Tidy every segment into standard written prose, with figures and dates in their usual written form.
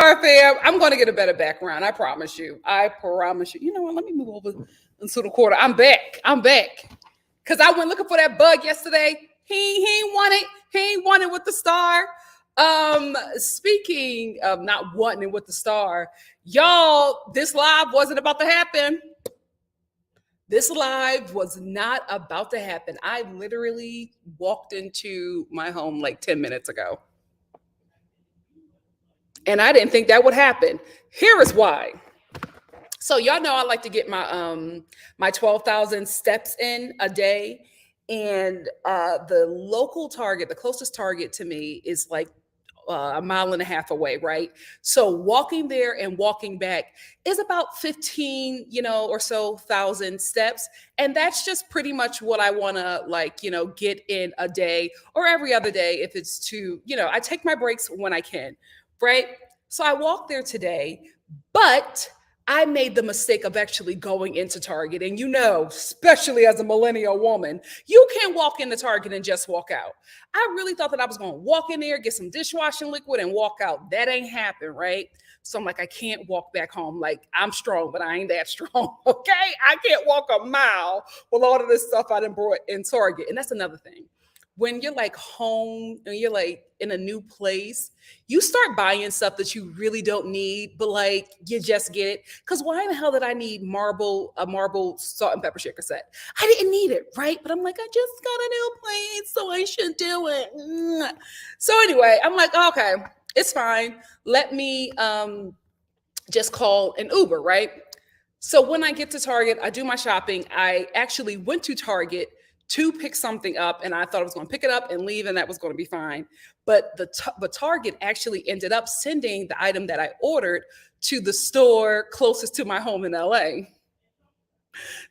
Star fam, I'm going to get a better background. I promise you. I promise you. You know what? Let me move over into the corner. I'm back. Because I went looking for that bug yesterday. He ain't want it. He ain't want it with the star. Speaking of not wanting it with the star, y'all, this live wasn't about to happen. This live was not about to happen. I literally walked into my home like 10 minutes ago. And I didn't think that would happen. Here is why. So y'all know I like to get my 12,000 steps in a day. And the local Target, the closest Target to me is like a mile and a half away, right? So walking there and walking back is about 15, or so thousand steps. And that's just pretty much what I want to get in a day or every other day if it's too, I take my breaks when I can, right? So I walked there today, but I made the mistake of actually going into Target. And especially as a millennial woman, you can't walk into Target and just walk out. I really thought that I was going to walk in there, get some dishwashing liquid and walk out. That ain't happen, right? So I'm like, I can't walk back home. Like, I'm strong, but I ain't that strong, okay? I can't walk a mile with all of this stuff I done brought in Target. And that's another thing. When you're like home and you're like in a new place, you start buying stuff that you really don't need, but like you just get it. Because why in the hell did I need a marble salt and pepper shaker set? I didn't need it, right? But I'm like, I just got a new place, so I should do it. So anyway, I'm like, okay, it's fine. Let me just call an Uber, right? So when I get to Target, I do my shopping. I actually went to Target to pick something up, and I thought I was going to pick it up and leave, and that was going to be fine. But the Target actually ended up sending the item that I ordered to the store closest to my home in LA.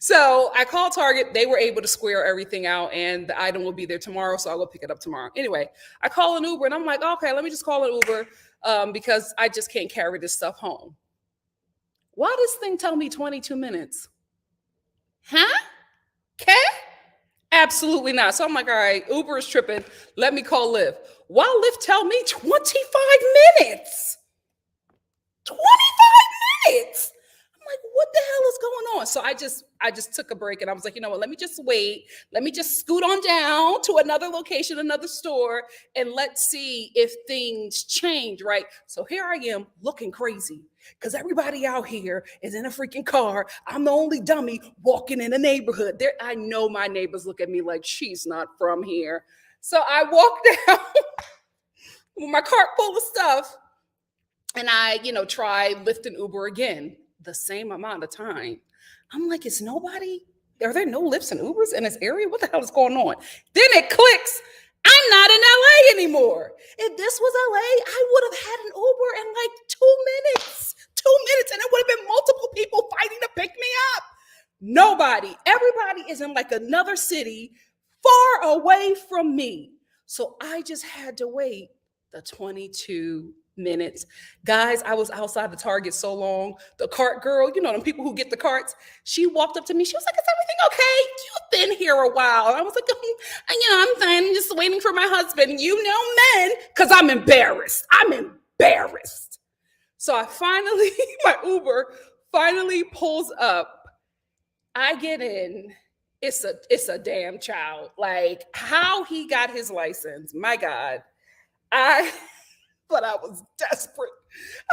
So I called Target. They were able to square everything out, and the item will be there tomorrow, so I'll go pick it up tomorrow. Anyway, I call an Uber, and I'm like, okay, let me just call an Uber because I just can't carry this stuff home. Why does this thing tell me 22 minutes? Huh? Okay? Absolutely not. So I'm like, all right, Uber is tripping. Let me call Lyft. Why Lyft tell me 25 minutes? 25 minutes. I'm like, what the hell is going on? So I just took a break and I was like, you know what? Let me just wait. Let me just scoot on down to another location, another store, and let's see if things change, right? So here I am looking crazy because everybody out here is in a freaking car. I'm the only dummy walking in a neighborhood. I know my neighbors look at me like she's not from here. So I walked down with my cart full of stuff and I, try Lyft and Uber again, the same amount of time. I'm like, are there no Lyfts and Ubers in this area? What the hell is going on? Then it clicks. I'm not in LA anymore. If this was LA, I would have had an Uber in like 2 minutes. 2 minutes, and it would have been multiple people fighting to pick me up. Nobody. Everybody is in like another city far away from me. So I just had to wait the 22 minutes. Guys, I was outside the Target so long. The cart girl, them people who get the carts, she walked up to me. She was like, is everything okay? You've been here a while. And I was like, I'm fine. I'm just waiting for my husband. Men, because I'm embarrassed. So my Uber finally pulls up. I get in. It's a damn child. Like how he got his license. My God. But I was desperate.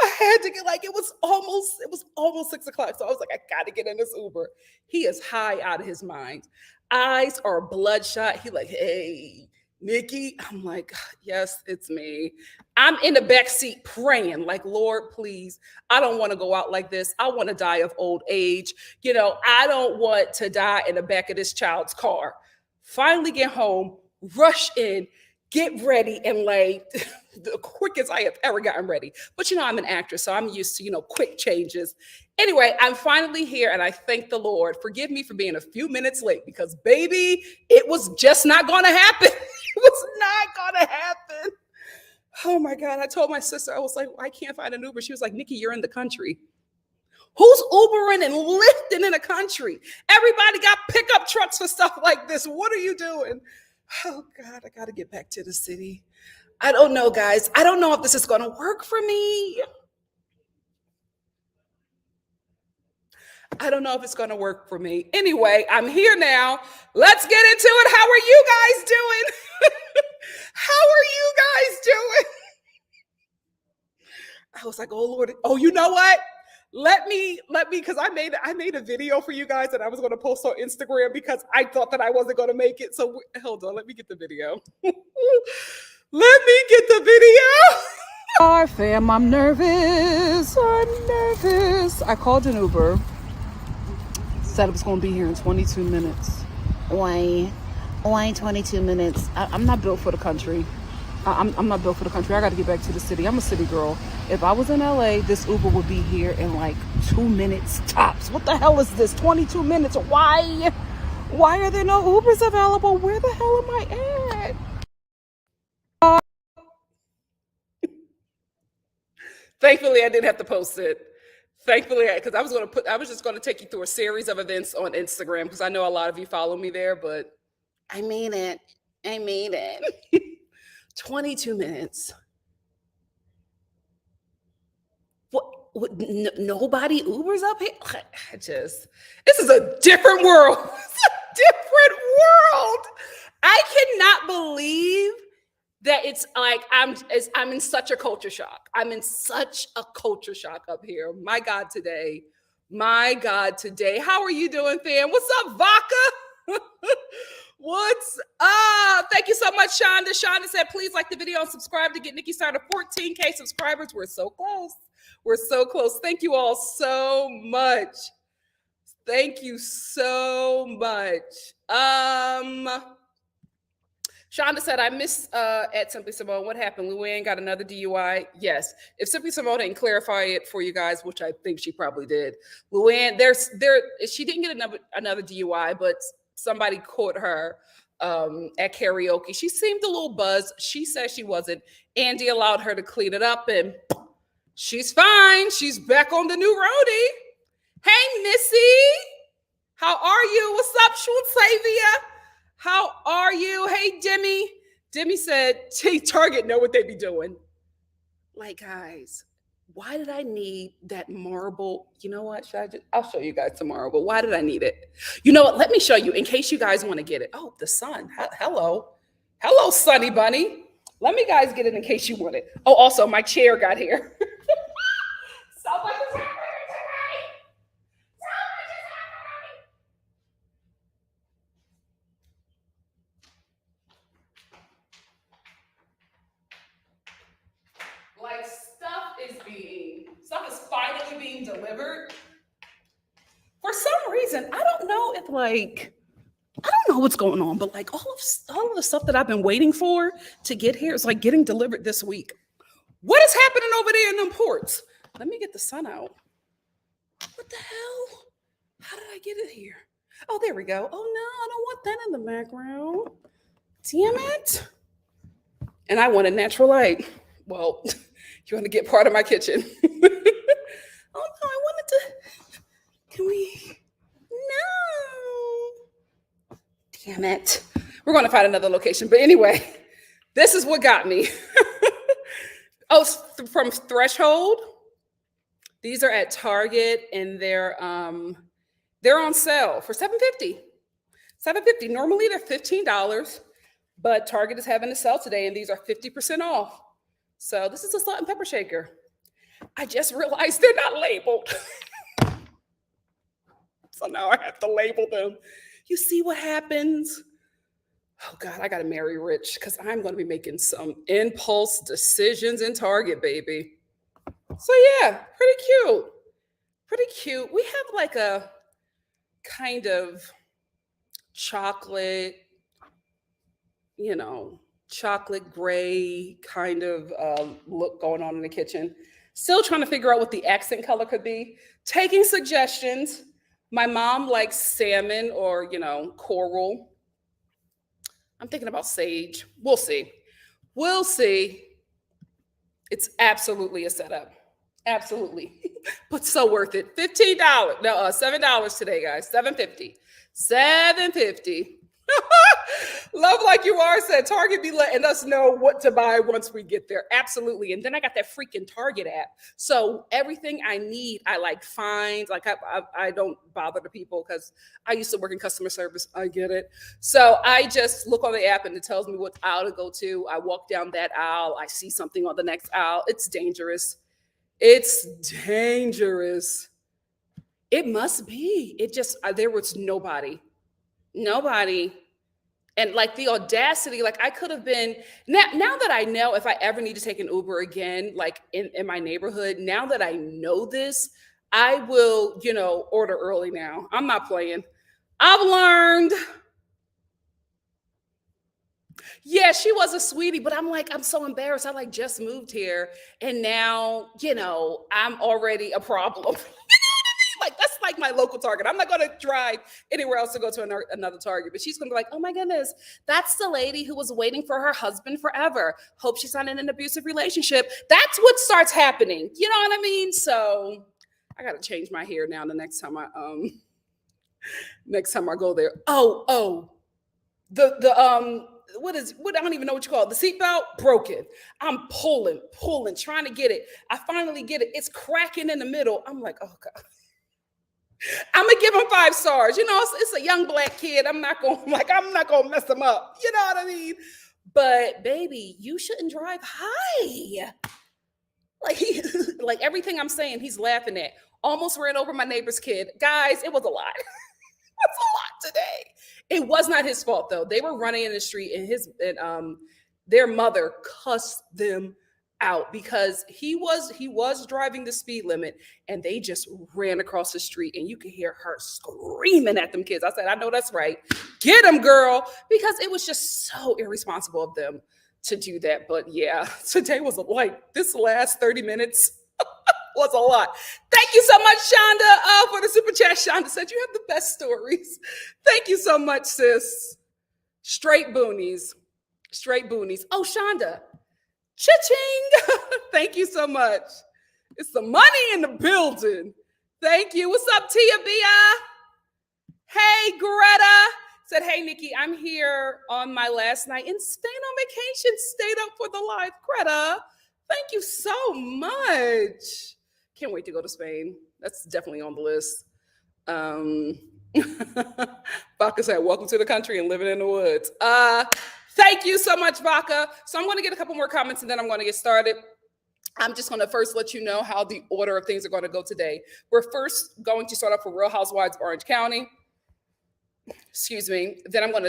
I had to get it was almost 6 o'clock. So I was like, I gotta get in this Uber. He is high out of his mind. Eyes are bloodshot. He like, hey, Nikki. I'm like, yes, it's me. I'm in the back seat praying, like, Lord, please. I don't want to go out like this. I want to die of old age. I don't want to die in the back of this child's car. Finally get home, rush in, get ready, and the quickest I have ever gotten ready. But I'm an actress, so I'm used to, quick changes. Anyway, I'm finally here, and I thank the Lord. Forgive me for being a few minutes late because, baby, it was just not going to happen. It was not going to happen. Oh, my God. I told my sister, I was like, I can't find an Uber. She was like, Nikki, you're in the country. Who's Ubering and lifting in the country? Everybody got pickup trucks for stuff like this. What are you doing? Oh, God, I got to get back to the city. I don't know, guys. I don't know if this is going to work for me. I don't know if it's going to work for me. Anyway, I'm here now. Let's get into it. How are you guys doing? How are you guys doing? I was like, oh Lord. Oh, you know what? Let me, because I made a video for you guys that I was going to post on Instagram because I thought that I wasn't going to make it. So hold on, let me get the video. Let me get the video. Hi fam, I'm nervous. I called an Uber. Said it was going to be here in 22 minutes. Why 22 minutes? I'm not built for the country. I'm not built for the country. I got to get back to the city. I'm a city girl. If I was in LA, this Uber would be here in like 2 minutes tops. What the hell is this? 22 minutes. Why are there no Ubers available? Where the hell am I at? Thankfully, I didn't have to post it. Thankfully, because I was just going to take you through a series of events on Instagram because I know a lot of you follow me there, but I made it. 22 minutes. What nobody Ubers up here? This is a different world. It's a different world. I cannot believe that it's like I'm in such a culture shock. I'm in such a culture shock up here. My God, today. How are you doing, fam? What's up, Vodka? What's up? Thank you so much, Shonda. Shonda said, please like the video and subscribe to get NikkiStar to 14K subscribers. We're so close. Thank you all so much. Thank you so much. Shonda said, I miss at Simply Simone. What happened? Luann got another DUI? Yes. If Simply Simone didn't clarify it for you guys, which I think she probably did, Luann, she didn't get another DUI, but somebody caught her at karaoke. She seemed a little buzzed. She said she wasn't. Andy allowed her to clean it up, and she's fine. She's back on the new roadie. Hey, Missy. How are you? What's up, Schultzavia? How are you? Hey, Demi. Demi said, Target know what they be doing. Like, guys, why did I need that marble? You know what? I'll show you guys tomorrow, but why did I need it? You know what? Let me show you in case you guys want to get it. Oh, the sun. Hello. Hello, Sunny Bunny. Let me guys get it in case you want it. Oh, also, my chair got here. So much is happening today. Like stuff is finally being delivered. For some reason, I don't know what's going on, but like all of the stuff that I've been waiting for to get here is like getting delivered this week. What is happening over there in them ports? Let me get the sun out. What the hell? How did I get it here? Oh, there we go. Oh no, I don't want that in the background. Damn it. And I wanted natural light. Well, you want to get part of my kitchen. Oh no, I wanted to. Can we? No. Damn it. We're going to find another location. But anyway, this is what got me. Oh, from Threshold. These are at Target, and they're on sale for $7.50. $7.50. Normally they're $15, but Target is having a sale today, and these are 50% off. So this is a salt and pepper shaker. I just realized they're not labeled. So now I have to label them. You see what happens? Oh God, I gotta marry rich because I'm gonna be making some impulse decisions in Target, baby. So yeah, pretty cute. Pretty cute. We have like a kind of chocolate, chocolate gray kind of look going on in the kitchen. Still trying to figure out what the accent color could be. Taking suggestions. My mom likes salmon or, coral. I'm thinking about sage. We'll see. It's absolutely a setup. Absolutely. But so worth it. $15. No, $7 today, guys. $7.50. $7.50. Love Like You Are said Target be letting us know what to buy once we get there. Absolutely. And then I got that freaking Target app. So everything I need, I like find. Like I don't bother the people because I used to work in customer service. I get it. So I just look on the app and it tells me what aisle to go to. I walk down that aisle. I see something on the next aisle. It's dangerous. It's dangerous. It must be. It just, there was nobody. Nobody. And like the audacity, like I could have been, now that I know if I ever need to take an Uber again, like in my neighborhood, now that I know this, I will, order early now. I'm not playing. I've learned. Yeah, she was a sweetie, but I'm so embarrassed. I like just moved here and now, I'm already a problem. Like that's like my local Target. I'm not going to drive anywhere else to go to another Target, but she's going to be like, oh my goodness, that's the lady who was waiting for her husband forever. Hope she's not in an abusive relationship. That's what starts happening. You know what I mean? So I got to change my hair now the next time I go there. What I don't even know what you call it. The seatbelt broken. I'm pulling, trying to get it. I finally get it. It's cracking in the middle. I'm like, oh God. I'm gonna give him 5 stars. It's a young Black kid. I'm not gonna mess him up. You know what I mean? But baby, you shouldn't drive high. Like everything I'm saying, he's laughing at. Almost ran over my neighbor's kid. Guys, it was a lot. It's a lot today. It was not his fault though. They were running in the street and their mother cussed them out because he was driving the speed limit and they just ran across the street and you could hear her screaming at them kids. I said, I know that's right. Get him, girl. Because it was just so irresponsible of them to do that. But yeah, today was this last 30 minutes was a lot. Thank you so much, Shonda, for the super chat. Shonda said, you have the best stories. Thank you so much, sis. Straight boonies. Oh, Shonda. Cha-ching! Thank you so much. It's the money in the building. Thank you. What's up, Tia Bia? Hey, Greta. Said, hey, Nikki, I'm here on my last night in Spain on vacation. Stayed up for the live. Greta, thank you so much. Can't wait to go to Spain. That's definitely on the list. Baca said, welcome to the country and living in the woods. Thank you so much, Vaca. So I'm going to get a couple more comments and then I'm going to get started. I'm just going to first let you know how the order of things are going to go today. We're first going to start off with Real Housewives of Orange County. Excuse me. Then I'm going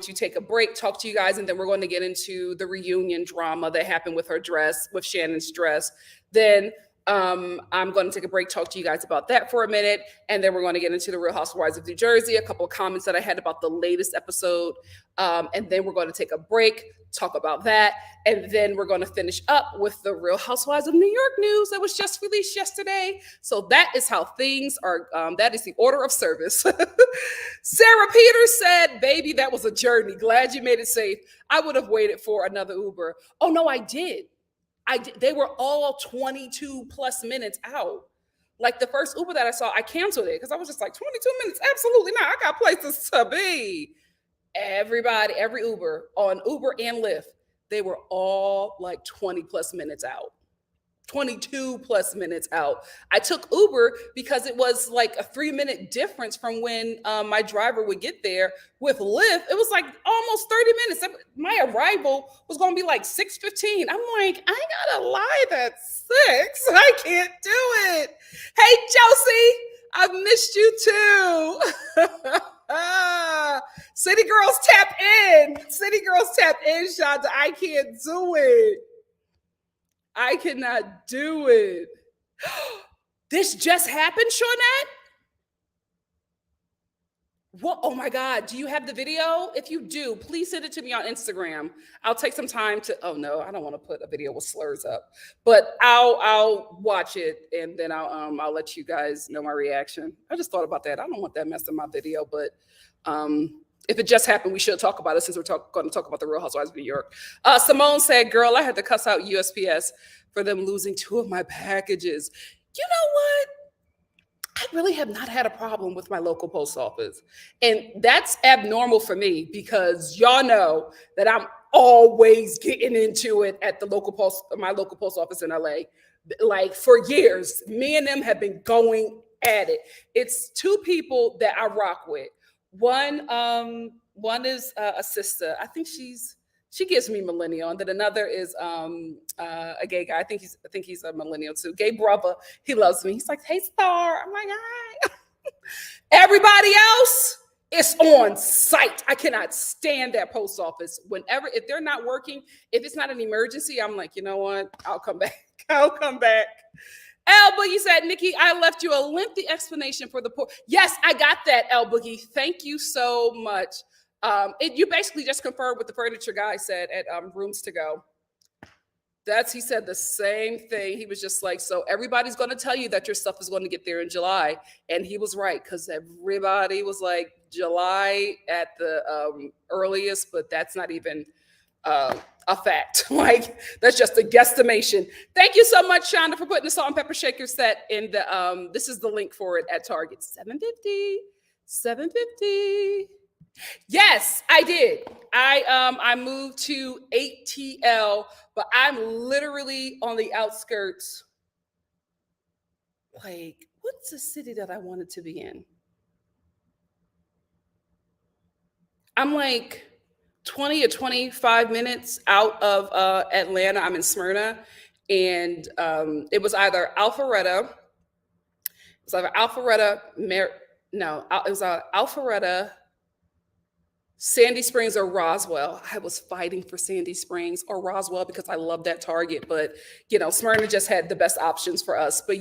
to take a break, talk to you guys, and then we're going to get into the reunion drama that happened with her dress, with Shannon's dress. Then I'm going to take a break, talk to you guys about that for a minute, and then we're going to get into the Real Housewives of New Jersey, a couple of comments that I had about the latest episode, and then we're going to take a break, talk about that, and then we're going to finish up with the Real Housewives of New York news that was just released yesterday. So that is how things are. That is the order of service. Sarah Peters said, baby, that was a journey. Glad you made it safe. I would have waited for another Uber. Oh, no, I did. They were all 22 plus minutes out. Like the first Uber that I saw, I canceled it because I was just like, 22 minutes? Absolutely not. I got places to be. Everybody, every Uber on Uber and Lyft, they were all like 20 plus minutes out. 22 plus minutes out. I took Uber because it was like a 3-minute difference from when my driver would get there. With Lyft, it was like almost 30 minutes. My arrival was going to be like 6:15. I'm like, I gotta live at 6. I can't do it. Hey, Josie, I've missed you too. City girls tap in. City girls tap in, Shonda. I can't do it. I cannot do it. This just happened, Shawnette? What? Oh my God. Do you have the video? If you do, please send it to me on Instagram. I'll take some time to, oh no, I don't want to put a video with slurs up, but I'll watch it and then I'll let you guys know my reaction. I just thought about that. I don't want that messed in my video, but if it just happened, we should talk about it since we're going to talk about the Real Housewives of New York. Simone said, girl, I had to cuss out USPS for them losing 2 of my packages. You know what? I really have not had a problem with my local post office. And that's abnormal for me because y'all know that I'm always getting into it at my local post office in LA. Like for years, me and them have been going at it. It's two people that I rock with. One is a sister. I think she gives me millennial, and then another is a gay guy. I think he's a millennial too. Gay brother. He loves me. He's like, "Hey, Star." I'm like, "Hi." Everybody else is on site. I cannot stand that post office. If they're not working, if it's not an emergency, I'm like, you know what? I'll come back. I'll come back. El Boogie said, Nikki, I left you a lengthy explanation for the poor. Yes, I got that, El Boogie. Thank you so much. You basically just confirmed what the furniture guy said at Rooms to Go. He said the same thing. He was just like, so everybody's going to tell you that your stuff is going to get there in July. And he was right, because everybody was like July at the earliest, but that's not even a fact. Like, that's just a guesstimation. Thank you so much, Shonda, for putting the salt and pepper shaker set in the, this is the link for it at Target. $7.50. Yes, I did. I moved to 8TL, but I'm literally on the outskirts. Like, what's the city that I wanted to be in? I'm like 20 or 25 minutes out of Atlanta. I'm in Smyrna, and it was either Alpharetta. Alpharetta, Sandy Springs, or Roswell. I was fighting for Sandy Springs or Roswell because I love that Target, but Smyrna just had the best options for us. But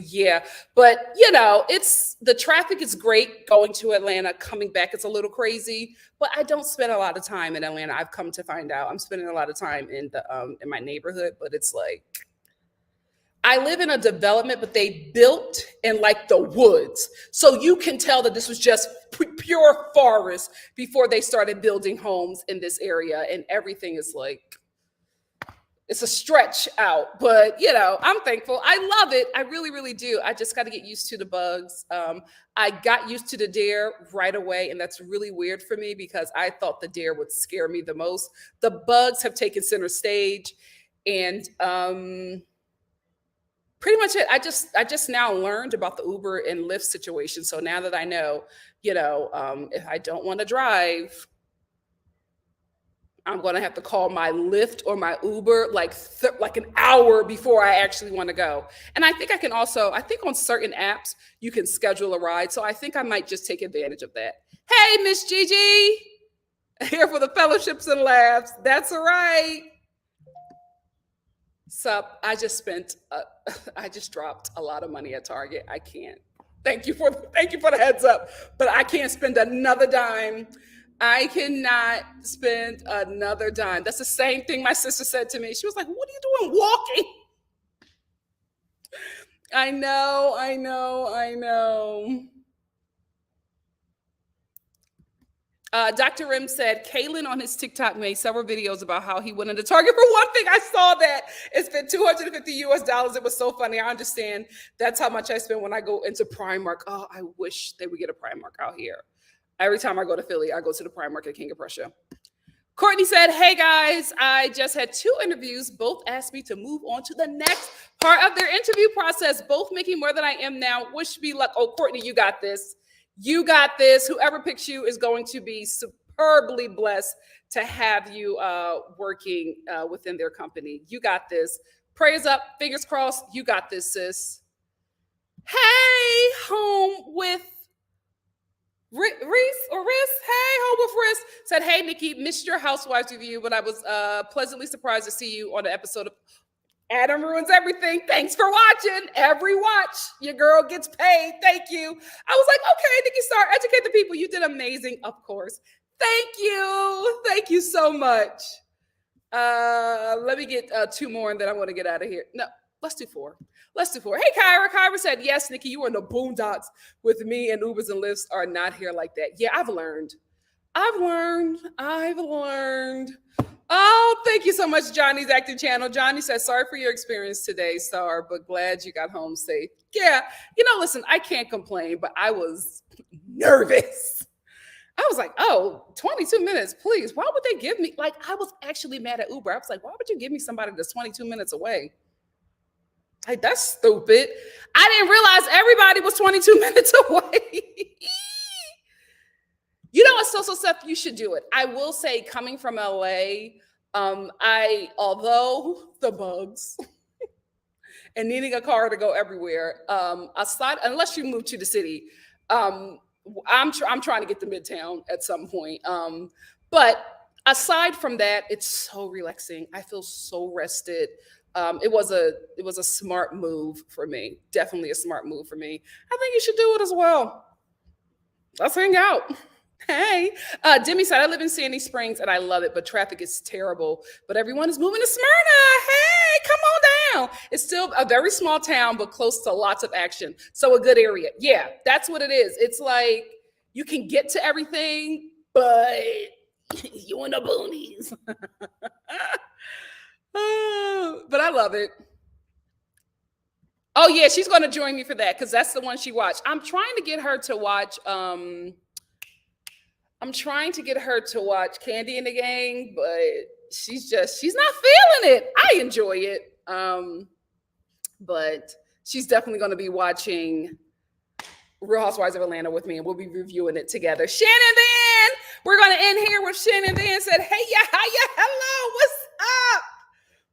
the traffic is great going to Atlanta. Coming back, it's a little crazy, but I don't spend a lot of time in Atlanta. I've come to find out I'm spending a lot of time in my neighborhood, but it's like, I live in a development, but they built in like the woods. So you can tell that this was just pure forest before they started building homes in this area. And everything is like, it's a stretch out, but I'm thankful. I love it. I really, really do. I just got to get used to the bugs. I got used to the deer right away. And that's really weird for me because I thought the deer would scare me the most. The bugs have taken center stage, and, pretty much it. I just now learned about the Uber and Lyft situation. So now that I know, if I don't want to drive, I'm going to have to call my Lyft or my Uber like an hour before I actually want to go. And I think I think on certain apps, you can schedule a ride. So I think I might just take advantage of that. Hey, Miss Gigi, here for the fellowships and laughs. That's all right. So I just dropped a lot of money at Target. I can't. Thank you for the heads up, but I can't spend another dime. I cannot spend another dime. That's the same thing my sister said to me. She was like, "What are you doing walking?" I know. Dr. Rim said, Kalen on his TikTok made several videos about how he went into Target for one thing. I saw that. It spent $250. It was so funny. I understand. That's how much I spend when I go into Primark. Oh, I wish they would get a Primark out here. Every time I go to Philly, I go to the Primark at King of Prussia. Courtney said, hey guys, I just had 2 interviews. Both asked me to move on to the next part of their interview process. Both making more than I am now. Wish me luck. Oh, Courtney, you got this. You got this. Whoever picks you is going to be superbly blessed to have you working within their company. You got this. Prayers up, fingers crossed. You got this, sis. Hey, home with Reese. Hey, home with Reese said, hey, Nikki, missed your Housewives review, but I was pleasantly surprised to see you on the episode of Adam Ruins Everything. Thanks for watching. Every watch, your girl gets paid. Thank you. I was like, okay, NikkiStar, educate the people. You did amazing, of course. Thank you. Thank you so much. Let me get 2 more and then I'm going to get out of here. No, let's do 4. Hey, Kyra. Kyra said, yes, Nikki, you are in the boondocks with me, and Ubers and Lyfts are not here like that. Yeah, I've learned. I've learned. Oh, thank you so much, Johnny's Active Channel. Johnny says, sorry for your experience today, Star, but glad you got home safe. Yeah, listen, I can't complain, but I was nervous. I was like, oh, 22 minutes, please. Why would they give me, I was actually mad at Uber. I was like, why would you give me somebody that's 22 minutes away? Like, that's stupid. I didn't realize everybody was 22 minutes away. What's so Seth, you should do it. I will say, coming from LA, although the bugs and needing a car to go everywhere, aside, unless you move to the city, I'm trying to get to Midtown at some point. But aside from that, it's so relaxing. I feel so rested. It was a smart move for me. Definitely a smart move for me. I think you should do it as well. Let's hang out. Hey, Demi said, I live in Sandy Springs and I love it, but traffic is terrible. But everyone is moving to Smyrna. Hey, come on down. It's still a very small town, but close to lots of action. So a good area. Yeah, that's what it is. It's like you can get to everything, but you in the boonies. But I love it. Oh yeah, she's going to join me for that because that's the one she watched. I'm trying to get her to watch. I'm trying to get her to watch Candy and the Gang, but she's not feeling it. I enjoy it. But she's definitely going to be watching Real Housewives of Atlanta with me, and we'll be reviewing it together. Shannon Van, we're going to end here with Shannon Van said, hey, hello,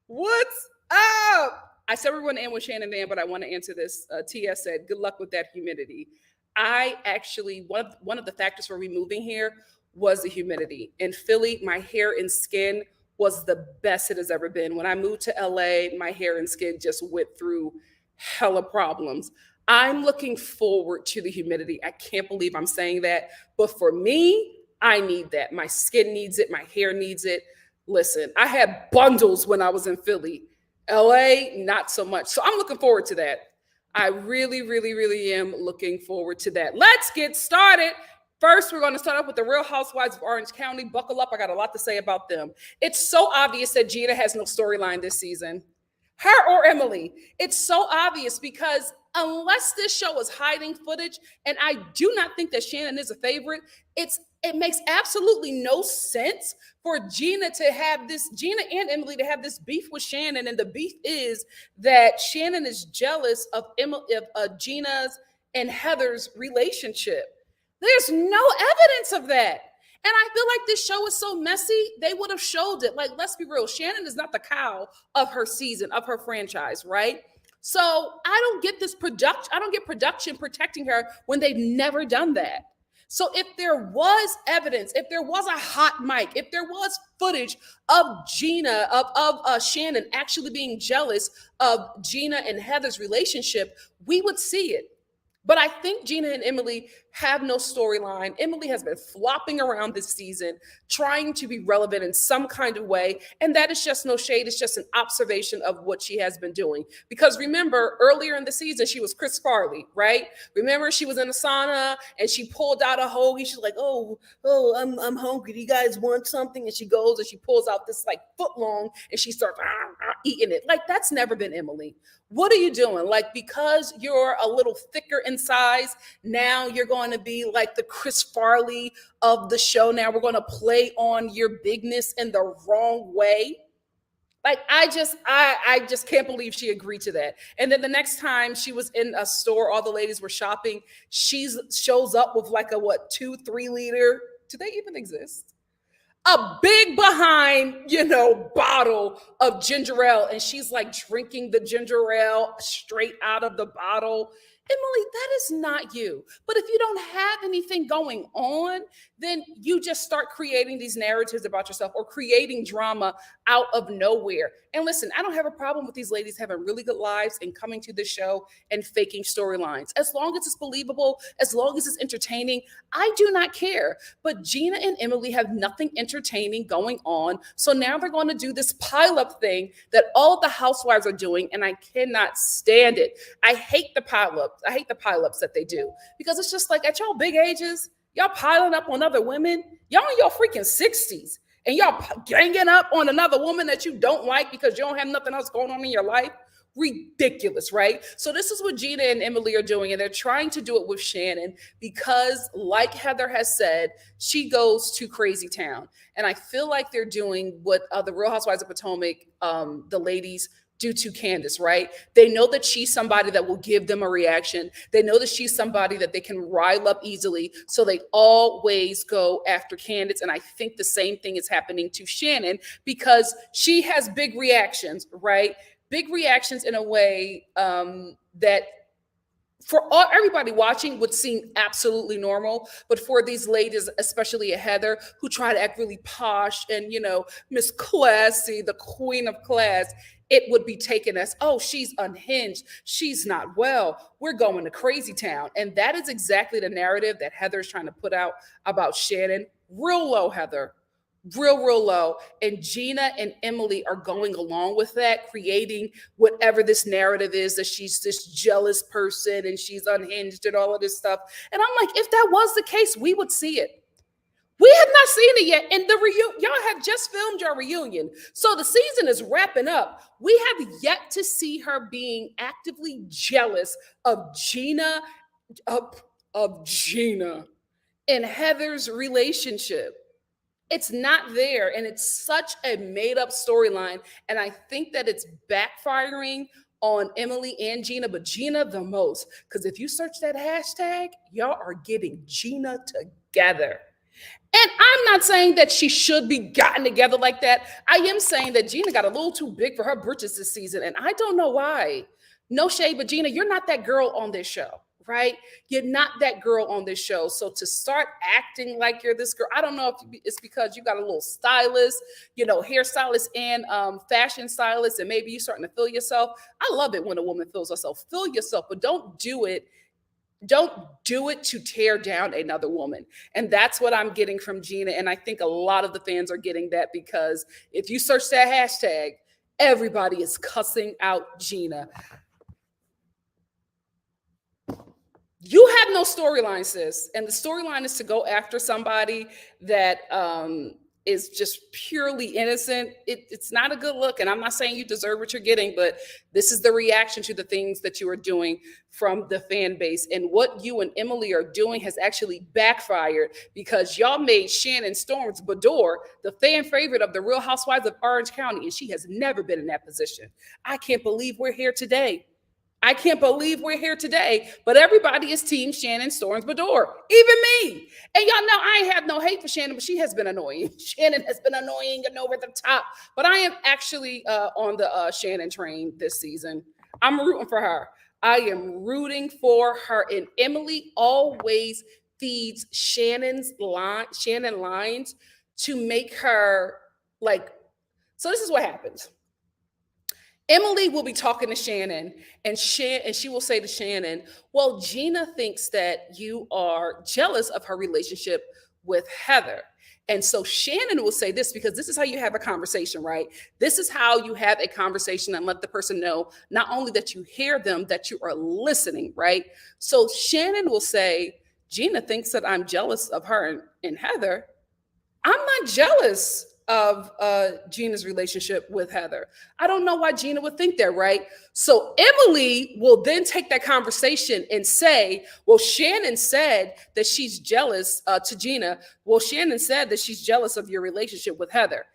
what's up? I said we were going to end with Shannon Van, but I want to answer this. Tia said, good luck with that humidity. I actually, one of the factors for me moving here was the humidity. In Philly, my hair and skin was the best it has ever been. When I moved to LA, my hair and skin just went through hella problems. I'm looking forward to the humidity. I can't believe I'm saying that. But for me, I need that. My skin needs it. My hair needs it. Listen, I had bundles when I was in Philly. LA, not so much. So I'm looking forward to that. I really, really, really am looking forward to that. Let's get started. First, we're going to start off with the Real Housewives of Orange County. Buckle up. I got a lot to say about them. It's so obvious that Gina has no storyline this season. Her or Emily. It's so obvious because unless this show is hiding footage, and I do not think that Shannon is a favorite, it makes absolutely no sense for Gina and Emily to have this beef with Shannon. And the beef is that Shannon is jealous of Gina's and Heather's relationship. There's no evidence of that. And I feel like this show is so messy, they would have showed it. Like, let's be real. Shannon is not the cow of her season, of her franchise, right? So I don't get this production. I don't get production protecting her when they've never done that. So if there was evidence, if there was a hot mic, if there was footage of Gina, of Shannon actually being jealous of Gina and Heather's relationship, we would see it. But I think Gina and Emily have no storyline. Emily has been flopping around this season, trying to be relevant in some kind of way. And that is just no shade. It's just an observation of what she has been doing. Because remember, earlier in the season, she was Chris Farley, right? Remember, she was in a sauna and she pulled out a hoagie. She's like, oh, I'm hungry. Do you guys want something? And she goes and she pulls out this like foot long and she starts eating it. Like, that's never been Emily. What are you doing? Like, because you're a little thicker in size, now you're going to be like the Chris Farley of the show. Now we're going to play on your bigness in the wrong way. Like, I just can't believe she agreed to that. And then the next time she was in a store, all the ladies were shopping. She shows up with like a 2-3 liter. Do they even exist? A big behind, bottle of ginger ale. And she's like drinking the ginger ale straight out of the bottle. Emily, that is not you. But if you don't have anything going on, then you just start creating these narratives about yourself or creating drama out of nowhere. And listen, I don't have a problem with these ladies having really good lives and coming to the show and faking storylines. As long as it's believable, as long as it's entertaining, I do not care. But Gina and Emily have nothing entertaining going on. So now they're going to do this pile-up thing that all the housewives are doing, and I cannot stand it. I hate the pile-up. I hate the pileups that they do because it's just like at y'all big ages, y'all piling up on other women. Y'all in your freaking 60s and y'all ganging up on another woman that you don't like because you don't have nothing else going on in your life. Ridiculous, right? So this is what Gina and Emily are doing, and they're trying to do it with Shannon because, like Heather has said, she goes to crazy town. And I feel like they're doing what the Real Housewives of Potomac, the ladies, do to Candace, right? They know that she's somebody that will give them a reaction. They know that she's somebody that they can rile up easily. So they always go after Candace. And I think the same thing is happening to Shannon because she has big reactions, right? Big reactions in a way that for everybody watching would seem absolutely normal, but for these ladies, especially a Heather, who try to act really posh and, Miss Classy, the queen of class, it would be taken as, oh, she's unhinged, she's not well, we're going to crazy town. And that is exactly the narrative that Heather's trying to put out about Shannon. Real low, Heather. Real low. And Gina and Emily are going along with that, creating whatever this narrative is that she's this jealous person and she's unhinged and all of this stuff. And I'm like, if that was the case, we would see it. We have not seen it yet. And y'all have just filmed your reunion. So the season is wrapping up. We have yet to see her being actively jealous of Gina, of Gina and Heather's relationship. It's not there, and it's such a made-up storyline, and I think that it's backfiring on Emily and Gina, but Gina the most, because if you search that hashtag, y'all are getting Gina together. And I'm not saying that she should be gotten together like that. I am saying that Gina got a little too big for her britches this season, and I don't know why. No shade, but Gina, you're not that girl on this show. Right? You're not that girl on this show. So to start acting like you're this girl, I don't know if it's because you got a little stylist, hairstylist and fashion stylist, and maybe you're starting to feel yourself. I love it when a woman feels herself. Feel yourself, but don't do it to tear down another woman. And that's what I'm getting from Gina. And I think a lot of the fans are getting that because if you search that hashtag, everybody is cussing out Gina. You have no storyline, sis. And the storyline is to go after somebody that is just purely innocent. It's not a good look. And I'm not saying you deserve what you're getting, but this is the reaction to the things that you are doing from the fan base. And what you and Emily are doing has actually backfired because y'all made Shannon Storms Bador the fan favorite of the Real Housewives of Orange County. And she has never been in that position. I can't believe we're here today. But everybody is team Shannon Storms Bador, even me. And y'all know I ain't have no hate for Shannon, but she has been annoying. Shannon has been annoying and over the top. But I am actually on the Shannon train this season. I'm rooting for her. And Emily always feeds Shannon lines to make her like. So this is what happens. Emily will be talking to Shannon, and she will say to Shannon, well, Gina thinks that you are jealous of her relationship with Heather. And so Shannon will say this because this is how you have a conversation, right? This is how you have a conversation and let the person know not only that you hear them, that you are listening, right? So Shannon will say, Gina thinks that I'm jealous of her and Heather. I'm not jealous of Gina's relationship with Heather. I don't know why Gina would think that, right? So Emily will then take that conversation and say, well, Shannon said that she's jealous to Gina. Well, Shannon said that she's jealous of your relationship with Heather.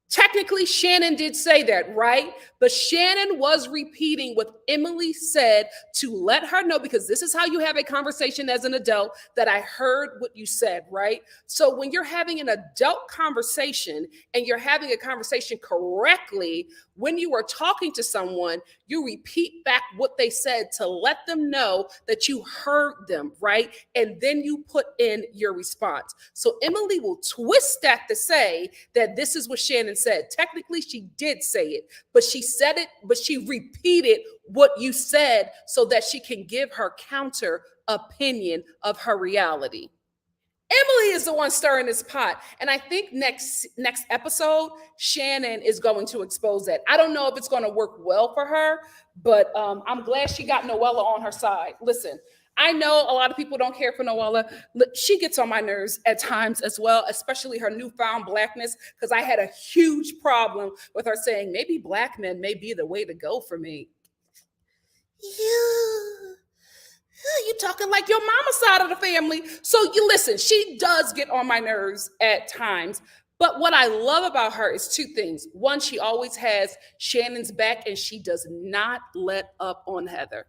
Technically, Shannon did say that, right? But Shannon was repeating what Emily said to let her know, because this is how you have a conversation as an adult, that I heard what you said, right? So when you're having an adult conversation and you're having a conversation correctly, when you are talking to someone, you repeat back what they said to let them know that you heard them, right? And then you put in your response. So Emily will twist that to say that this is what Shannon said. Technically, she did say it, but she said it, but she repeated what you said so that she can give her counter opinion of her reality. Emily is the one stirring this pot. And I think next episode, Shannon is going to expose that. I don't know if it's going to work well for her, but I'm glad she got Noella on her side. Listen, I know a lot of people don't care for Noella. She gets on my nerves at times as well, especially her newfound blackness, because I had a huge problem with her saying maybe black men may be the way to go for me. You talking like your mama's side of the family. So you listen, she does get on my nerves at times. But what I love about her is two things. One, she always has Shannon's back and she does not let up on Heather.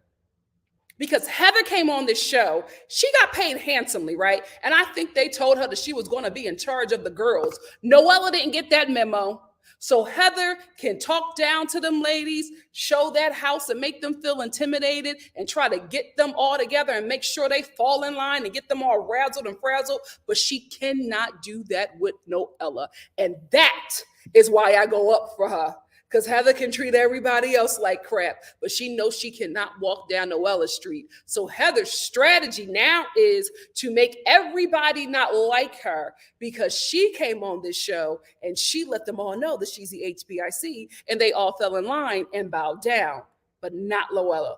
Because Heather came on this show, she got paid handsomely, right? And I think they told her that she was going to be in charge of the girls. Noella didn't get that memo. So Heather can talk down to them ladies, show that house and make them feel intimidated and try to get them all together and make sure they fall in line and get them all razzled and frazzled. But she cannot do that with Noella. And that is why I go up for her. Because Heather can treat everybody else like crap, but she knows she cannot walk down Noella Street. So Heather's strategy now is to make everybody not like her because she came on this show and she let them all know that she's the HBIC and they all fell in line and bowed down, but not Noella.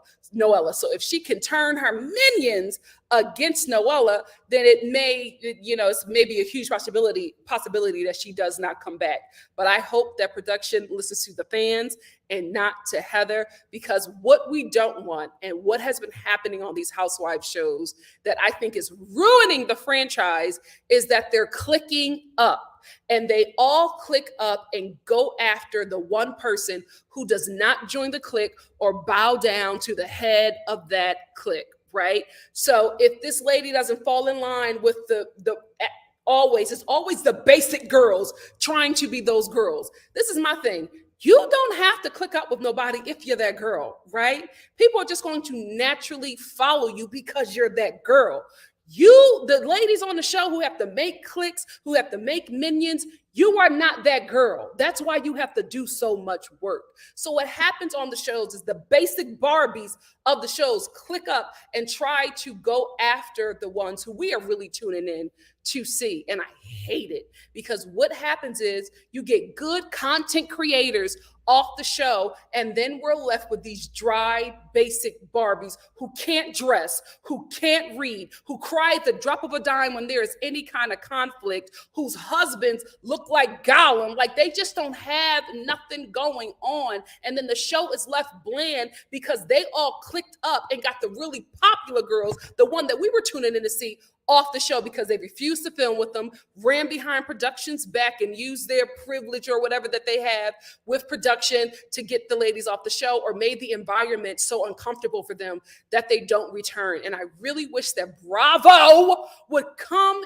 So if she can turn her minions against Noella, then it may, it's maybe a huge possibility that she does not come back. But I hope that production listens to the fans and not to Heather, because what we don't want and what has been happening on these housewives shows that I think is ruining the franchise is that they're clicking up. And they all click up and go after the one person who does not join the clique or bow down to the head of that clique, right? So if this lady doesn't fall in line with it's always the basic girls trying to be those girls. This is my thing. You don't have to click up with nobody if you're that girl, right? People are just going to naturally follow you because you're that girl. The ladies on the show who have to make clicks, who have to make minions, you are not that girl. That's why you have to do so much work. So what happens on the shows is the basic Barbies of the shows click up and try to go after the ones who we are really tuning in to see. And I hate it because what happens is you get good content creators off the show, and then we're left with these dry, basic Barbies who can't dress, who can't read, who cry at the drop of a dime when there is any kind of conflict, whose husbands look like Gollum, like they just don't have nothing going on. And then the show is left bland because they all clicked up and got the really popular girls, the one that we were tuning in to see, off the show because they refused to film with them, ran behind production's back and used their privilege or whatever that they have with production to get the ladies off the show, or made the environment so uncomfortable for them that they don't return. And I really wish that Bravo would come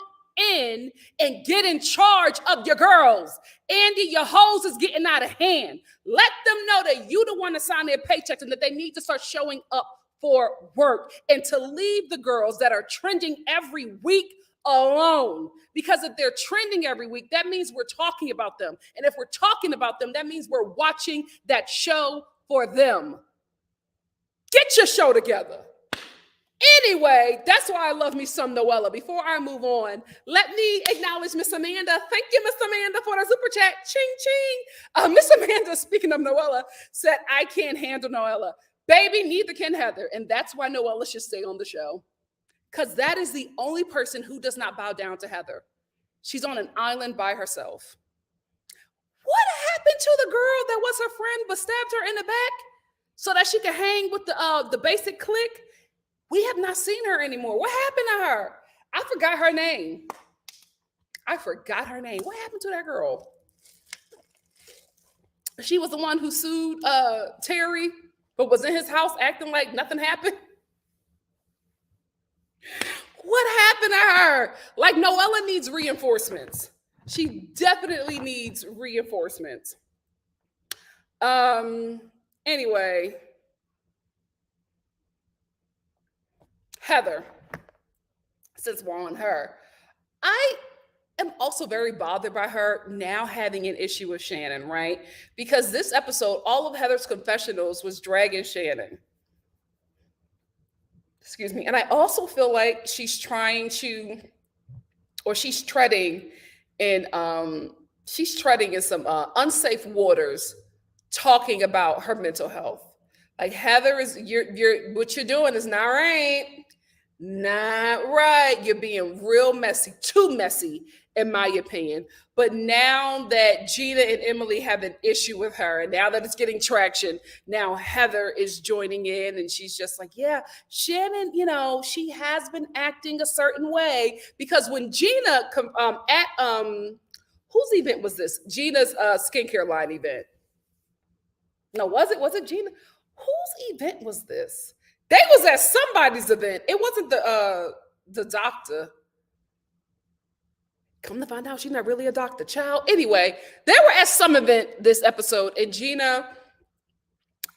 in and get in charge of your girls. Andy, your hose is getting out of hand. Let them know that you the one to sign their paychecks and that they need to start showing up for work, and to leave the girls that are trending every week alone. Because if they're trending every week, that means we're talking about them. And if we're talking about them, that means we're watching that show for them. Get your show together. Anyway, that's why I love me some Noella. Before I move on, let me acknowledge Miss Amanda. Thank you, Miss Amanda, for the super chat. Ching, ching. Miss Amanda, speaking of Noella, said, I can't handle Noella. Baby, neither can Heather. And that's why Noella should stay on the show. Because that is the only person who does not bow down to Heather. She's on an island by herself. What happened to the girl that was her friend but stabbed her in the back so that she could hang with the basic clique? We have not seen her anymore. What happened to her? I forgot her name. What happened to that girl? She was the one who sued Terry, but was in his house acting like nothing happened. What happened to her? Like, Noella needs reinforcements. She definitely needs reinforcements. Anyway, Heather, since we're on her, I am also very bothered by her now having an issue with Shannon, right? Because this episode, all of Heather's confessionals was dragging Shannon. Excuse me. And I also feel like she's treading in some unsafe waters, talking about her mental health. Like, Heather, you're what you're doing is not right. Not right. You're being real messy, too messy, in my opinion. But now that Gina and Emily have an issue with her, and now that it's getting traction, now Heather is joining in, and she's just like, yeah, Shannon, she has been acting a certain way. Because when Gina at whose event was this? Gina's skincare line event. No, was it? Was it Gina? Whose event was this? They was at somebody's event. It wasn't the doctor. Come to find out, she's not really a doctor, child. Anyway, they were at some event this episode, and Gina,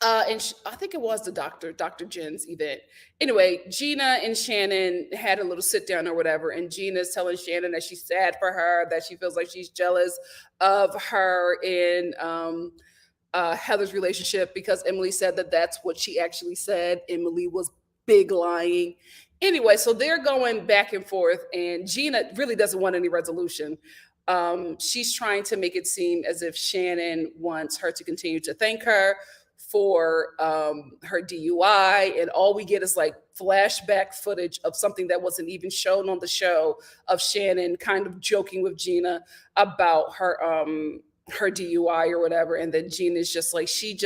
I think it was the Dr. Jen's event. Anyway, Gina and Shannon had a little sit down or whatever, and Gina's telling Shannon that she's sad for her, that she feels like she's jealous of her in Heather's relationship, because Emily said that that's what she actually said. Emily was big lying. Anyway, so they're going back and forth, and Gina really doesn't want any resolution. She's trying to make it seem as if Shannon wants her to continue to thank her for her DUI, and all we get is like flashback footage of something that wasn't even shown on the show, of Shannon kind of joking with Gina about her DUI or whatever. And then Gina's just like, she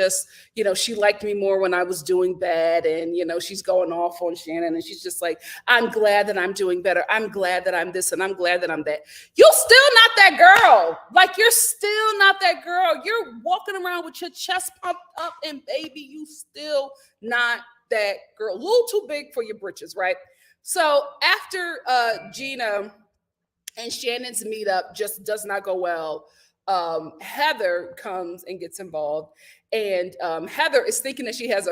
liked me more when I was doing bad. And, she's going off on Shannon, and she's just like, I'm glad that I'm doing better. I'm glad that I'm this, and I'm glad that I'm that. You're still not that girl. Like, you're still not that girl. You're walking around with your chest pumped up, and baby, you still not that girl. A little too big for your britches, right? So after Gina and Shannon's meetup just does not go well, Heather comes and gets involved, and Heather is thinking that she has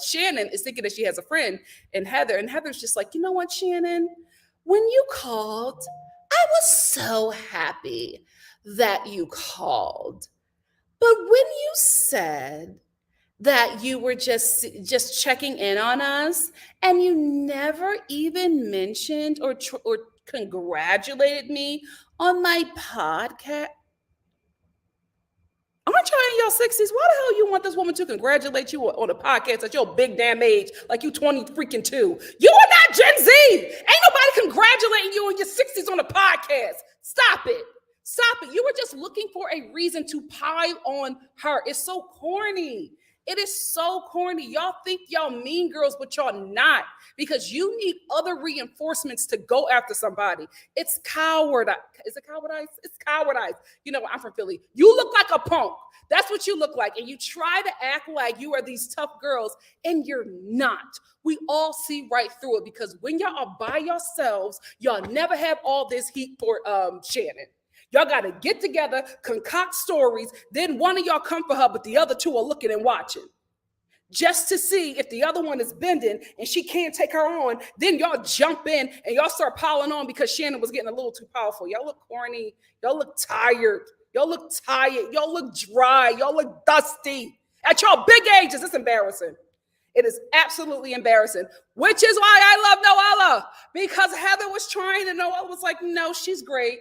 Shannon is thinking that she has a friend in Heather, and Heather's just like, you know what, Shannon, when you called, I was so happy that you called, but when you said that you were just checking in on us, and you never even mentioned or congratulated me on my podcast. Aren't y'all in your 60s? Why the hell you want this woman to congratulate you on a podcast at your big damn age, like you 20 freaking 2? You are not Gen Z. Ain't nobody congratulating you in your 60s on a podcast. Stop it. Stop it. You were just looking for a reason to pile on her. It's so corny. It is so corny. Y'all think y'all mean girls, but y'all not, because you need other reinforcements to go after somebody. It's cowardice. Is it cowardice? It's cowardice. I'm from Philly. You look like a punk. That's what you look like. And you try to act like you are these tough girls, and you're not. We all see right through it, because when y'all are by yourselves, y'all never have all this heat for Shannon. Y'all got to get together, concoct stories, then one of y'all come for her, but the other two are looking and watching, just to see if the other one is bending and she can't take her on. Then y'all jump in and y'all start piling on because Shannon was getting a little too powerful. Y'all look corny. Y'all look tired. Y'all look dry. Y'all look dusty. At y'all big ages, it's embarrassing. It is absolutely embarrassing, which is why I love Noella, because Heather was trying, and Noella was like, no, she's great.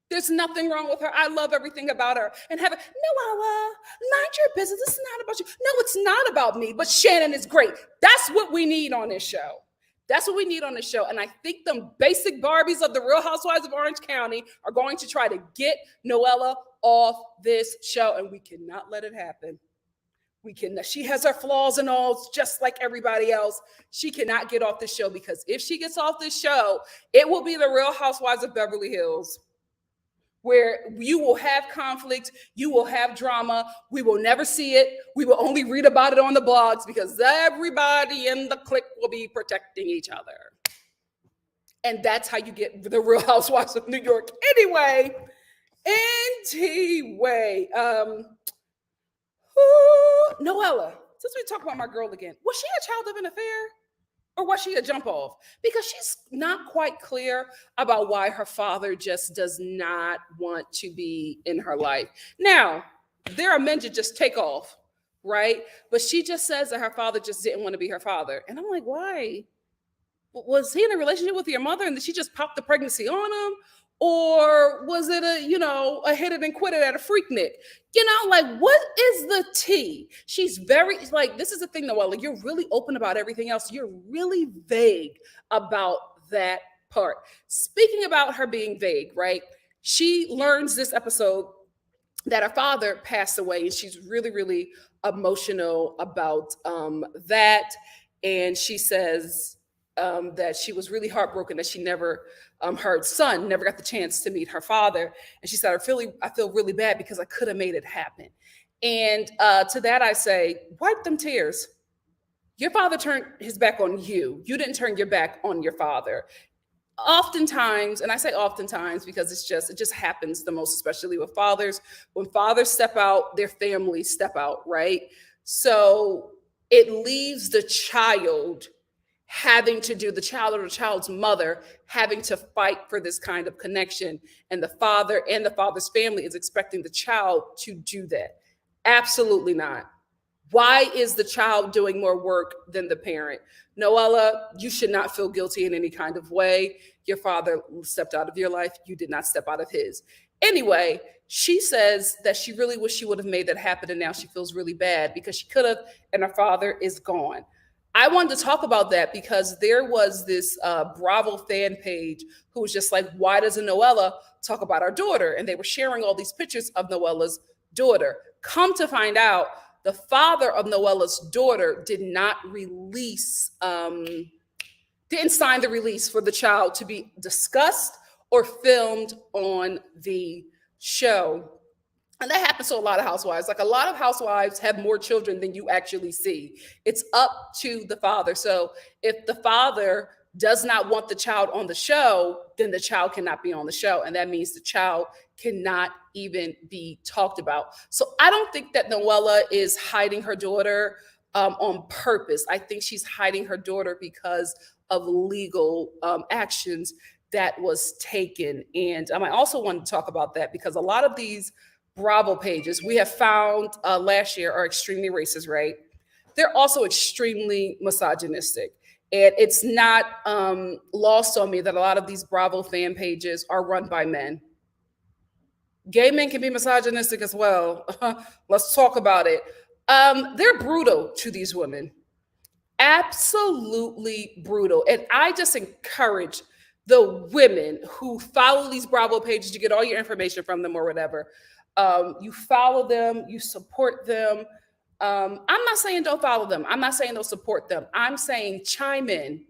There's nothing wrong with her. I love everything about her. And Heather, Noella, mind your business. This is not about you. No, it's not about me, but Shannon is great. That's what we need on this show. That's what we need on the show. And I think the basic Barbies of the Real Housewives of Orange County are going to try to get Noella off this show, and we cannot let it happen. She has her flaws and all, just like everybody else. She cannot get off this show, because if she gets off this show, it will be the Real Housewives of Beverly Hills, where you will have conflict, you will have drama, we will never see it, we will only read about it on the blogs, because everybody in the clique will be protecting each other. And that's how you get the Real Housewives of New York. Anyway, Noella, since we talk about my girl again, was she a child of an affair? Or was she a jump off? Because she's not quite clear about why her father just does not want to be in her life. Now, there are men that just take off, right? But she just says that her father just didn't want to be her father. And I'm like, why? Was he in a relationship with your mother and then she just popped the pregnancy on him? Or was it a hit it and quit it at a Freaknik? Like, what is the tea? She's very, like, this is the thing, Noella, you're really open about everything else. You're really vague about that part. Speaking about her being vague, right? She learns this episode that her father passed away, and she's really, really emotional about that. And she says that she was really heartbroken that she never, her son never got the chance to meet her father. And she said, I feel really bad because I could have made it happen. And to that I say, wipe them tears. Your father turned his back on you. You didn't turn your back on your father. Oftentimes, and I say oftentimes because it just happens the most, especially with fathers. When fathers step out, their families step out, right? So it leaves the child having to do, the child or the child's mother having to fight for this kind of connection. And the father and the father's family is expecting the child to do that. Absolutely not. Why is the child doing more work than the parent? Noella, you should not feel guilty in any kind of way. Your father stepped out of your life. You did not step out of his. Anyway, she says that she really wished she would have made that happen, and now she feels really bad because she could have, and her father is gone. I wanted to talk about that because there was this Bravo fan page who was just like, why doesn't Noella talk about our daughter? And they were sharing all these pictures of Noella's daughter. Come to find out, the father of Noella's daughter did not release, didn't sign the release for the child to be discussed or filmed on the show. And that happens to a lot of housewives. Like, a lot of housewives have more children than you actually see. It's up to the father. So if the father does not want the child on the show, then the child cannot be on the show. And that means the child cannot even be talked about. So I don't think that Noella is hiding her daughter on purpose. I think she's hiding her daughter because of legal actions that was taken. And I also want to talk about that because a lot of these Bravo pages we have found last year are extremely racist, right? They're also extremely misogynistic. And it's not lost on me that a lot of these Bravo fan pages are run by men. Gay men can be misogynistic as well. Let's talk about it. They're brutal to these women. Absolutely brutal. And I just encourage the women who follow these Bravo pages to get all your information from them or whatever. You follow them, you support them. I'm not saying don't follow them. I'm not saying don't support them. I'm saying chime in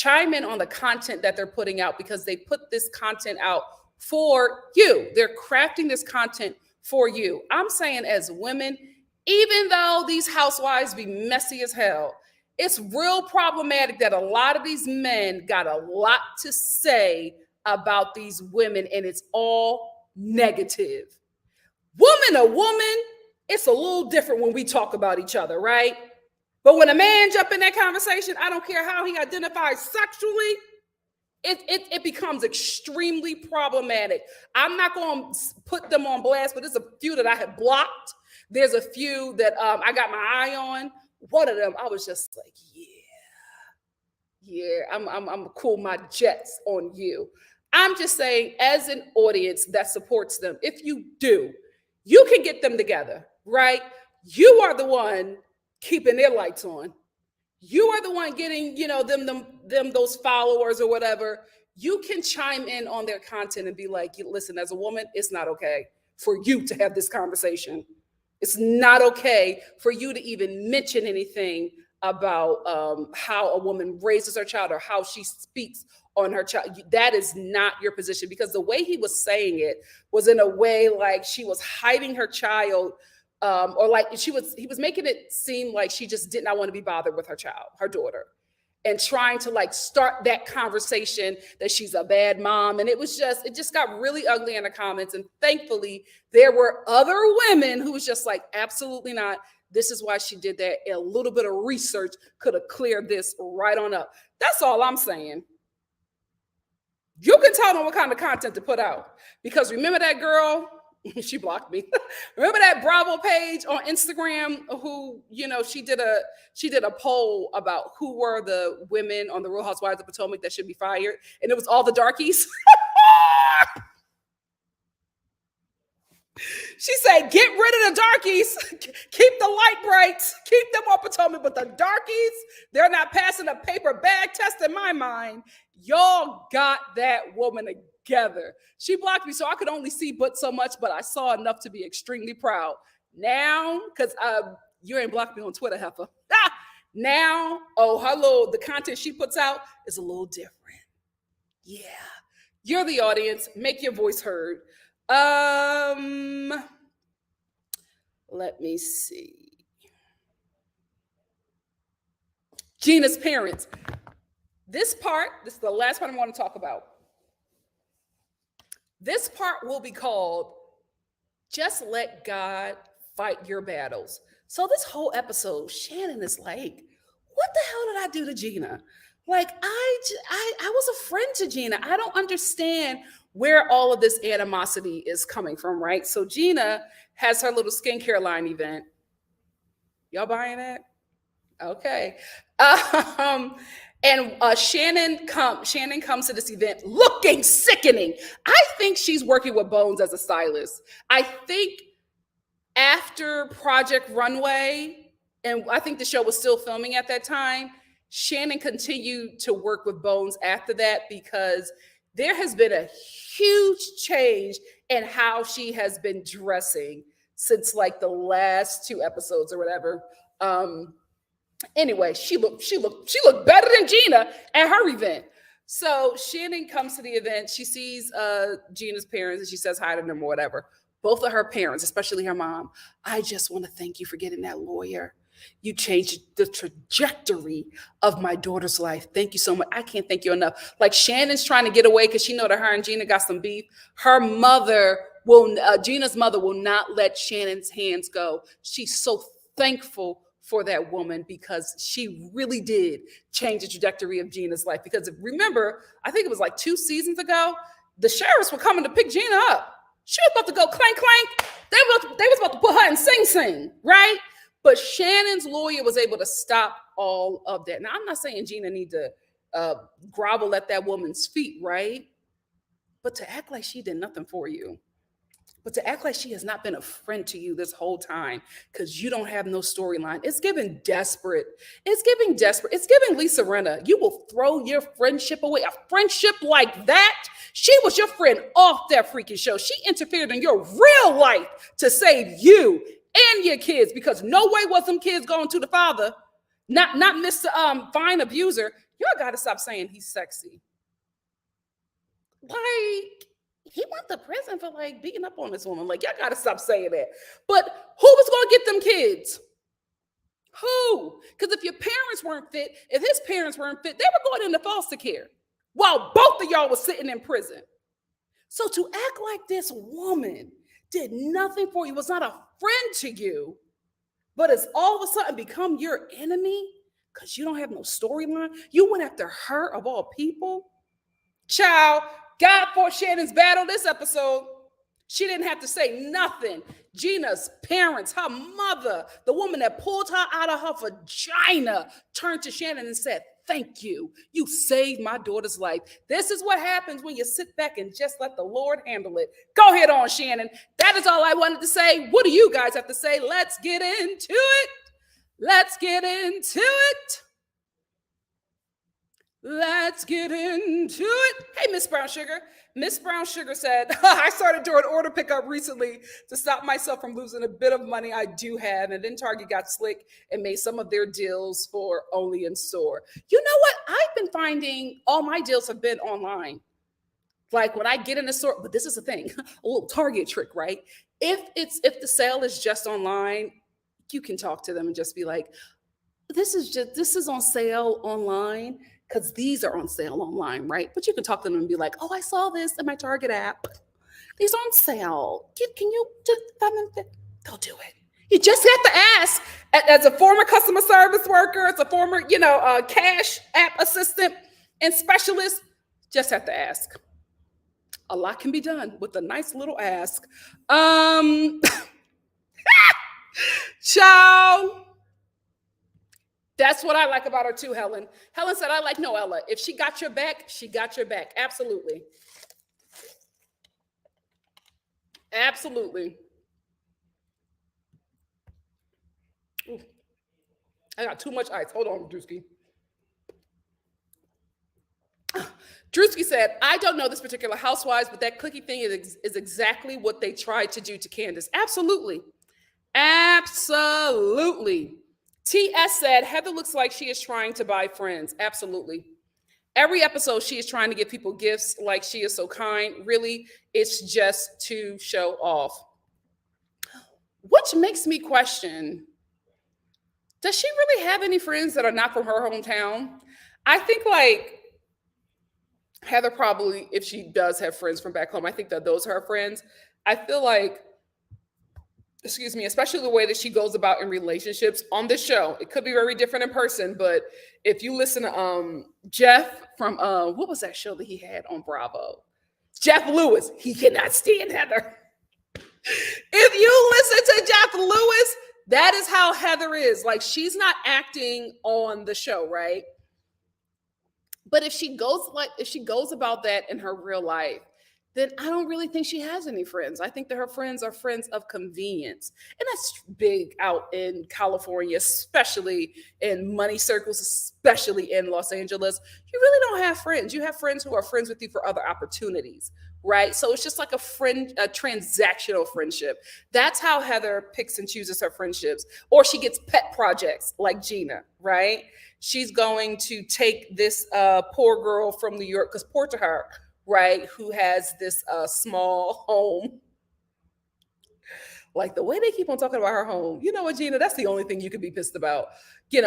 on the content that they're putting out because they put this content out for you. They're crafting this content for you. I'm saying as women, even though these housewives be messy as hell, it's real problematic that a lot of these men got a lot to say about these women, and it's all negative. Woman to woman, it's a little different when we talk about each other, right? But when a man jump in that conversation, I don't care how he identifies sexually, it becomes extremely problematic. I'm not going to put them on blast, but there's a few that I have blocked. There's a few that I got my eye on. One of them, I was just like, I'm cool my jets on you. I'm just saying, as an audience that supports them, if you do, you can get them together, right? You are the one keeping their lights on. You are the one getting, them those followers or whatever. You can chime in on their content and be like, listen, as a woman, it's not okay for you to have this conversation. It's not okay for you to even mention anything about how a woman raises her child or how she speaks on her child. That is not your position, because the way he was saying it was in a way like she was hiding her child, or like he was making it seem like she just did not want to be bothered with her child, her daughter, and trying to like start that conversation that she's a bad mom. And it just got really ugly in the comments. And thankfully there were other women who was just like, absolutely not. This is why she did that. A little bit of research could have cleared this right on up. That's all I'm saying. You can tell them what kind of content to put out, because remember that girl, she blocked me. Remember that Bravo page on Instagram who, she did a poll about who were the women on the Real Housewives of Potomac that should be fired, and it was all the darkies. She said, get rid of the darkies. Keep the light brights. Keep them on Potomac. But the darkies, they're not passing a paper bag test in my mind. Y'all got that woman together. She blocked me, so I could only see but so much, but I saw enough to be extremely proud. Now, because you ain't blocked me on Twitter, heifer. Now, the content she puts out is a little different. Yeah. You're the audience. Make your voice heard. Let me see. Gina's parents. This is the last part I want to talk about. This part will be called Just Let God Fight Your Battles. So this whole episode, Shannon is like, what the hell did I do to Gina? Like, I was a friend to Gina. I don't understand where all of this animosity is coming from, right? So Gina has her little skincare line event. Y'all buying that? Okay. And Shannon comes to this event looking sickening. I think she's working with Bones as a stylist. I think after Project Runway, and I think the show was still filming at that time, Shannon continued to work with Bones after that because there has been a huge change in how she has been dressing since like the last 2 episodes or whatever. Anyway, she looked better than Gina at her event. So Shannon comes to the event. She sees Gina's parents and she says hi to them or whatever. Both of her parents, especially her mom, I just want to thank you for getting that lawyer. You changed the trajectory of my daughter's life. Thank you so much. I can't thank you enough. Like Shannon's trying to get away because she know that her and Gina got some beef. Her mother Gina's mother will not let Shannon's hands go. She's so thankful for that woman because she really did change the trajectory of Gina's life. Because remember, I think it was like 2 seasons ago, the sheriffs were coming to pick Gina up. She was about to go clank, clank. They was about to put her in Sing Sing, right? But Shannon's lawyer was able to stop all of that. Now, I'm not saying Gina need to grovel at that woman's feet, right? But to act like she did nothing for you, but to act like she has not been a friend to you this whole time because you don't have no storyline, it's giving desperate. It's giving desperate. It's giving Lisa Rinna. You will throw your friendship away. A friendship like that? She was your friend off that freaking show. She interfered in your real life to save you and your kids because no way was them kids going to the father, not Mr. Fine abuser. Y'all got to stop saying he's sexy. Like, he went to prison for like beating up on this woman. Like, y'all got to stop saying that. But who was going to get them kids? Who? Because if your parents weren't fit, if his parents weren't fit, they were going into foster care while both of y'all was sitting in prison. So to act like this woman did nothing for you, was not a friend to you, but has all of a sudden become your enemy because you don't have no storyline. You went after her of all people. Child, God fought Shannon's battle this episode. She didn't have to say nothing. Gina's parents, her mother, the woman that pulled her out of her vagina, turned to Shannon and said, thank you. You saved my daughter's life. This is what happens when you sit back and just let the Lord handle it. Go ahead on, Shannon. That is all I wanted to say. What do you guys have to say? Let's get into it. Let's get into it. Let's get into it. Hey, Miss Brown Sugar. Miss Brown Sugar said, I started doing order pickup recently to stop myself from losing a bit of money I do have. And then Target got slick and made some of their deals for only in store. You know what? I've been finding all my deals have been online. Like when I get in the store, but this is the thing, a little Target trick, right? If the sale is just online, you can talk to them and just be like, this is on sale online. Because these are on sale online, right? But you can talk to them and be like, oh, I saw this in my Target app. These are on sale. Can you just, they'll do it. You just have to ask. As a former customer service worker, as a former, cash app assistant and specialist, just have to ask. A lot can be done with a nice little ask. Ciao. That's what I like about her too, Helen. Helen said, I like Noella. If she got your back, she got your back. Absolutely. Absolutely. I got too much ice. Hold on, Drewski. Drewski said, I don't know this particular housewives, but that cookie thing is exactly what they tried to do to Candace. Absolutely. Absolutely. TS said, Heather looks like she is trying to buy friends. Absolutely. Every episode, she is trying to give people gifts like she is so kind. Really, it's just to show off. Which makes me question, does she really have any friends that are not from her hometown? I think like Heather probably, if she does have friends from back home, I think that those are her friends. I feel like, excuse me, especially the way that she goes about in relationships on this show. It could be very different in person, but if you listen to Jeff from what was that show that he had on Bravo? Jeff Lewis, he cannot stand Heather. If you listen to Jeff Lewis, that is how Heather is. Like, she's not acting on the show, right? But if she goes about that in her real life, then I don't really think she has any friends. I think that her friends are friends of convenience. And that's big out in California, especially in money circles, especially in Los Angeles. You really don't have friends. You have friends who are friends with you for other opportunities, right? So it's just like a transactional friendship. That's how Heather picks and chooses her friendships. Or she gets pet projects like Gina, right? She's going to take this poor girl from New York, because poor to her, right, who has this small home. Like, the way they keep on talking about her home, you know what, Gina, that's the only thing you could be pissed about.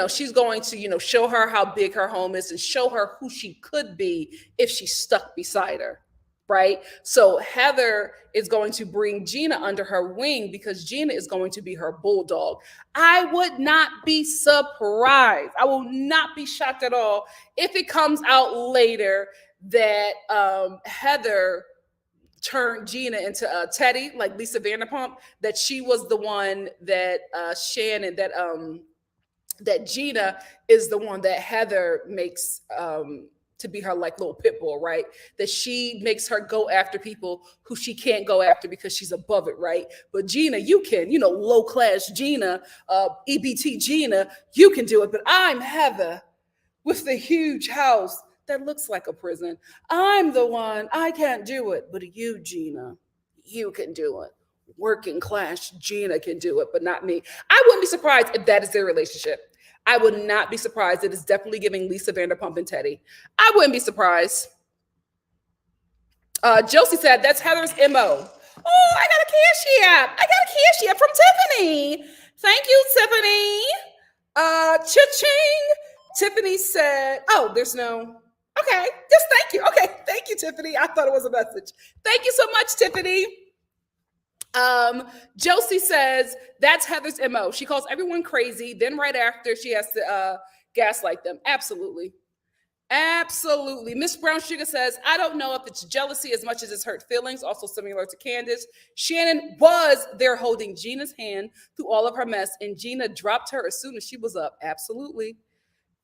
She's going to, show her how big her home is and show her who she could be if she stuck beside her, right? So Heather is going to bring Gina under her wing because Gina is going to be her bulldog. I would not be surprised. I will not be shocked at all if it comes out later that Heather turned Gina into Teddy, like Lisa Vanderpump, that she was the one that Shannon, that Gina is the one that Heather makes to be her like little pit bull, right? That she makes her go after people who she can't go after because she's above it, right? But Gina, you can, low class Gina, EBT Gina, you can do it. But I'm Heather with the huge house that looks like a prison. I'm the one, I can't do it. But you, Gina, you can do it. Working class Gina can do it, but not me. I wouldn't be surprised if that is their relationship. I would not be surprised. It is definitely giving Lisa Vanderpump and Teddy. I wouldn't be surprised. Josie said, that's Heather's MO. Oh, I got a cash app from Tiffany. Thank you, Tiffany. Cha-ching. Tiffany said, oh, there's no... Okay, just thank you. Okay, thank you, Tiffany. I thought it was a message. Thank you so much, Tiffany. Josie says, that's Heather's MO. She calls everyone crazy. Then right after, she has to gaslight them. Absolutely. Absolutely. Miss Brown Sugar says, I don't know if it's jealousy as much as it's hurt feelings. Also similar to Candace. Shannon was there holding Gina's hand through all of her mess, and Gina dropped her as soon as she was up. Absolutely.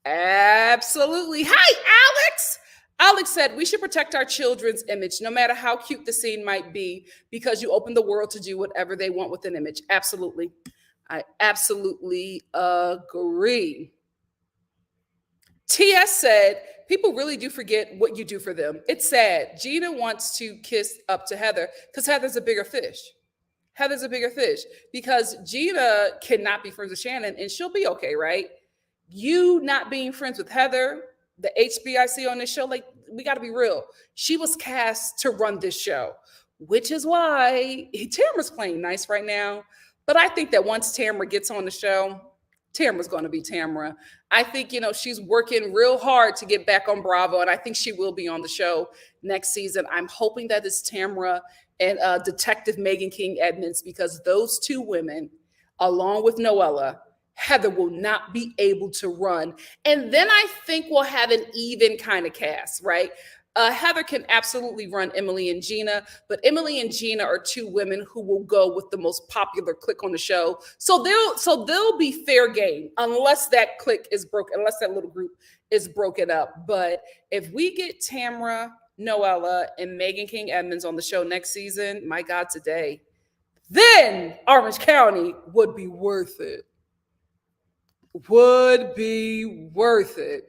Absolutely. Hi, Alex. Alex said, we should protect our children's image, no matter how cute the scene might be, because you open the world to do whatever they want with an image. Absolutely. I absolutely agree. TS said, people really do forget what you do for them. It's sad. Gina wants to kiss up to Heather because Heather's a bigger fish. Heather's a bigger fish because Gina cannot be friends with Shannon and she'll be okay, right? You not being friends with Heather, the HBIC on this show, like, we got to be real. She was cast to run this show, which is why Tamara's playing nice right now. But I think that once Tamara gets on the show, Tamara's going to be Tamara. I think, she's working real hard to get back on Bravo, and I think she will be on the show next season. I'm hoping that it's Tamara and Detective Megan King Edmonds, because those two women, along with Noella, Heather will not be able to run. And then I think we'll have an even kind of cast, right? Heather can absolutely run Emily and Gina, but Emily and Gina are two women who will go with the most popular clique on the show. So they'll be fair game unless that clique is broken, unless that little group is broken up. But if we get Tamara, Noella, and Megan King Edmonds on the show next season, my God, today, then Orange County would be worth it. Would be worth it.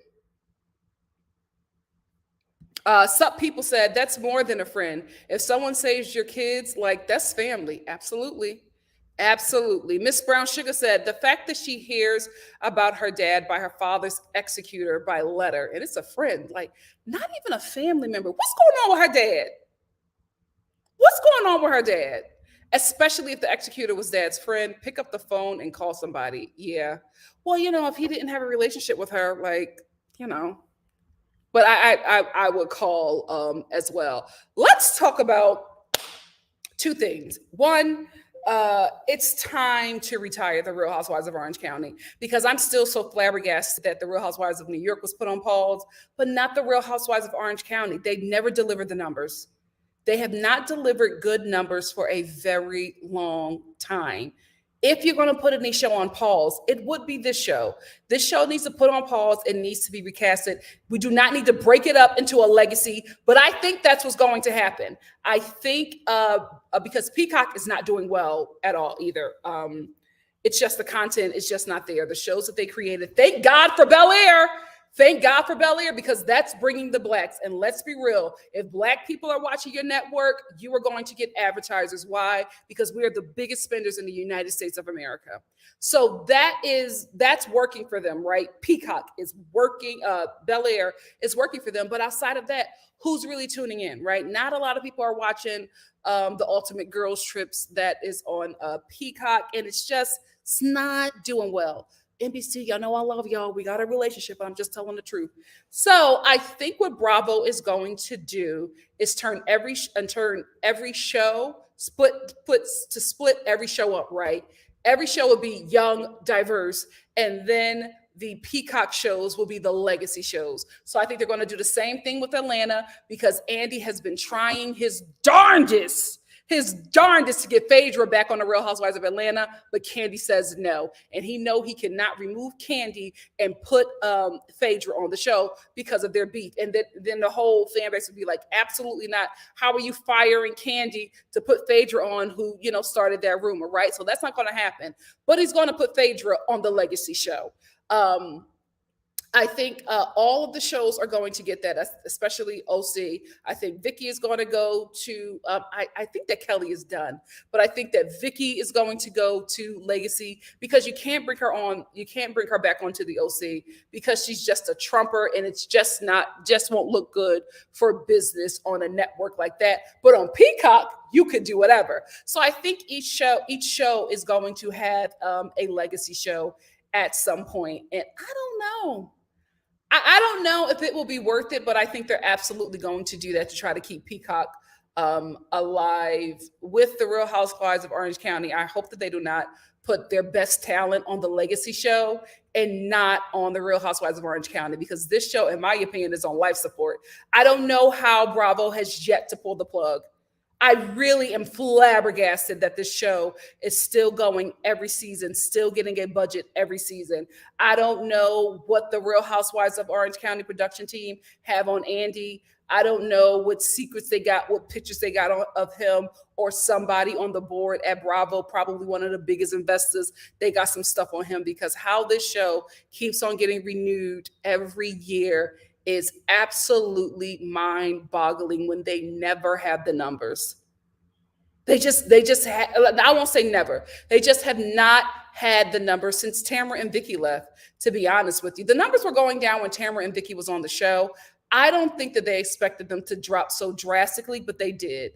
Some people said that's more than a friend. If someone saves your kids, like that's family. Absolutely. Absolutely. Miss Brown Sugar said the fact that she hears about her dad by her father's executor by letter, and it's a friend, like not even a family member. What's going on with her dad? What's going on with her dad? Especially if the executor was dad's friend, pick up the phone and call somebody. Yeah. Well, if he didn't have a relationship with her, like, you know, but I would call as well. Let's talk about two things. One, it's time to retire the Real Housewives of Orange County because I'm still so flabbergasted that the Real Housewives of New York was put on pause, but not the Real Housewives of Orange County. They never delivered the numbers. They have not delivered good numbers for a very long time. If you're going to put any show on pause, it would be this show. This show needs to put on pause. It needs to be recasted. We do not need to break it up into a legacy, but I think that's what's going to happen. I think because Peacock is not doing well at all either. It's just the content is just not there. The shows that they created, thank God for Bel Air. Thank God for Bel Air because that's bringing the blacks. And let's be real, if black people are watching your network, you are going to get advertisers. Why? Because we are the biggest spenders in the United States of America. So that's working for them, right? Peacock is working, Bel Air is working for them. But outside of that, who's really tuning in, right? Not a lot of people are watching the Ultimate Girls Trips that is on Peacock, and it's not doing well. NBC, y'all know I love y'all. We got a relationship. I'm just telling the truth. So I think what Bravo is going to do is turn every show split every show up, right? Every show will be young, diverse, and then the Peacock shows will be the legacy shows. So I think they're going to do the same thing with Atlanta because Andy has been trying his darndest to get Phaedra back on the Real Housewives of Atlanta, but Kandi says no. And he cannot remove Kandi and put Phaedra on the show because of their beef. And then the whole fan base would be like, absolutely not. How are you firing Kandi to put Phaedra on who, started that rumor, right? So that's not going to happen. But he's going to put Phaedra on the legacy show. I think all of the shows are going to get that, especially OC. I think Vicky is going to go to, I think that Kelly is done, but I think that Vicky is going to go to Legacy because you can't bring her back onto the OC because she's just a Trumper and it's just won't look good for business on a network like that. But on Peacock, you could do whatever. So I think each show is going to have a legacy show at some point. And I don't know. I don't know if it will be worth it, but I think they're absolutely going to do that to try to keep Peacock alive with the Real Housewives of Orange County. I hope that they do not put their best talent on the legacy show and not on the Real Housewives of Orange County because this show, in my opinion, is on life support. I don't know how Bravo has yet to pull the plug. I really am flabbergasted that this show is still going every season, still getting a budget every season. I don't know what the Real Housewives of Orange County production team have on Andy. I don't know what secrets they got, what pictures they got of him or somebody on the board at Bravo, probably one of the biggest investors. They got some stuff on him because how this show keeps on getting renewed every year is absolutely mind-boggling when they never have the numbers. They just I won't say never. They just have not had the numbers since Tamara and Vicky left, to be honest with you. The numbers were going down when Tamara and Vicky was on the show. I don't think that they expected them to drop so drastically, but they did.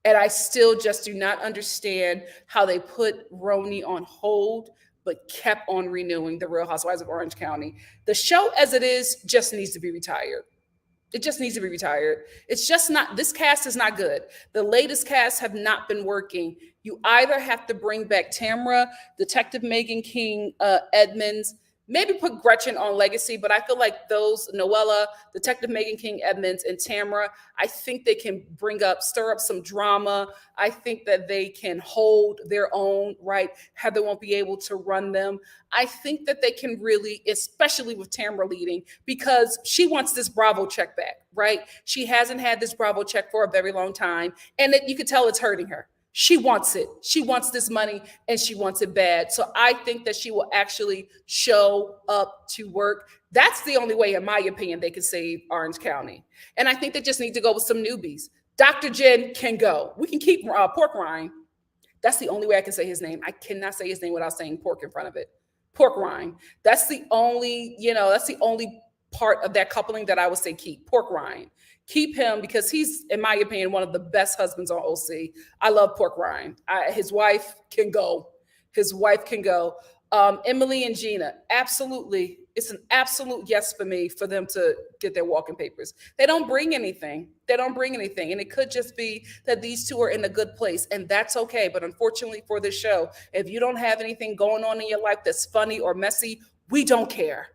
And I still just do not understand how they put Rhony on hold but kept on renewing the Real Housewives of Orange County. The show as it is just needs to be retired. It just needs to be retired. It's just not, this cast is not good. The latest casts have not been working. You either have to bring back Tamara, Detective Megan King, Edmonds, maybe put Gretchen on Legacy, but I feel like those, Noella, Detective Megan King, Edmonds, and Tamara, I think they can stir up some drama. I think that they can hold their own, right? Heather won't be able to run them. I think that they can really, especially with Tamara leading, because she wants this Bravo check back, right? She hasn't had this Bravo check for a very long time, and you could tell it's hurting her. She wants it. She wants this money and she wants it bad. So I think that she will actually show up to work. That's the only way, in my opinion, they can save Orange County. And I think they just need to go with some newbies. Dr. Jen can go. We can keep Pork Rind. That's the only way I can say his name. I cannot say his name without saying pork in front of it. Pork Rind. That's the only, that's the only part of that coupling that I would say keep. Pork Rind. Keep him because he's, in my opinion, one of the best husbands on OC. I love Pork Rind. His wife can go. His wife can go. Emily and Gina, absolutely. It's an absolute yes for me for them to get their walking papers. They don't bring anything. They don't bring anything. And it could just be that these two are in a good place, and that's okay. But unfortunately for this show, if you don't have anything going on in your life that's funny or messy, we don't care.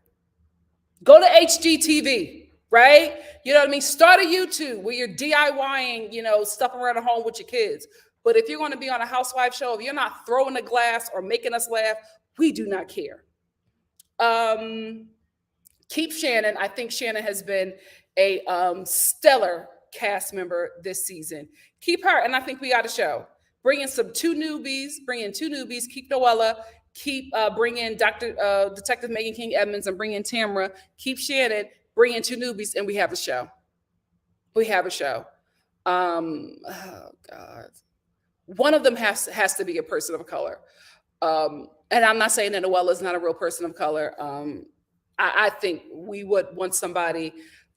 Go to HGTV, right? You know what I mean? Start a YouTube where you're DIYing, stuff around the home with your kids. But if you're going to be on a housewife show, if you're not throwing a glass or making us laugh, we do not care. Keep Shannon. I think Shannon has been a stellar cast member this season. Keep her, and I think we got a show. Bring in two newbies. Keep Noella. Bring in Detective Megan King Edmonds, and bring in Tamara. Keep Shannon. Bring in two newbies, and we have a show. Oh God. One of them has to be a person of color. And I'm not saying that Noella is not a real person of color. I think we would want somebody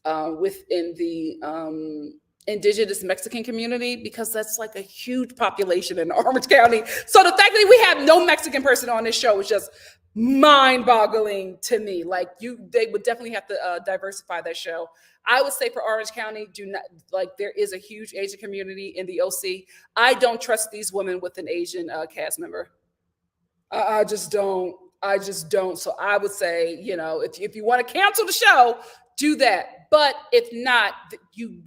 within the indigenous Mexican community, because that's like a huge population in Orange County. So the fact that we have no Mexican person on this show is just mind-boggling to me. They would definitely have to diversify that show. I would say for Orange County, there is a huge Asian community in the OC. I don't trust these women with an Asian cast member. I just don't. So I would say, if you want to cancel the show, do that. But if not,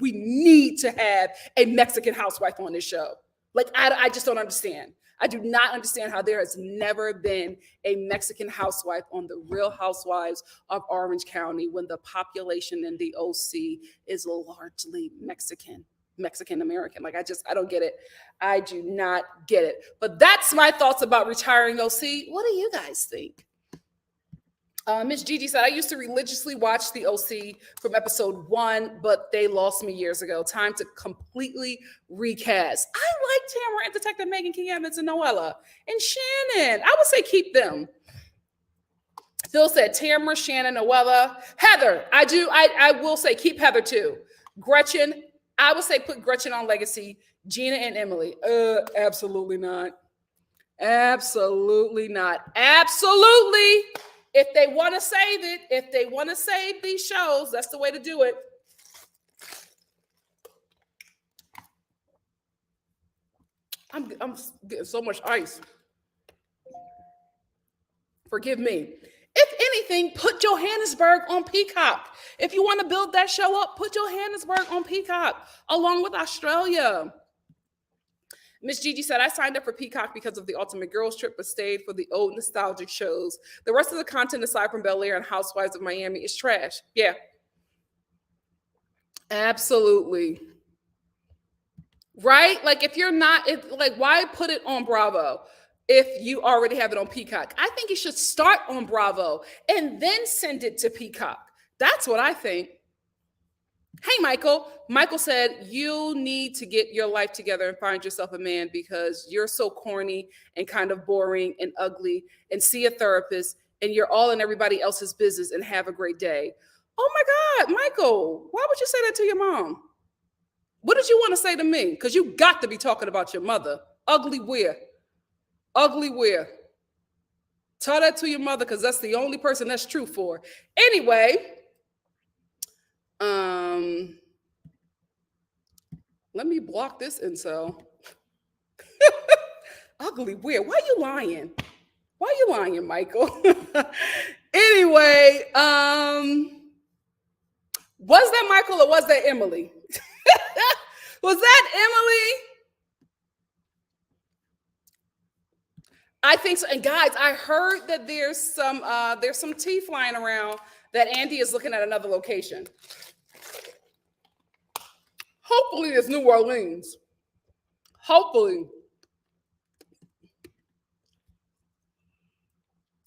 we need to have a Mexican housewife on this show. I just don't understand. I do not understand how there has never been a Mexican housewife on the Real Housewives of Orange County when the population in the OC is largely Mexican American. I don't get it. I do not get it. But that's my thoughts about retiring OC. What do you guys think? Miss Gigi said, I used to religiously watch the OC from episode 1, but they lost me years ago. Time to completely recast. I like Tamara and Detective Megan King Edmonds and Noella and Shannon. I would say keep them. Phil said Tamara, Shannon, Noella, Heather. I will say keep Heather too. Gretchen, I would say put Gretchen on Legacy. Gina and Emily. Absolutely not. Absolutely not. Absolutely. If they want to save it, if they want to save these shows, that's the way to do it. I'm getting so much ice. Forgive me. If anything, put Johannesburg on Peacock. If you want to build that show up, put Johannesburg on Peacock along with Australia. Miss Gigi said, I signed up for Peacock because of the Ultimate Girls Trip, but stayed for the old nostalgic shows. The rest of the content, aside from Bel-Air and Housewives of Miami, is trash. Yeah. Absolutely. Right? If you're not, why put it on Bravo if you already have it on Peacock? I think you should start on Bravo and then send it to Peacock. That's what I think. Hey, Michael. Michael said, you need to get your life together and find yourself a man because you're so corny and kind of boring and ugly, and see a therapist, and you're all in everybody else's business, and have a great day. Oh my God, Michael, why would you say that to your mom? What did you want to say to me? Because you got to be talking about your mother. Ugly where? Ugly where? Tell that to your mother, because that's the only person that's true for. Anyway, let me block this incel. Ugly weird. Why you lying? Why you lying, Michael? Anyway, was that Michael or was that Emily? Was that Emily? I think so. And guys, I heard that there's some tea flying around that Andy is looking at another location. Hopefully it's New Orleans. Hopefully.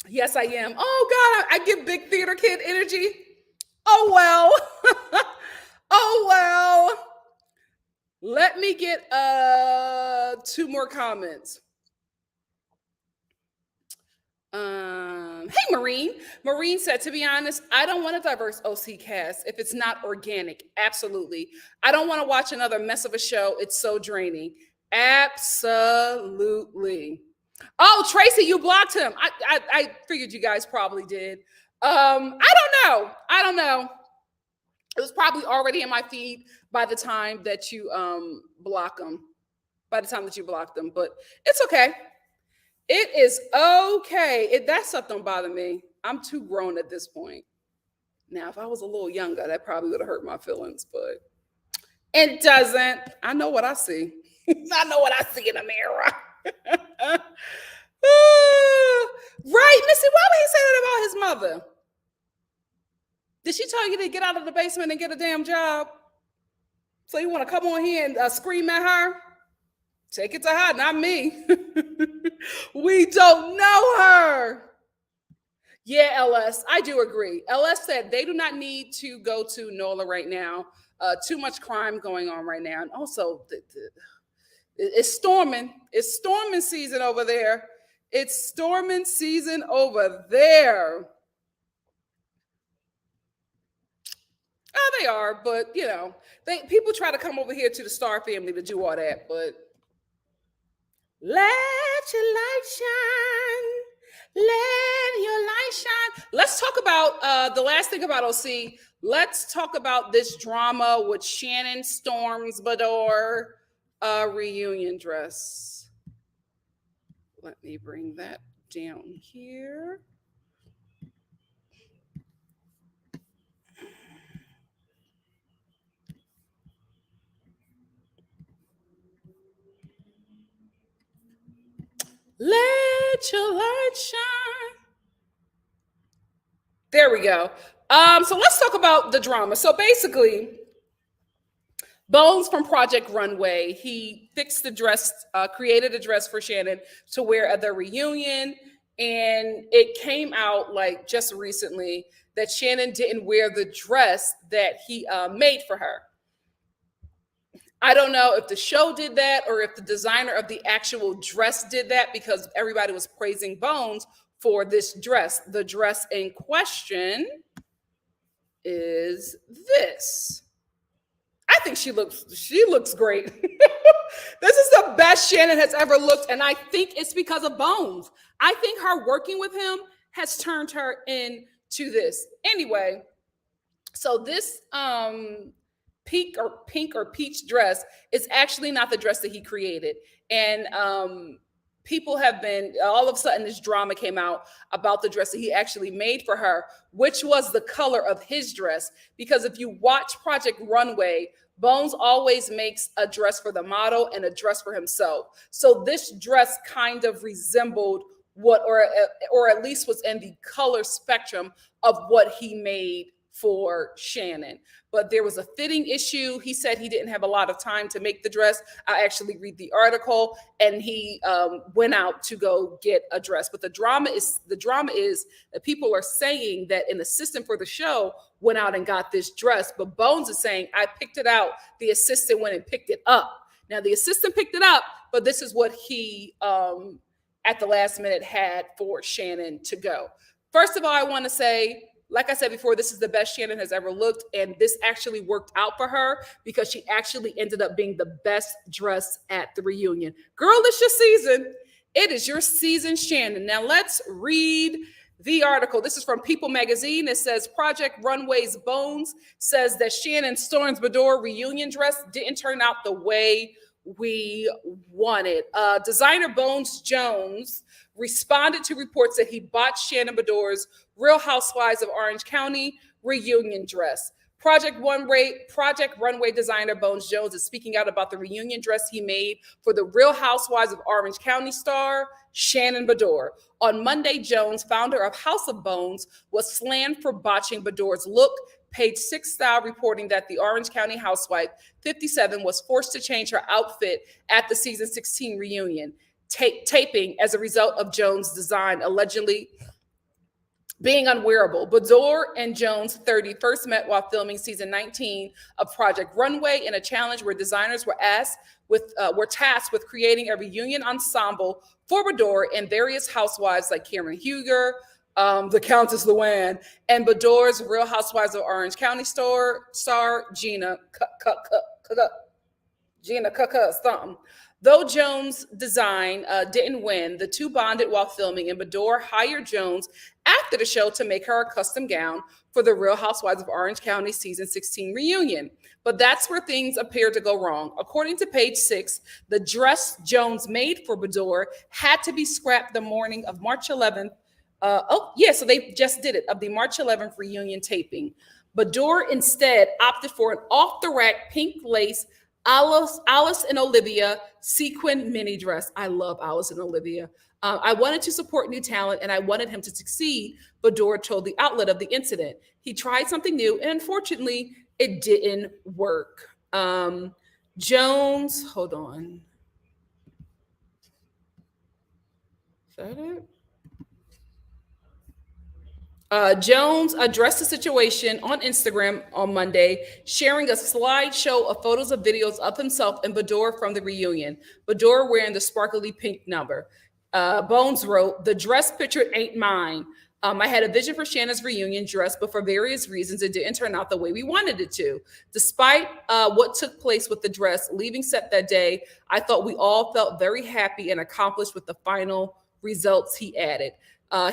Yes, I am. Oh God, I give big theater kid energy. Oh well. Oh well. Let me get two more comments. Hey Marine. Marine said, to be honest, I don't want a diverse OC cast if it's not organic. Absolutely. I don't want to watch another mess of a show. It's so draining. Absolutely. Oh, Tracy, you blocked him. I figured you guys probably did. I don't know. I don't know. It was probably already in my feed by the time that you block them. By the time that you blocked them, but it's okay. It is okay. That stuff don't bother me. I'm too grown at this point. Now, if I was a little younger, that probably would have hurt my feelings, but it doesn't. I know what I see. I know what I see in the mirror. Right, Missy, why would he say that about his mother? Did she tell you to get out of the basement and get a damn job? So you want to come on here and scream at her? Take it to her, not me. We don't know her. Yeah, LS, I do agree. LS said they do not need to go to NOLA right now. Too much crime going on right now. And also, it's storming. It's storming season over there. It's storming season over there. Oh, they are, but you know, people try to come over here to the Star family to do all that, but let your light shine. Let your light shine. Let's talk about the last thing about OC. Let's talk about this drama with Shannon Storms Bador reunion dress. Let me bring that down here. Let your light shine. There we go. So let's talk about the drama. So basically, Bones from Project Runway, he fixed the dress, created a dress for Shannon to wear at the reunion. And it came out like just recently that Shannon didn't wear the dress that he made for her. I don't know if the show did that or if the designer of the actual dress did that, because everybody was praising Bones for this dress. The dress in question is this. I think she looks great. This is the best Shannon has ever looked, and I think it's because of Bones. I think her working with him has turned her into this. Anyway, so this pink or peach dress is actually not the dress that he created. And people have been, all of a sudden this drama came out about the dress that he actually made for her, which was the color of his dress. Because if you watch Project Runway, Bones always makes a dress for the model and a dress for himself. So this dress kind of resembled what, or at least was in the color spectrum of what he made for Shannon. But there was a fitting issue. He said he didn't have a lot of time to make the dress. I actually read the article, and he went out to go get a dress. But the drama is that people are saying that an assistant for the show went out and got this dress, but Bones is saying, I picked it out. The assistant went and picked it up. Now the assistant picked it up, but this is what he at the last minute had for Shannon to go. First of all, I want to say, like I said before, this is the best Shannon has ever looked, and this actually worked out for her because she actually ended up being the best dress at the reunion. Girl, it's your season. It is your season, Shannon. Now let's read the article. This is from People Magazine. It says Project Runway's Bones says that Shannon Storms Bador reunion dress didn't turn out the way we wanted. Designer Bones Jones responded to reports that he botched Shannon Bador's Real Housewives of Orange County reunion dress. Project Runway designer Bones Jones is speaking out about the reunion dress he made for the Real Housewives of Orange County star Shannon Bador. On Monday, Jones, founder of House of Bones, was slammed for botching Bador's look. Page 6 Style reporting that the Orange County housewife, 57, was forced to change her outfit at the season 16 reunion taping as a result of Jones' design allegedly Being unwearable. Bador and Jones, 30, first met while filming season 19 of Project Runway in a challenge where designers were tasked with creating a reunion ensemble for Bador and various housewives like Karen Huger, the Countess Luann, and Bador's Real Housewives of Orange County star Gina something. Though Jones' design didn't win, the two bonded while filming, and Bador hired Jones after the show to make her a custom gown for the Real Housewives of Orange County season 16 reunion. But that's where things appeared to go wrong. According to page 6, the dress Jones made for Bador had to be scrapped the morning of March 11th. So they just did it, of the March 11th reunion taping. Bador instead opted for an off-the-rack pink lace Alice and Olivia sequin mini dress. I love Alice and Olivia. I wanted to support new talent and I wanted him to succeed, Bador told the outlet of the incident. He tried something new and unfortunately it didn't work. Jones, hold on. Is that it? Jones addressed the situation on Instagram on Monday, sharing a slideshow of photos of videos of himself and Bador from the reunion. Bador wearing the sparkly pink number. Bones wrote, "The dress picture ain't mine. I had a vision for Shanna's reunion dress, but for various reasons, it didn't turn out the way we wanted it to. Despite what took place with the dress leaving set that day, I thought we all felt very happy and accomplished with the final results," he added.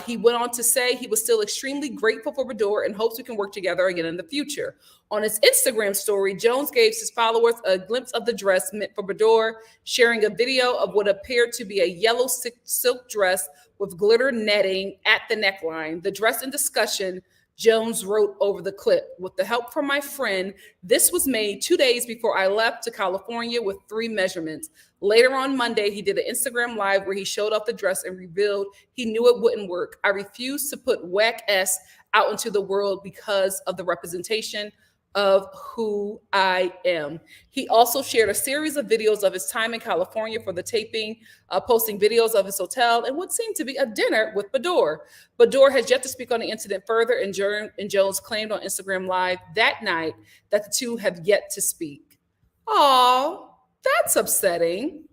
He went on to say he was still extremely grateful for Bador and hopes we can work together again in the future. On his Instagram story, Jones gave his followers a glimpse of the dress meant for Bador, sharing a video of what appeared to be a yellow silk dress with glitter netting at the neckline. The dress in discussion, Jones wrote over the clip, "With the help from my friend, this was made 2 days before I left to California with 3 measurements. Later on Monday, he did an Instagram live where he showed off the dress and revealed he knew it wouldn't work. I refused to put whack S out into the world because of the representation of who I am." He also shared a series of videos of his time in California for the taping, posting videos of his hotel and what seemed to be a dinner with Bador. Bador has yet to speak on the incident further, and Jones claimed on Instagram Live that night that the two have yet to speak. Oh, that's upsetting.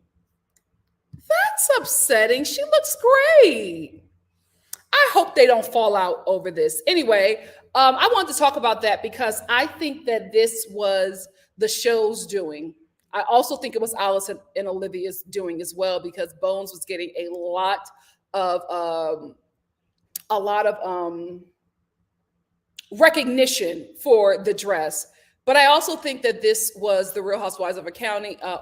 That's upsetting. She looks great. I hope they don't fall out over this. Anyway, I wanted to talk about that because I think that this was the show's doing. I also think it was Alice and Olivia's doing as well, because Bones was getting a lot of recognition for the dress. But I also think that this was the Real Housewives of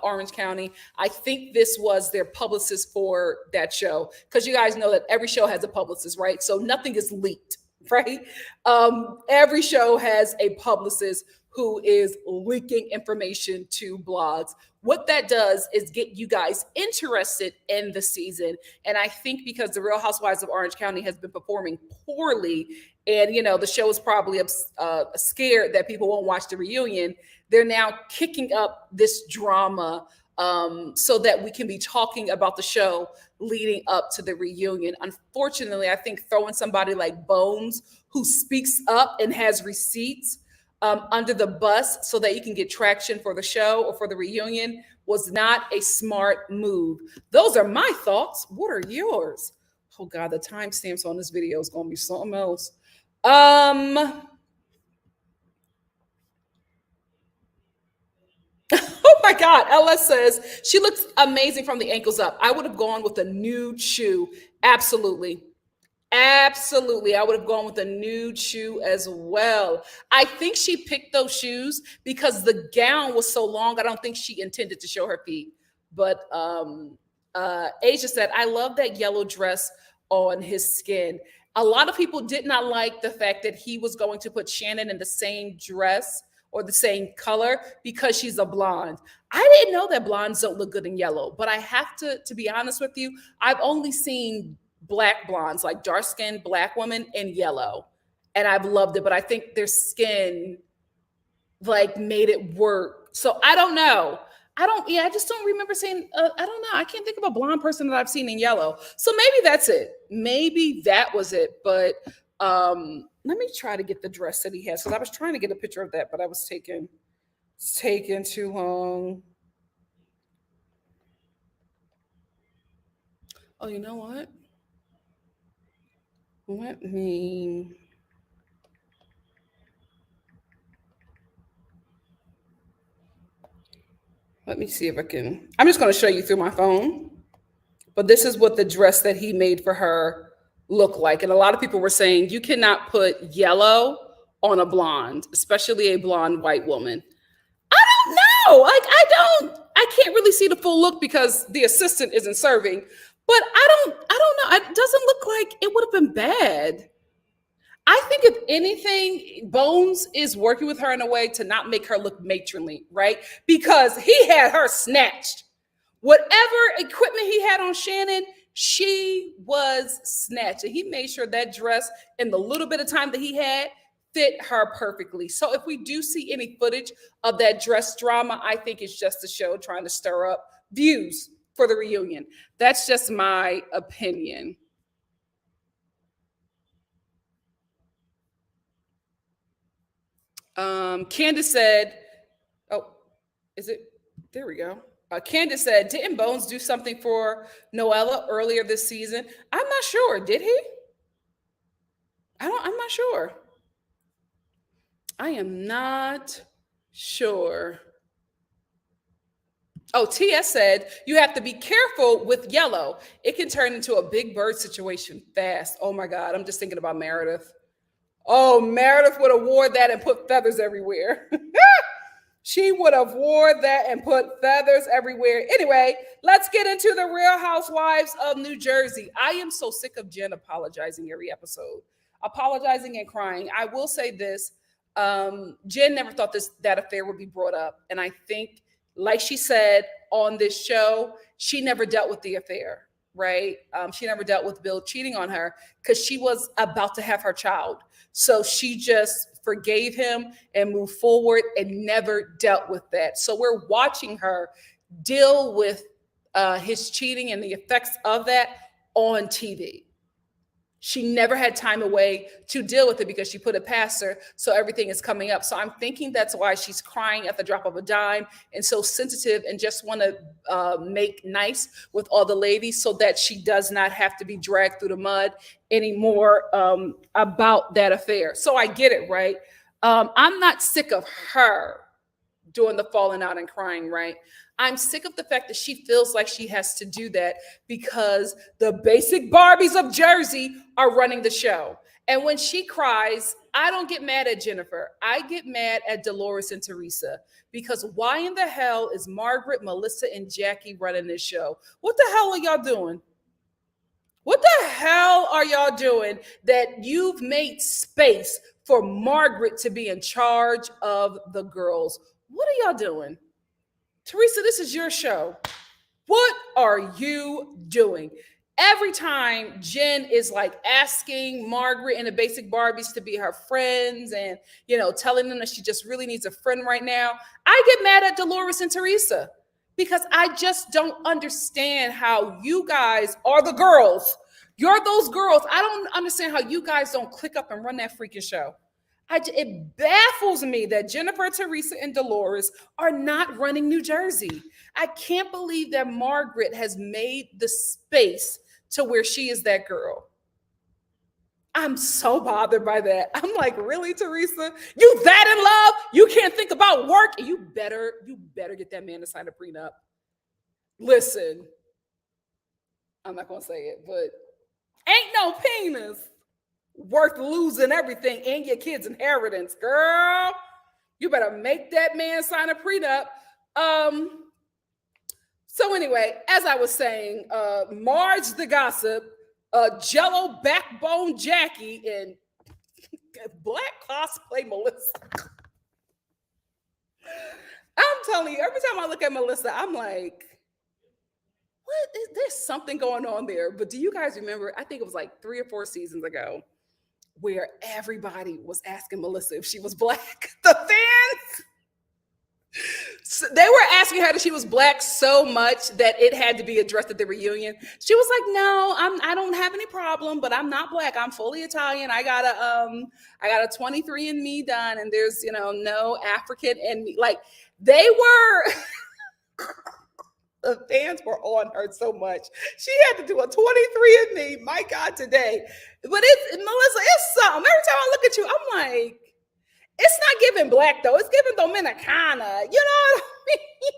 Orange County. I think this was their publicist for that show, because you guys know that every show has a publicist, right? So nothing is leaked, right? Every show has a publicist who is leaking information to blogs. What that does is get you guys interested in the season. And I think because the Real Housewives of Orange County has been performing poorly, and the show is probably scared that people won't watch the reunion, they're now kicking up this drama so that we can be talking about the show leading up to the reunion. Unfortunately, I think throwing somebody like Bones, who speaks up and has receipts, under the bus so that you can get traction for the show or for the reunion was not a smart move. Those are my thoughts. What are yours? Oh God, the timestamps on this video is going to be something else. Oh my God, LS says she looks amazing from the ankles up. I would have gone with a nude shoe. Absolutely. Absolutely. I would have gone with a nude shoe as well. I think she picked those shoes because the gown was so long. I don't think she intended to show her feet. But Asia said, "I love that yellow dress on his skin." A lot of people did not like the fact that he was going to put Shannon in the same dress or the same color because she's a blonde. I didn't know that blondes don't look good in yellow, but I have to be honest with you, I've only seen Black blondes, like dark-skinned Black women, in yellow, and I've loved it. But I think their skin made it work. So I don't know. I just don't remember seeing. I don't know. I can't think of a blonde person that I've seen in yellow. So maybe that's it. Maybe that was it. But Let me try to get the dress that he has, because I was trying to get a picture of that, but I was taking too long. Oh, you know what? Let me see if I can. I'm just going to show you through my phone. But this is what the dress that he made for her looked like. And a lot of people were saying you cannot put yellow on a blonde, especially a blonde white woman. I don't know. Like, I can't really see the full look because the assistant isn't serving. But I don't know. It doesn't look like it would have been bad. I think if anything, Bones is working with her in a way to not make her look matronly, right? Because he had her snatched. Whatever equipment he had on Shannon, she was snatched. And he made sure that dress, in the little bit of time that he had, fit her perfectly. So if we do see any footage of that dress drama, I think it's just a show trying to stir up views for the reunion. That's just my opinion. Candace said, oh, is it? There we go. Candace said, didn't Bones do something for Noella earlier this season? I'm not sure. Did he? I'm not sure. I am not sure. Oh, TS said, you have to be careful with yellow. It can turn into a big bird situation fast. Oh my God. I'm just thinking about Meredith. Oh, Meredith would have wore that and put feathers everywhere. She would have wore that and put feathers everywhere. Anyway, let's get into the Real Housewives of New Jersey. I am so sick of Jen apologizing every episode, apologizing and crying. I will say this. Jen never thought that affair would be brought up. And I think, like she said on this show, she never dealt with the affair, right? She never dealt with Bill cheating on her because she was about to have her child. So she just forgave him and moved forward and never dealt with that. So we're watching her deal with his cheating and the effects of that on TV. She never had time away to deal with it because she put it past her. So everything is coming up. So I'm thinking that's why she's crying at the drop of a dime and so sensitive and just want to make nice with all the ladies so that she does not have to be dragged through the mud anymore about that affair. So I get it, right? I'm not sick of her doing the falling out and crying, right? I'm sick of the fact that she feels like she has to do that because the basic Barbies of Jersey are running the show. And when she cries, I don't get mad at Jennifer. I get mad at Dolores and Teresa because why in the hell is Margaret, Melissa, and Jackie running this show? What the hell are y'all doing? What the hell are y'all doing that you've made space for Margaret to be in charge of the girls? What are y'all doing? Teresa, this is your show. What are you doing? Every time Jen is like asking Margaret and the basic Barbies to be her friends and, telling them that she just really needs a friend right now, I get mad at Dolores and Teresa because I just don't understand how you guys are the girls. You're those girls. I don't understand how you guys don't click up and run that freaking show. It baffles me that Jennifer, Teresa, and Dolores are not running New Jersey. I can't believe that Margaret has made the space to where she is that girl. I'm so bothered by that. I'm like, really, Teresa? You that in love? You can't think about work? You better get that man to sign a prenup. Listen, I'm not going to say it, but ain't no penis worth losing everything and your kids' inheritance, girl. You better make that man sign a prenup. So anyway, as I was saying, Marge the gossip, Jello backbone Jackie, and black cosplay Melissa. I'm telling you, every time I look at Melissa, I'm like, what? There's something going on there. But do you guys remember? I think it was like 3 or 4 seasons ago, where everybody was asking Melissa if she was black. The fans. So they were asking her that she was black so much that it had to be addressed at the reunion. She was like, "No, I don't have any problem, but I'm not black. I'm fully Italian. I got a 23andMe done, and there's no African in me." Like they were. The fans were on her so much. She had to do a 23andMe. My God, today. But it's Melissa, it's something. Every time I look at you, I'm like, it's not giving black though. It's giving Dominicana. You know what I mean?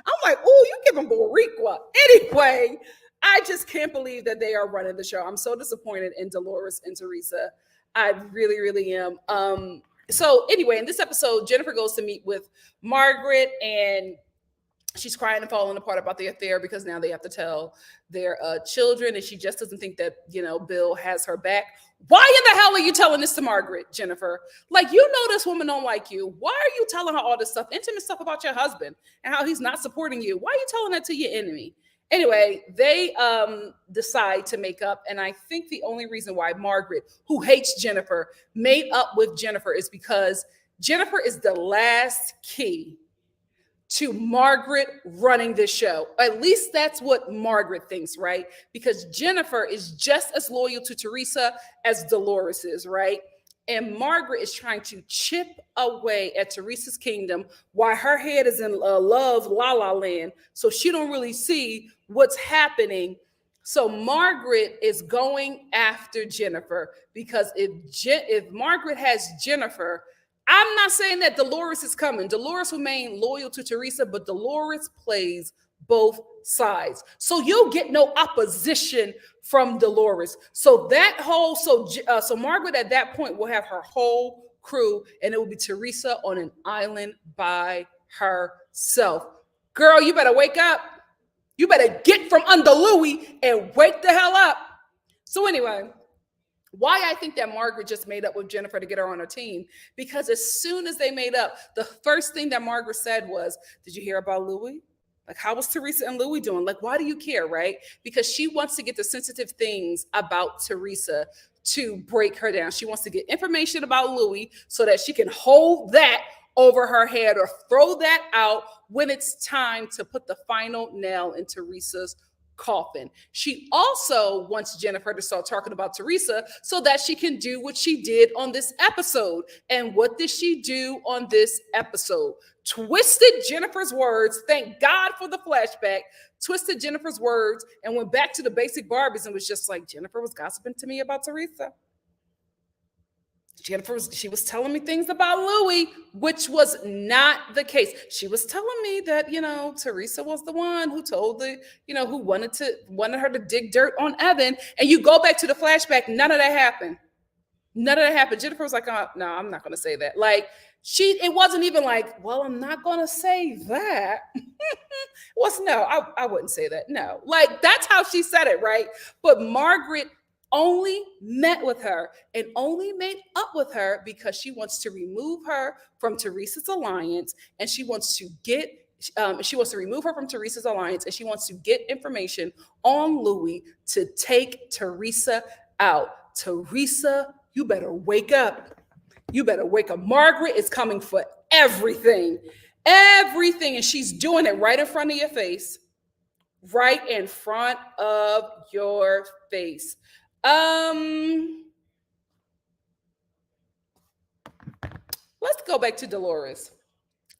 I'm like, oh, you giving Boricua. Anyway, I just can't believe that they are running the show. I'm so disappointed in Dolores and Teresa. I really, really am. So anyway, in this episode, Jennifer goes to meet with Margaret, and she's crying and falling apart about the affair because now they have to tell their children, and she just doesn't think that Bill has her back. Why in the hell are you telling this to Margaret, Jennifer? Like, this woman don't like you. Why are you telling her all this stuff, intimate stuff about your husband and how he's not supporting you? Why are you telling that to your enemy? Anyway, they decide to make up, and I think the only reason why Margaret, who hates Jennifer, made up with Jennifer is because Jennifer is the last key to Margaret running this show. At least that's what Margaret thinks, right? Because Jennifer is just as loyal to Teresa as Dolores is, right? And Margaret is trying to chip away at Teresa's kingdom while her head is in love la la land. So she don't really see what's happening. So Margaret is going after Jennifer because if Margaret has Jennifer, I'm not saying that Dolores is coming. Dolores remained loyal to Teresa, but Dolores plays both sides. So you'll get no opposition from Dolores. So so Margaret at that point will have her whole crew, and it will be Teresa on an island by herself. Girl, you better wake up. You better get from under Louis and wake the hell up. So anyway, why I think that Margaret just made up with Jennifer to get her on her team, because as soon as they made up, the first thing that Margaret said was, "Did you hear about Louis? Like, how was Teresa and Louis doing? Like, why do you care?" Right? Because she wants to get the sensitive things about Teresa to break her down. She wants to get information about Louis so that she can hold that over her head or throw that out when it's time to put the final nail in Teresa's coffin. She also wants Jennifer to start talking about Teresa so that she can do what she did on this episode. And what did she do on this episode? Twisted Jennifer's words. Thank God for the flashback. Twisted Jennifer's words and went back to the basic Barbies and was just like, Jennifer was gossiping to me about Teresa. She was telling me things about Louis, which was not the case. She was telling me that, Teresa was the one who told who wanted her to dig dirt on Evan. And you go back to the flashback, none of that happened. None of that happened. Jennifer was like, oh, no, I'm not going to say that. Like, it wasn't even like, well, I'm not going to say that. I wouldn't say that. No, like, that's how she said it, right? But Margaret only met with her and only made up with her because she wants to remove her from Teresa's alliance, and she wants to remove her from Teresa's alliance, and she wants to get information on Louis to take Teresa out. Teresa, you better wake up. You better wake up. Margaret is coming for everything, and she's doing it right in front of your face. Right in front of your face. Let's go back to Dolores.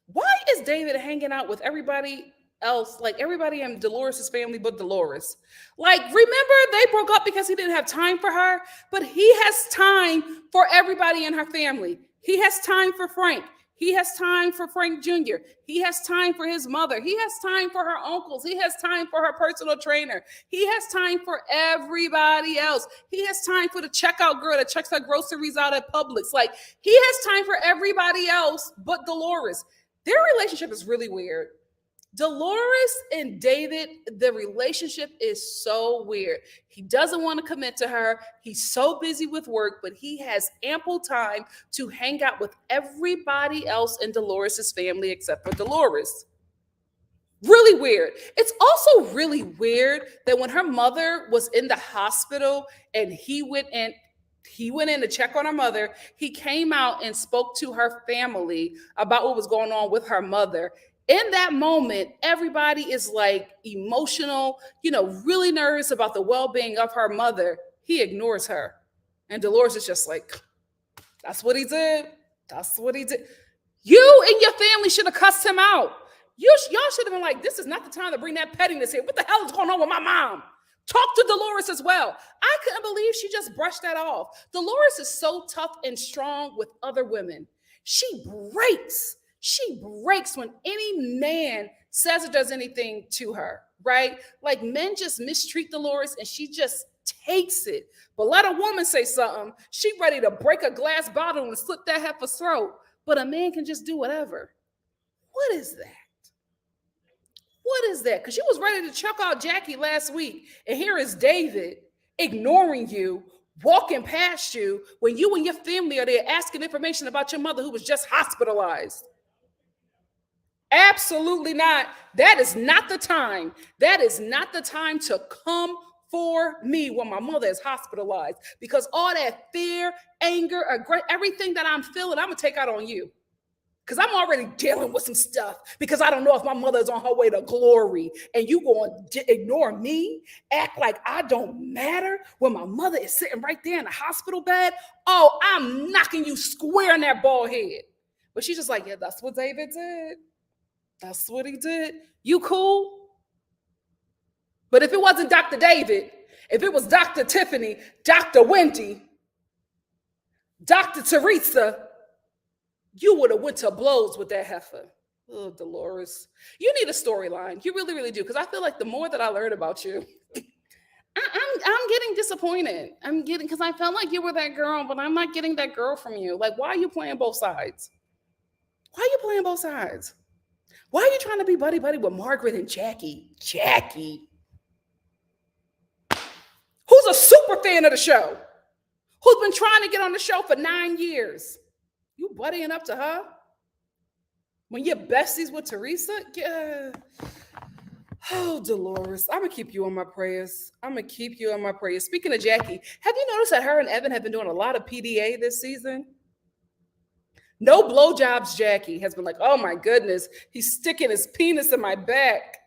Why is David hanging out with everybody else, like everybody in Dolores' family but Dolores? Like, remember they broke up because he didn't have time for her, but he has time for everybody in her family. He has time for Frank. He has time for Frank Jr. He has time for his mother. He has time for her uncles. He has time for her personal trainer. He has time for everybody else. He has time for the checkout girl that checks her groceries out at Publix. Like, he has time for everybody else but Dolores. Their relationship is really weird. Dolores and David, the relationship is so weird. He doesn't want to commit to her. He's so busy with work, but he has ample time to hang out with everybody else in Dolores' family except for Dolores. Really weird. It's also really weird that when her mother was in the hospital and he went in to check on her mother, he came out and spoke to her family about what was going on with her mother. In that moment, everybody is like emotional, really nervous about the well-being of her mother. He ignores her. And Dolores is just like, that's what he did. That's what he did. You and your family should have cussed him out. Y'all should have been like, this is not the time to bring that pettiness here. What the hell is going on with my mom? Talk to Dolores as well. I couldn't believe she just brushed that off. Dolores is so tough and strong with other women. She breaks when any man says or does anything to her, right? Like men just mistreat Dolores and she just takes it. But let a woman say something, she ready to break a glass bottle and slit that heifer's throat. But a man can just do whatever. What is that? What is that? Because you was ready to chuck out Jackie last week. And here is David ignoring you, walking past you when you and your family are there asking information about your mother who was just hospitalized. Absolutely not. That is not the time. That is not the time to come for me when my mother is hospitalized, because all that fear, anger, everything that I'm feeling, I'm going to take out on you. Because I'm already dealing with some stuff because I don't know if my mother is on her way to glory, and you going to ignore me, act like I don't matter when my mother is sitting right there in the hospital bed. Oh, I'm knocking you square in that bald head. But she's just like, yeah, that's what David did. That's what he did. You cool? But if it wasn't Dr. David, if it was Dr. Tiffany, Dr. Wendy, Dr. Teresa, you would have went to blows with that heifer. Oh, Dolores. You need a storyline. You really, really do. Because I feel like the more that I learn about you, I'm getting disappointed. Because I felt like you were that girl, but I'm not getting that girl from you. Like, why are you playing both sides? Why are you playing both sides? Why are you trying to be buddy-buddy with Margaret and Jackie? Jackie, who's a super fan of the show, who's been trying to get on the show for 9 years. You buddying up to her? When you're besties with Teresa? Yeah. Oh, Dolores, I'm going to keep you on my prayers. Speaking of Jackie, have you noticed that her and Evan have been doing a lot of PDA this season? No blowjobs. Jackie has been like, oh my goodness, he's sticking his penis in my back.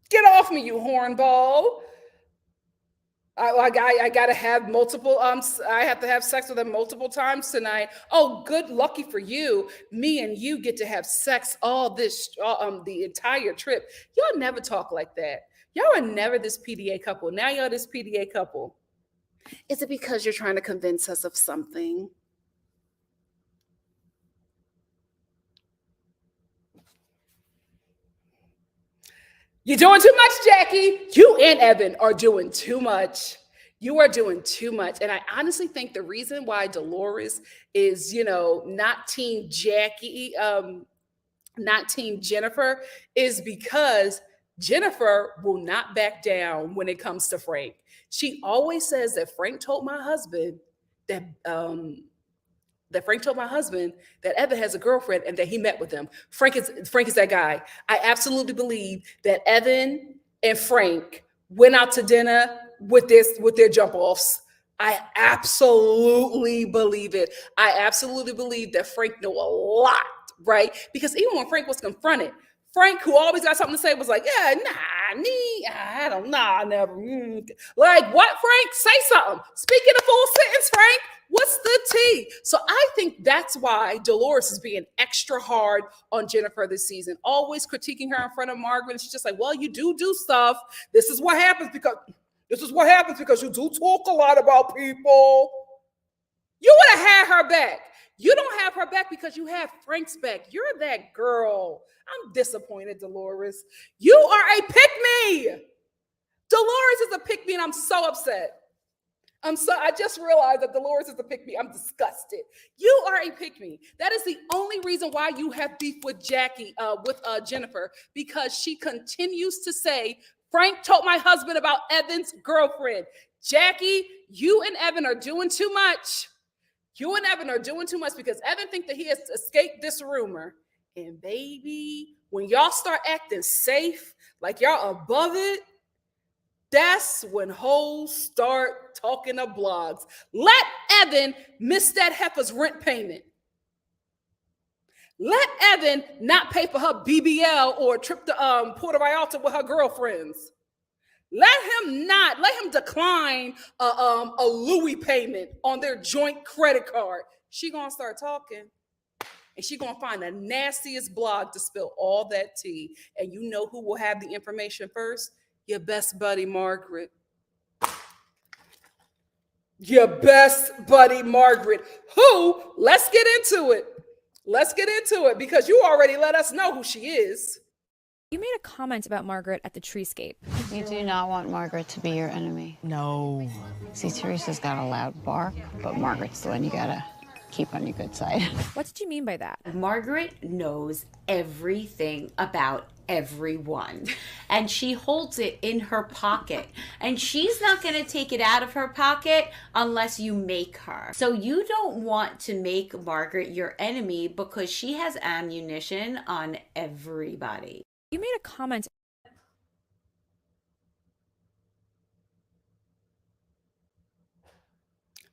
Get off me, you hornball. I gotta have multiple, I have to have sex with him multiple times tonight. Oh, good, lucky for you. Me and you get to have sex the entire trip. Y'all never talk like that. Y'all are never this PDA couple. Now y'all this PDA couple. Is it because you're trying to convince us of something? You're doing too much, Jackie. You and Evan are doing too much. You are doing too much. And I honestly think the reason why Dolores is, not Team Jackie, not Team Jennifer, is because Jennifer will not back down when it comes to Frank. She always says that Frank told my husband that Evan has a girlfriend and that he met with them. Frank is that guy. I absolutely believe that Evan and Frank went out to dinner with their jump offs. I absolutely believe it. I absolutely believe that Frank knew a lot, right? Because even when Frank was confronted, Frank, who always got something to say, was like, yeah, nah, me, I don't know, I never. Like, what, Frank? Say something. Speak in a full sentence, Frank. What's the tea? So I think that's why Dolores is being extra hard on Jennifer this season, always critiquing her in front of Margaret. And she's just like, well, you do stuff. This is what happens because you do talk a lot about people. You would have had her back. You don't have her back because you have Frank's back. You're that girl. I'm disappointed, Dolores. You are a pick-me. Dolores is a pick-me, and I'm so upset. I just realized that Dolores is a pick-me. I'm disgusted. You are a pick-me. That is the only reason why you have beef with Jennifer, because she continues to say, Frank told my husband about Evan's girlfriend. Jackie, you and Evan are doing too much. You and Evan are doing too much because Evan thinks that he has escaped this rumor. And baby, when y'all start acting safe, like y'all above it, that's when hoes start talking to blogs. Let Evan miss that heifer's rent payment. Let Evan not pay for her BBL or a trip to Puerto Vallarta with her girlfriends. Let him decline a Louis payment on their joint credit card. She gonna start talking, and she gonna find the nastiest blog to spill all that tea. And you know who will have the information first? Your best buddy, Margaret. Your best buddy, Margaret. Who? Let's get into it. Let's get into it because you already let us know who she is. You made a comment about Margaret at the treescape. You do not want Margaret to be your enemy. No. See, Teresa's got a loud bark, but Margaret's the one you gotta keep on your good side. What did you mean by that? Margaret knows everything about everyone, and she holds it in her pocket, and she's not going to take it out of her pocket unless you make her. So you don't want to make Margaret your enemy because she has ammunition on everybody. You made a comment.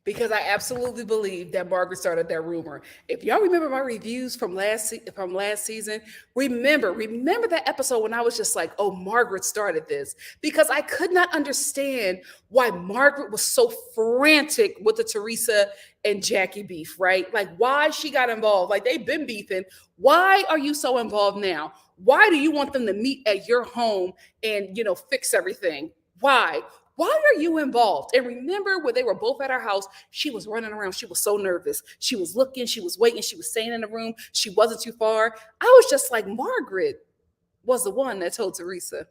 Because I absolutely believe that Margaret started that rumor. If y'all remember my reviews from last season, remember that episode when I was just like, oh, Margaret started this. Because I could not understand why Margaret was so frantic with the Teresa and Jackie beef, right? Like why she got involved. Like they've been beefing. Why are you so involved now? Why do you want them to meet at your home and, fix everything? Why? Why are you involved? And remember when they were both at our house, she was running around. She was so nervous. She was looking, she was waiting, she was staying in the room. She wasn't too far. I was just like, Margaret was the one that told Teresa.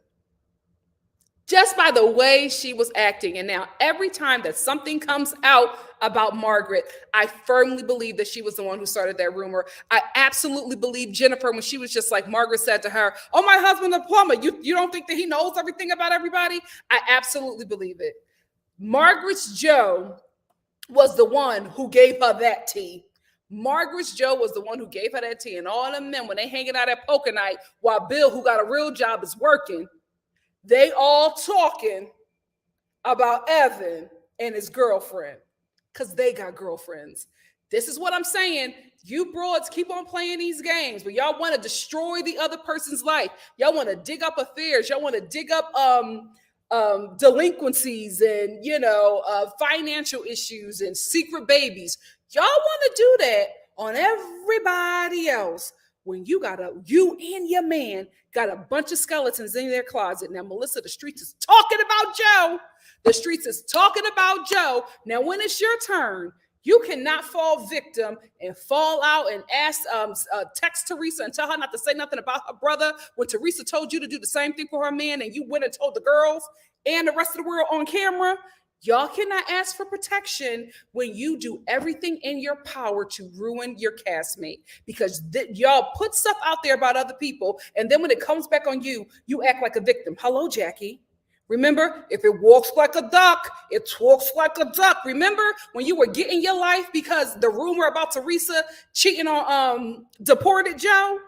Just by the way she was acting. And now every time that something comes out about Margaret, I firmly believe that she was the one who started that rumor. I absolutely believe Jennifer when she was just like, Margaret said to her, oh, my husband, a plumber. You don't think that he knows everything about everybody? I absolutely believe it. Margaret's Joe was the one who gave her that tea. Margaret's Joe was the one who gave her that tea. And all them men, when they hanging out at poker night while Bill, who got a real job, is working, they all talking about Evan and his girlfriend because they got girlfriends. This is what I'm saying. You broads keep on playing these games, but y'all want to destroy the other person's life. Y'all want to dig up affairs. Y'all want to dig up delinquencies and, financial issues and secret babies. Y'all want to do that on everybody else. When you and your man got a bunch of skeletons in their closet. Now, Melissa, the streets is talking about Joe. The streets is talking about Joe. Now, when it's your turn, you cannot fall victim and fall out and text Teresa and tell her not to say nothing about her brother when Teresa told you to do the same thing for her man and you went and told the girls and the rest of the world on camera. Y'all cannot ask for protection when you do everything in your power to ruin your castmate because y'all put stuff out there about other people. And then when it comes back on you, you act like a victim. Hello, Jackie. Remember, if it walks like a duck, it talks like a duck. Remember when you were getting your life because the rumor about Teresa cheating on deported Joe?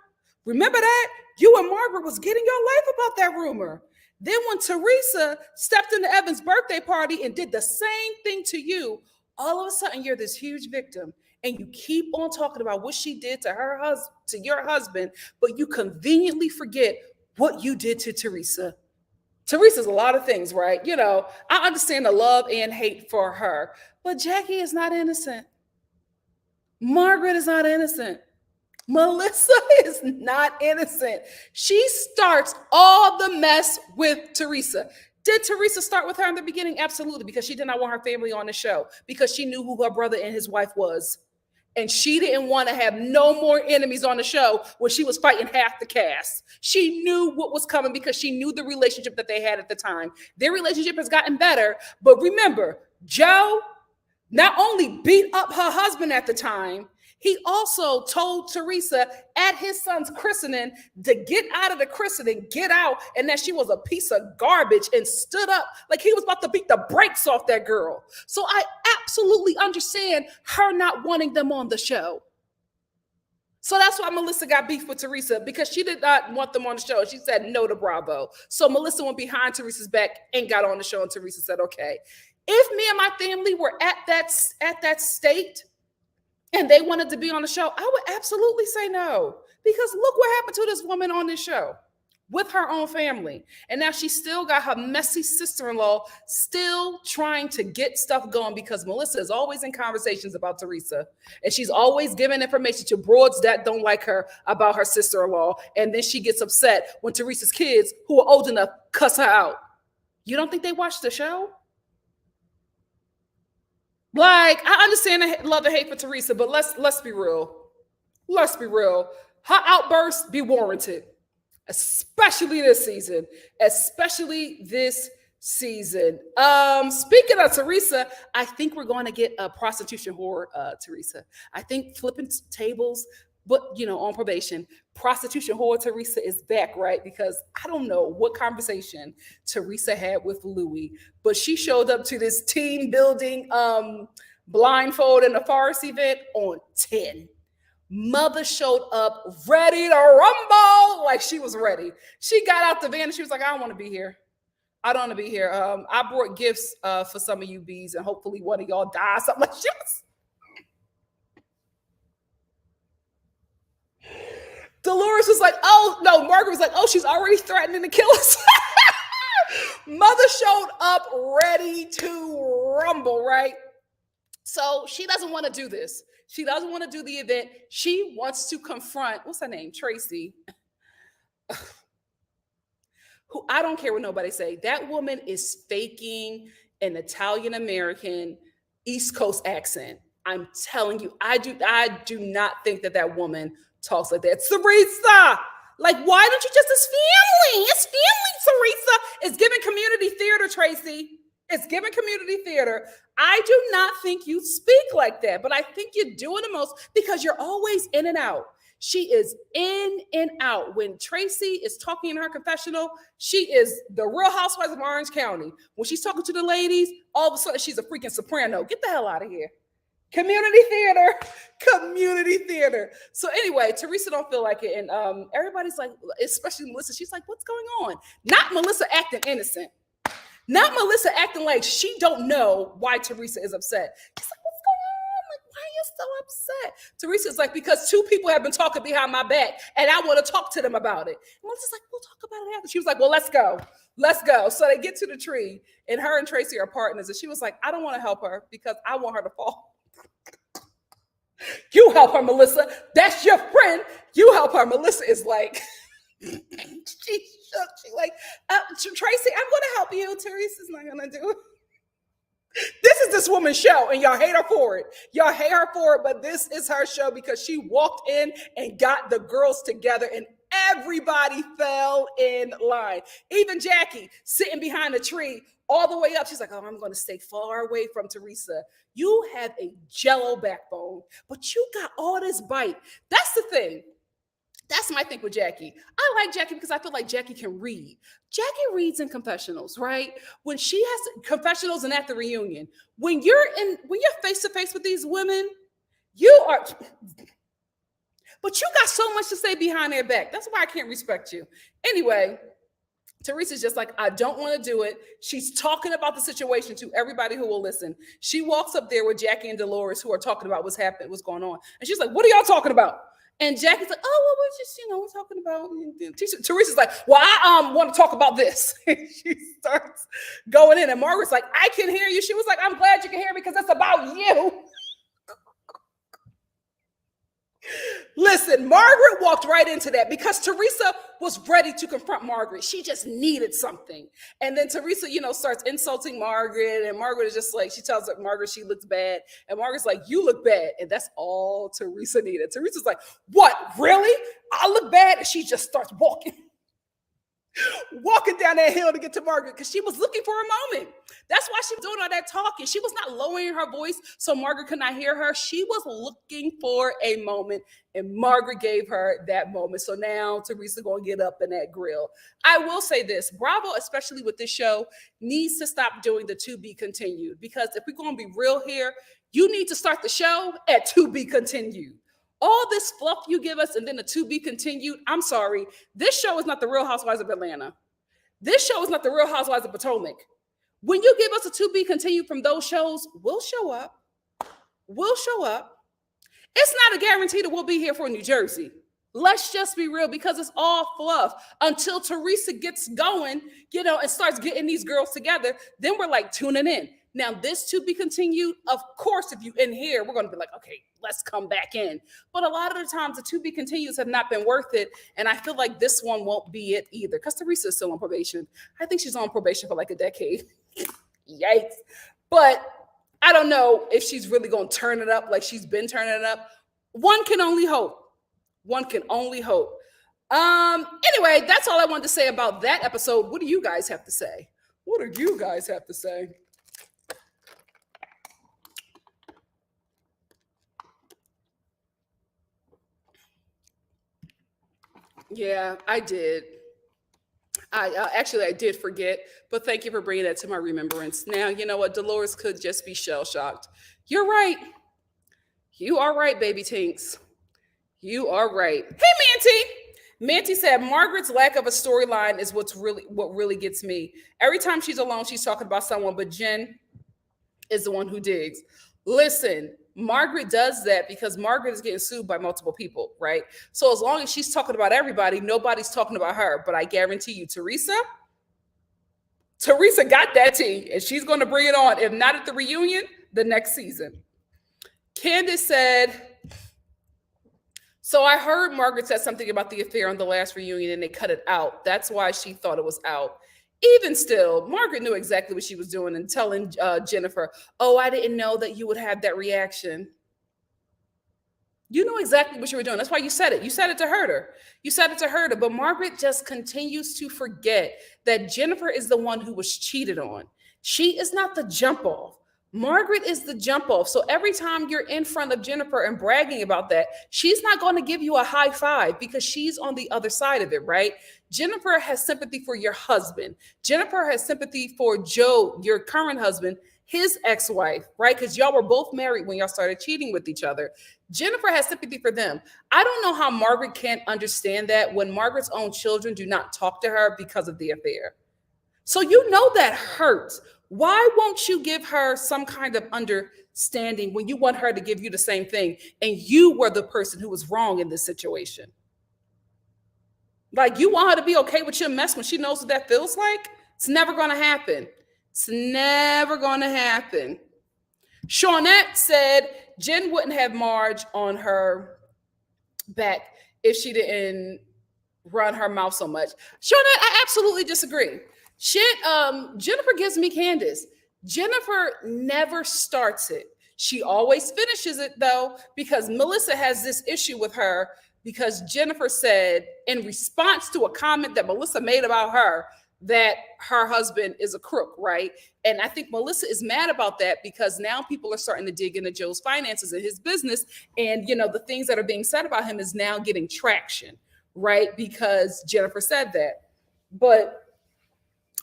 Remember that? You and Margaret was getting your life about that rumor. Then when Teresa stepped into Evan's birthday party and did the same thing to you, all of a sudden you're this huge victim and you keep on talking about what she did to your husband, but you conveniently forget what you did to Teresa. Teresa's a lot of things, right? I understand the love and hate for her, but Jackie is not innocent. Margaret is not innocent. Melissa is not innocent. She starts all the mess with Teresa. Did Teresa start with her in the beginning? Absolutely, because she did not want her family on the show, because she knew who her brother and his wife was. And she didn't want to have no more enemies on the show when she was fighting half the cast. She knew what was coming because she knew the relationship that they had at the time. Their relationship has gotten better, but remember, Joe not only beat up her husband at the time, he also told Teresa at his son's christening to get out of the christening, get out, and that she was a piece of garbage and stood up like he was about to beat the brakes off that girl. So I absolutely understand her not wanting them on the show. So that's why Melissa got beef with Teresa, because she did not want them on the show. She said no to Bravo. So Melissa went behind Teresa's back and got on the show, and Teresa said, okay. If me and my family were at that state, and they wanted to be on the show, I would absolutely say no. Because look what happened to this woman on this show with her own family. And now she still got her messy sister-in-law still trying to get stuff going, because Melissa is always in conversations about Teresa. And she's always giving information to broads that don't like her about her sister-in-law. And then she gets upset when Teresa's kids, who are old enough, cuss her out. You don't think they watch the show? Like, I understand the love and hate for Teresa, but let's be real. Let's be real. Her outbursts be warranted. Especially this season. Speaking of Teresa, I think we're going to get a prostitution whore, Teresa. I think flipping tables, but on probation, prostitution whore Teresa is back, right? Because I don't know what conversation Teresa had with Louis, but she showed up to this team building blindfold in the forest event on 10. Mother showed up ready to rumble, like she was ready. She got out the van and she was like, I don't want to be here. I don't want to be here. I brought gifts for some of you bees, and hopefully one of y'all dies. Something like this. Dolores was like, oh, no, Margaret was like, oh, she's already threatening to kill us. Mother showed up ready to rumble, right? So she doesn't want to do this. She doesn't want to do the event. She wants to confront, what's her name? Tracy. Who, I don't care what nobody say. That woman is faking an Italian-American East Coast accent. I'm telling you, I do not think that woman talks like that. Teresa, like, why don't you just, it's family, Teresa. It's giving community theater, Tracy. It's giving community theater. I do not think you speak like that, but I think you're doing the most because you're always in and out. She is in and out. When Tracy is talking in her confessional, she is the Real Housewives of Orange County. When she's talking to the ladies, all of a sudden she's a freaking soprano. Get the hell out of here. Community theater. So anyway, Teresa don't feel like it. And everybody's like, especially Melissa, she's like, what's going on? Not Melissa acting innocent. Not Melissa acting like she don't know why Teresa is upset. She's like, what's going on? Like, why are you so upset? Teresa's like, because two people have been talking behind my back and I want to talk to them about it. And Melissa's like, we'll talk about it after. She was like, well, let's go. So they get to the tree and her and Tracy are partners. And she was like, I don't want to help her because I want her to fall. You help her, Melissa. That's your friend. You help her. Melissa is like, she shook. She like, Tracy, I'm going to help you. Teresa's not going to do it. This is this woman's show, and y'all hate her for it. But this is her show because she walked in and got the girls together, and everybody fell in line. Even Jackie sitting behind a tree all the way up. She's like, oh, I'm going to stay far away from Teresa. You have a jello backbone, but you got all this bite. That's the thing. That's my thing with Jackie. I like Jackie because I feel like Jackie can read. Jackie reads in confessionals, right? When she has confessionals and at the reunion, when you're face to face with these women, but you got so much to say behind their back. That's why I can't respect you. Anyway, Teresa's just like, I don't want to do it. She's talking about the situation to everybody who will listen. She walks up there with Jackie and Dolores, who are talking about what's happened, what's going on. And she's like, what are y'all talking about? And Jackie's like, oh, well, we're just, we're talking about. Teresa's like, well, I want to talk about this. She starts going in, and Margaret's like, I can hear you. She was like, I'm glad you can hear me because it's about you. Listen, Margaret walked right into that because Teresa was ready to confront Margaret. She just needed something. And then Teresa, starts insulting Margaret. And Margaret is just like, she tells Margaret she looks bad. And Margaret's like, you look bad. And that's all Teresa needed. Teresa's like, what, really? I look bad? And she just starts walking down that hill to get to Margaret because she was looking for a moment. That's why she was doing all that talking. She was not lowering her voice so Margaret could not hear her. She was looking for a moment, and Margaret gave her that moment. So now Teresa going to get up in that grill. I will say this, Bravo, especially with this show, needs to stop doing the to be continued, because if we're going to be real here, you need to start the show at to be continued. All this fluff you give us and then the to be continued, I'm sorry. This show is not the Real Housewives of Atlanta. This show is not the Real Housewives of Potomac. When you give us a to be continued from those shows, we'll show up. It's not a guarantee that we'll be here for New Jersey. Let's just be real, because it's all fluff until Teresa gets going, and starts getting these girls together. Then we're like tuning in. Now, this to be continued. Of course, if you in here, we're going to be like, okay, let's come back in. But a lot of the times, the to be continues have not been worth it. And I feel like this one won't be it either, because Teresa is still on probation. I think she's on probation for like a decade. Yikes. But I don't know if she's really going to turn it up like she's been turning it up. One can only hope. One can only hope. Anyway, that's all I wanted to say about that episode. What do you guys have to say? What do you guys have to say? Yeah, I did. I did forget, but thank you for bringing that to my remembrance. Now, you know what? Dolores could just be shell-shocked. You're right. You are right, baby Tinks. You are right. Hey, Manty said Margaret's lack of a storyline is what really gets me. Every time she's alone, she's talking about someone, but Jen is the one who digs. Listen, Margaret does that because Margaret is getting sued by multiple people, right? So as long as she's talking about everybody, nobody's talking about her. But I guarantee you, Teresa got that tea, and she's going to bring it on. If not at the reunion, the next season. Candace said, so I heard Margaret said something about the affair on the last reunion and they cut it out. That's why she thought it was out. Even still, Margaret knew exactly what she was doing and telling Jennifer, oh, I didn't know that you would have that reaction. You knew exactly what you were doing. That's why you said it. You said it to hurt her. You said it to hurt her. But Margaret just continues to forget that Jennifer is the one who was cheated on. She is not the jump off. Margaret is the jump off. So every time you're in front of Jennifer and bragging about that, she's not going to give you a high five because she's on the other side of it, right? Jennifer has sympathy for your husband. Jennifer has sympathy for Joe, your current husband, his ex-wife, right? Because y'all were both married when y'all started cheating with each other. Jennifer has sympathy for them. I don't know how Margaret can't understand that when Margaret's own children do not talk to her because of the affair. So you know that hurts. Why won't you give her some kind of understanding when you want her to give you the same thing and you were the person who was wrong in this situation? Like, you want her to be okay with your mess when she knows what that feels like? It's never going to happen. It's never going to happen. Shawnette said Jen wouldn't have Marge on her back if she didn't run her mouth so much. Shawnette, I absolutely disagree. Jennifer gives me Candace. Jennifer never starts it. She always finishes it, though, because Melissa has this issue with her because Jennifer said in response to a comment that Melissa made about her that her husband is a crook, right? And I think Melissa is mad about that because now people are starting to dig into Joe's finances and his business. And, the things that are being said about him is now getting traction, right? Because Jennifer said that. But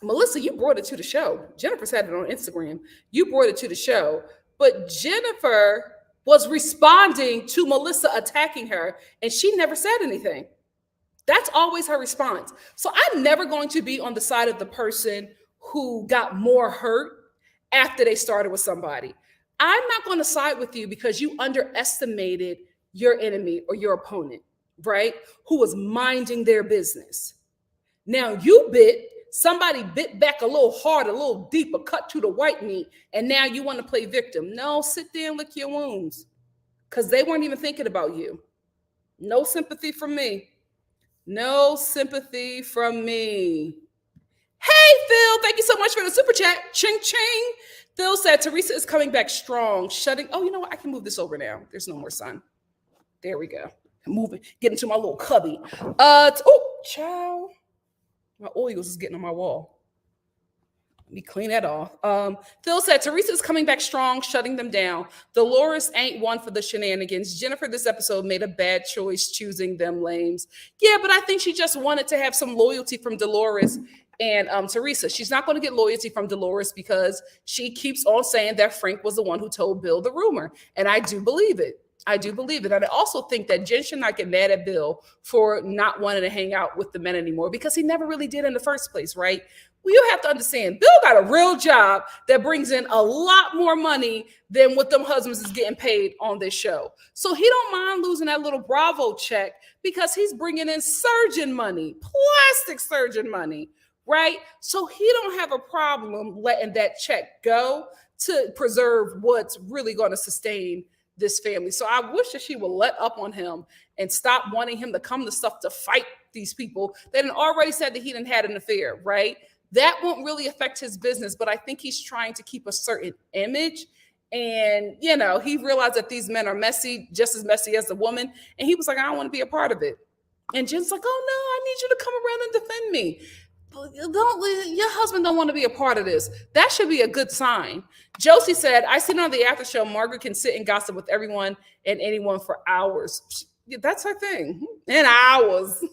Melissa, you brought it to the show. Jennifer said it on Instagram. You brought it to the show. But Jennifer was responding to Melissa attacking her, and she never said anything. That's always her response. So I'm never going to be on the side of the person who got more hurt after they started with somebody. I'm not going to side with you because you underestimated your enemy or your opponent, right? Who was minding their business. Now somebody bit back a little hard, a little deeper, cut to the white meat, and now you want to play victim. No, sit there and lick your wounds because they weren't even thinking about you. No sympathy from me. No sympathy from me. Hey, Phil, thank you so much for the super chat. Ching, ching. Phil said Teresa is coming back strong, oh, you know what? I can move this over now. There's no more sun. There we go. I'm moving, getting to my little cubby. Ciao. My oils is getting on my wall. Let me clean that off. Phil said, Teresa is coming back strong, shutting them down. Dolores ain't one for the shenanigans. Jennifer, this episode, made a bad choice choosing them lames. Yeah, but I think she just wanted to have some loyalty from Dolores and Teresa. She's not going to get loyalty from Dolores because she keeps on saying that Frank was the one who told Bill the rumor. And I do believe it. I do believe it. And I also think that Jen should not get mad at Bill for not wanting to hang out with the men anymore because he never really did in the first place, right? Well, you have to understand, Bill got a real job that brings in a lot more money than what them husbands is getting paid on this show. So he don't mind losing that little Bravo check because he's bringing in surgeon money, plastic surgeon money, right? So he don't have a problem letting that check go to preserve what's really going to sustain this family. So I wish that she would let up on him and stop wanting him to come to stuff to fight these people that had already said that he didn't had an affair, right? That won't really affect his business, but I think he's trying to keep a certain image. And, you know, he realized that these men are messy, just as messy as the woman. And he was like, I don't want to be a part of it. And Jen's like, oh, no, I need you to come around and defend me. Your husband don't want to be a part of this. That should be a good sign. Josie said, I seen on the after show, Margaret can sit and gossip with everyone and anyone for hours. That's her thing. And hours.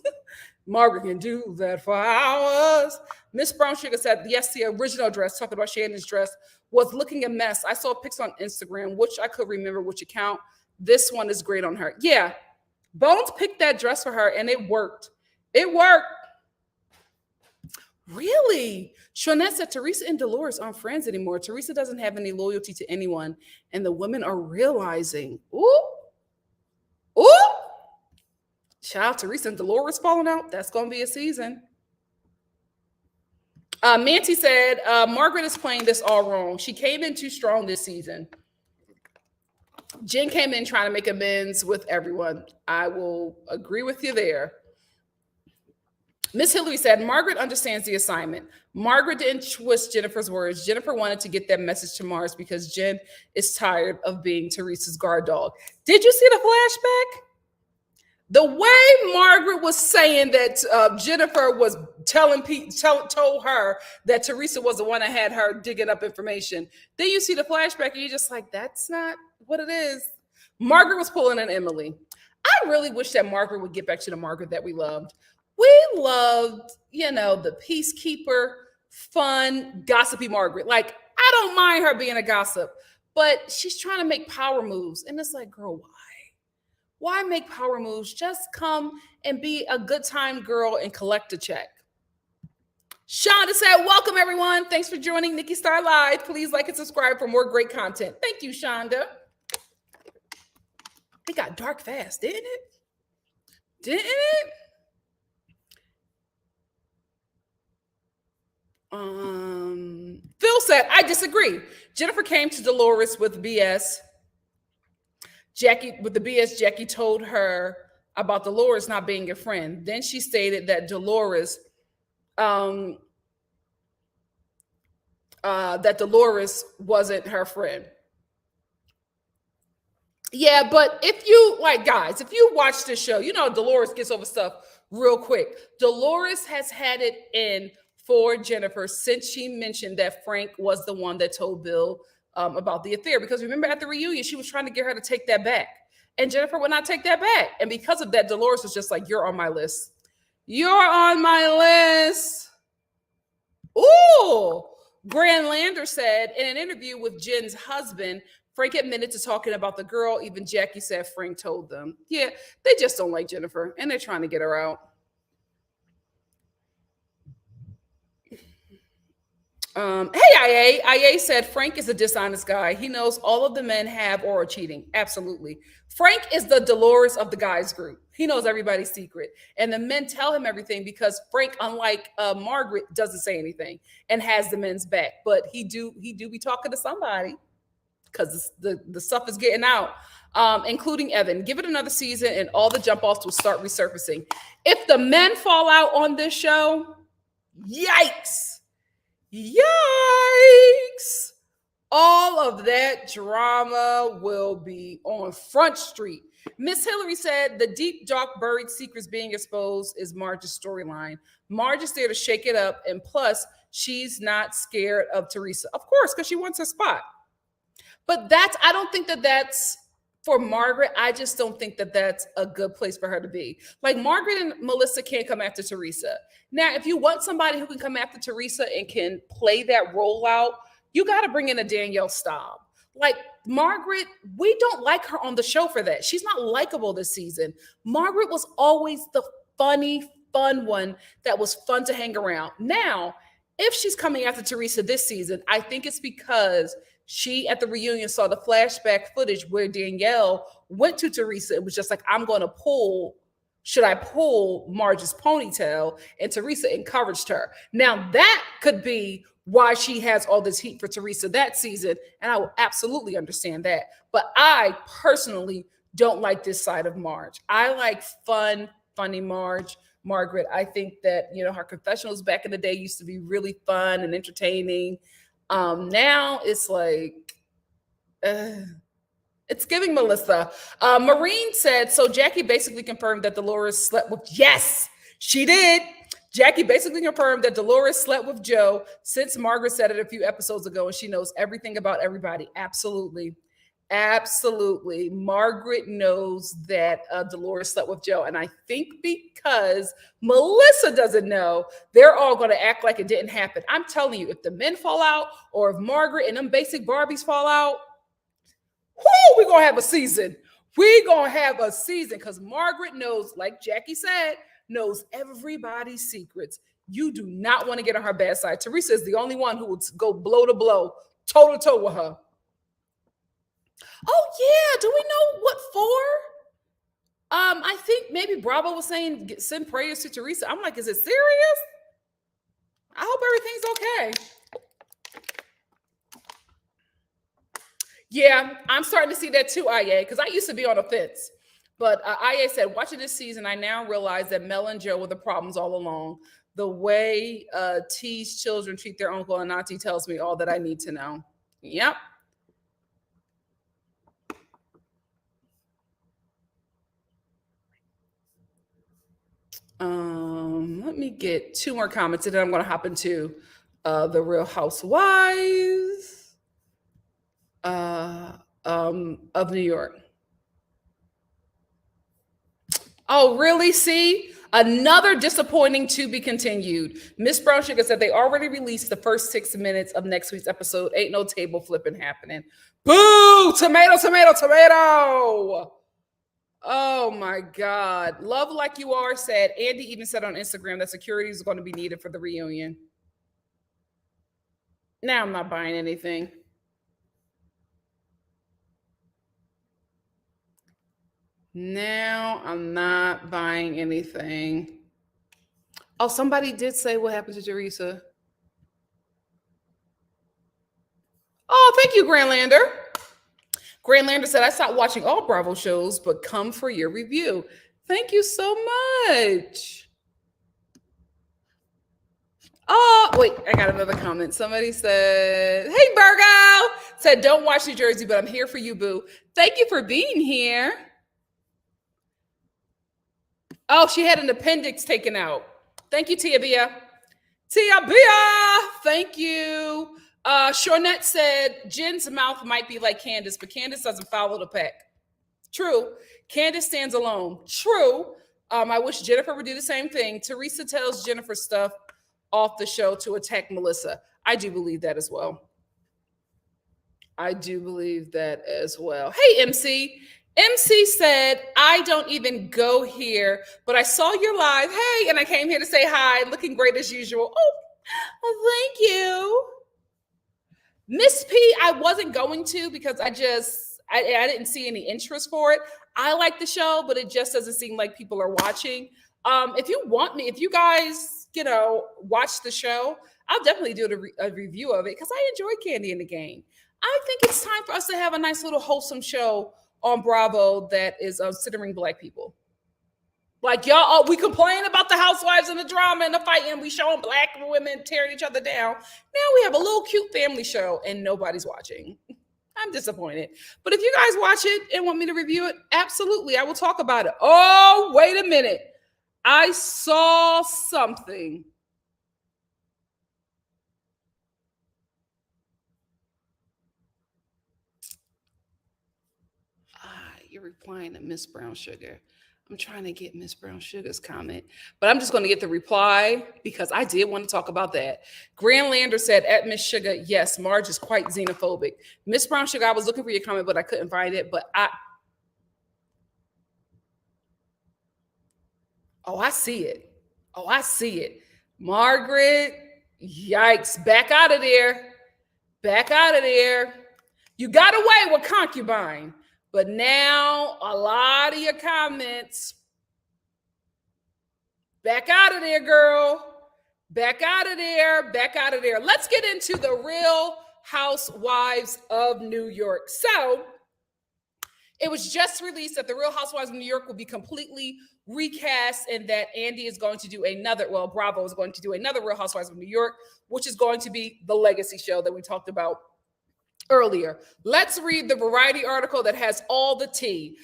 Margaret can do that for hours. Miss Brown Sugar said, yes, the original dress, talking about Shannon's dress, was looking a mess. I saw pics on Instagram, which I could remember which account. This one is great on her. Yeah, Bones picked that dress for her and it worked. It worked. Really? Shawnette said Teresa and Dolores aren't friends anymore. Teresa doesn't have any loyalty to anyone, and the women are realizing, ooh, child, Teresa and Dolores falling out. That's going to be a season. Manti said, Margaret is playing this all wrong. She came in too strong this season. Jen came in trying to make amends with everyone. I will agree with you there. Miss Hillary said, Margaret understands the assignment. Margaret didn't twist Jennifer's words. Jennifer wanted to get that message to Mars because Jen is tired of being Teresa's guard dog. Did you see the flashback? The way Margaret was saying that Jennifer was told her that Teresa was the one that had her digging up information. Then you see the flashback and you're just like, that's not what it is. Margaret was pulling an Emily. I really wish that Margaret would get back to the Margaret that we loved. We loved, you know, the peacekeeper, fun, gossipy Margaret. Like, I don't mind her being a gossip, but she's trying to make power moves. And it's like, girl, why? Why make power moves? Just come and be a good time girl and collect a check. Shonda said, welcome, everyone. Thanks for joining NikkiStar Live. Please like and subscribe for more great content. Thank you, Shonda. It got dark fast, didn't it? Didn't it? Phil said, I disagree. Jennifer came to Dolores with BS. Jackie told her about Dolores not being a friend. Then she stated that Dolores wasn't her friend. Yeah, but if you, like, guys, if you watch this show, you know Dolores gets over stuff real quick. Dolores has had it in for Jennifer since she mentioned that Frank was the one that told Bill about the affair. Because remember at the reunion, she was trying to get her to take that back. And Jennifer would not take that back. And because of that, Dolores was just like, you're on my list. You're on my list. Ooh. Grand Lander said in an interview with Jen's husband, Frank admitted to talking about the girl. Even Jackie said Frank told them. Yeah, they just don't like Jennifer and they're trying to get her out. Hey, IA said Frank is a dishonest guy. He knows all of the men have or are cheating. Absolutely. Frank is the Dolores of the guys group. He knows everybody's secret. And the men tell him everything because Frank, unlike Margaret, doesn't say anything and has the men's back. But he do be talking to somebody because the stuff is getting out, including Evan. Give it another season and all the jump offs will start resurfacing. If the men fall out on this show, yikes. Yikes! All of that drama will be on Front Street. Miss Hillary said the deep, dark, buried secrets being exposed is Marge's storyline. Marge is there to shake it up, and plus, she's not scared of Teresa. Of course, because she wants her spot. But I don't think that's for Margaret. I just don't think that's a good place for her to be. Like, Margaret and Melissa can't come after Teresa. Now, if you want somebody who can come after Teresa and can play that role out, you got to bring in a Danielle Staub. Like, Margaret, we don't like her on the show for that. She's not likable this season. Margaret was always the funny, fun one that was fun to hang around. Now, if she's coming after Teresa this season, I think it's because she at the reunion saw the flashback footage where Danielle went to Teresa and was just like, I'm going to should I pull Marge's ponytail? And Teresa encouraged her. Now, that could be why she has all this heat for Teresa that season. And I will absolutely understand that. But I personally don't like this side of Marge. I like fun, funny Margaret. I think that, her confessionals back in the day used to be really fun and entertaining. Now it's like, it's giving Melissa. Maureen said, so Jackie basically confirmed that Dolores slept with, yes, she did. Jackie basically confirmed that Dolores slept with Joe since Margaret said it a few episodes ago, and she knows everything about everybody. Absolutely. Absolutely. Margaret knows that Dolores slept with Joe. And I think because Melissa doesn't know, they're all going to act like it didn't happen. I'm telling you, if the men fall out or if Margaret and them basic Barbies fall out, we're going to have a season. We're going to have a season because Margaret knows, like Jackie said, knows everybody's secrets. You do not want to get on her bad side. Teresa is the only one who would go blow to blow, toe to toe with her. Oh, yeah. Do we know what for? I think maybe Bravo was saying send prayers to Teresa. I'm like, is it serious? I hope everything's okay. Yeah, I'm starting to see that too, IA, because I used to be on the fence. But IA said, watching this season, I now realize that Mel and Joe were the problems all along. The way T's children treat their uncle and auntie tells me all that I need to know. Yep. Let me get 2 more comments, and then I'm going to hop into the Real Housewives of New York. Oh, really? See? Another disappointing to be continued. Miss Brown Sugar said they already released the first 6 minutes of next week's episode. Ain't no table flipping happening. Boo! Tomato, tomato, tomato! Oh my God. Love Like You Are said, Andy even said on Instagram that security is going to be needed for the reunion. Now I'm not buying anything. Now I'm not buying anything. Oh, somebody did say what happened to Teresa. Oh, thank you, Grandlander. Grandlander said, I stopped watching all Bravo shows, but come for your review. Thank you so much. Oh, wait, I got another comment. Somebody said, hey, Virgo, said, don't watch New Jersey, but I'm here for you, boo. Thank you for being here. Oh, she had an appendix taken out. Thank you, Tia Bia. Tia Bia, thank you. Shornette said, Jen's mouth might be like Candace, but Candace doesn't follow the pack. True. Candace stands alone. True. I wish Jennifer would do the same thing. Teresa tells Jennifer stuff off the show to attack Melissa. I do believe that as well. I do believe that as well. Hey, MC. MC said, I don't even go here, but I saw your live. Hey, and I came here to say hi. Looking great as usual. Oh, well, thank you. Miss P, I wasn't going to because I didn't see any interest for it. I like the show, but it just doesn't seem like people are watching. If you guys, watch the show, I'll definitely do a review of it because I enjoy Candy in the Game. I think it's time for us to have a nice little wholesome show on Bravo that is centering Black people. Like y'all, we complain about the housewives and the drama and the fighting. We showing Black women tearing each other down. Now we have a little cute family show and nobody's watching. I'm disappointed. But if you guys watch it and want me to review it, absolutely, I will talk about it. Oh, wait a minute. I saw something. You're replying to Miss Brown Sugar. I'm trying to get Miss Brown Sugar's comment, but I'm just going to get the reply because I did want to talk about that. Grandlander said, at Miss Sugar, yes, Marge is quite xenophobic. Miss Brown Sugar, I was looking for your comment, but I couldn't find it. But I see it. Oh, I see it. Margaret, yikes, back out of there. Back out of there. You got away with concubine, but now a lot of your comments, back out of there, girl. Back out of there. Back out of there. Let's get into the Real Housewives of New York. So it was just released that the Real Housewives of New York will be completely recast and that Andy is going to do Bravo is going to do another Real Housewives of New York, which is going to be the Legacy show that we talked about earlier. Let's read the Variety article that has all the tea.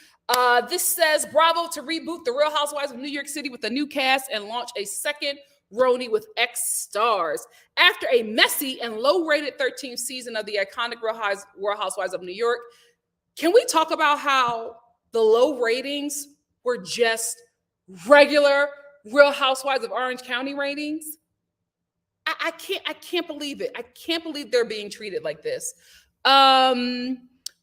This says Bravo to reboot the Real Housewives of New York City with a new cast and launch a second Rhony with X stars. After a messy and low-rated 13th season of the iconic Real Housewives of New York, can we talk about how the low ratings were just regular Real Housewives of Orange County ratings? I can't believe it. I can't believe they're being treated like this.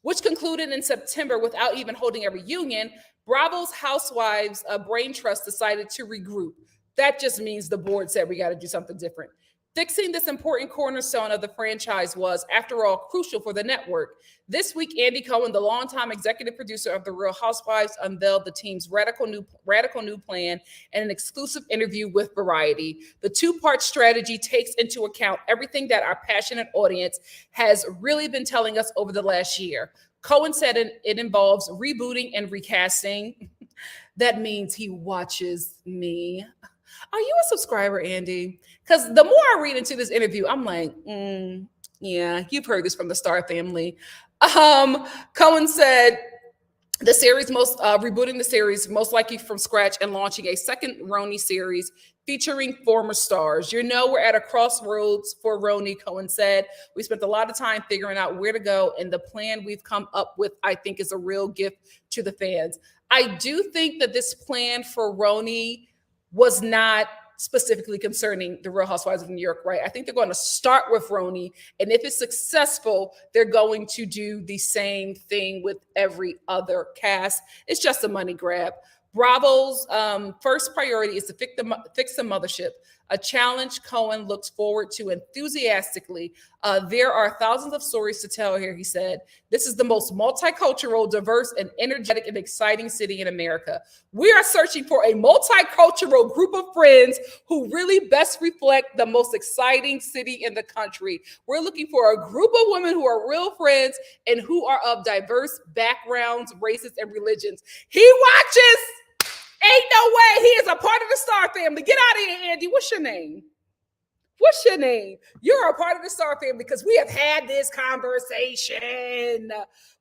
Which concluded in September without even holding a reunion. Bravo's Housewives Brain Trust decided to regroup. That just means the board said we got to do something different. Fixing this important cornerstone of the franchise was, after all, crucial for the network. This week, Andy Cohen, the longtime executive producer of The Real Housewives, unveiled the team's radical new plan in an exclusive interview with Variety. The two-part strategy takes into account everything that our passionate audience has really been telling us over the last year. Cohen said it involves rebooting and recasting. That means he watches me. Are you a subscriber, Andy? Because the more I read into this interview, I'm like, yeah, you've heard this from the Star family. Cohen said rebooting the series most likely from scratch and launching a second Rhony series featuring former stars. You know, we're at a crossroads for Rhony, Cohen said. We spent a lot of time figuring out where to go, and the plan we've come up with, I think, is a real gift to the fans. I do think that this plan for Rhony was not specifically concerning the Real Housewives of New York, right? I think they're going to start with Rhony, and if it's successful, they're going to do the same thing with every other cast. It's just a money grab. Bravo's first priority is to fix the mothership, a challenge Cohen looks forward to enthusiastically. There are thousands of stories to tell here, he said. This is the most multicultural, diverse, and energetic and exciting city in America. We are searching for a multicultural group of friends who really best reflect the most exciting city in the country. We're looking for a group of women who are real friends and who are of diverse backgrounds, races, and religions. He watches. Ain't no way he is a part of the Star family. Get out of here, Andy. What's your name? What's your name? You're a part of the Star family because we have had this conversation.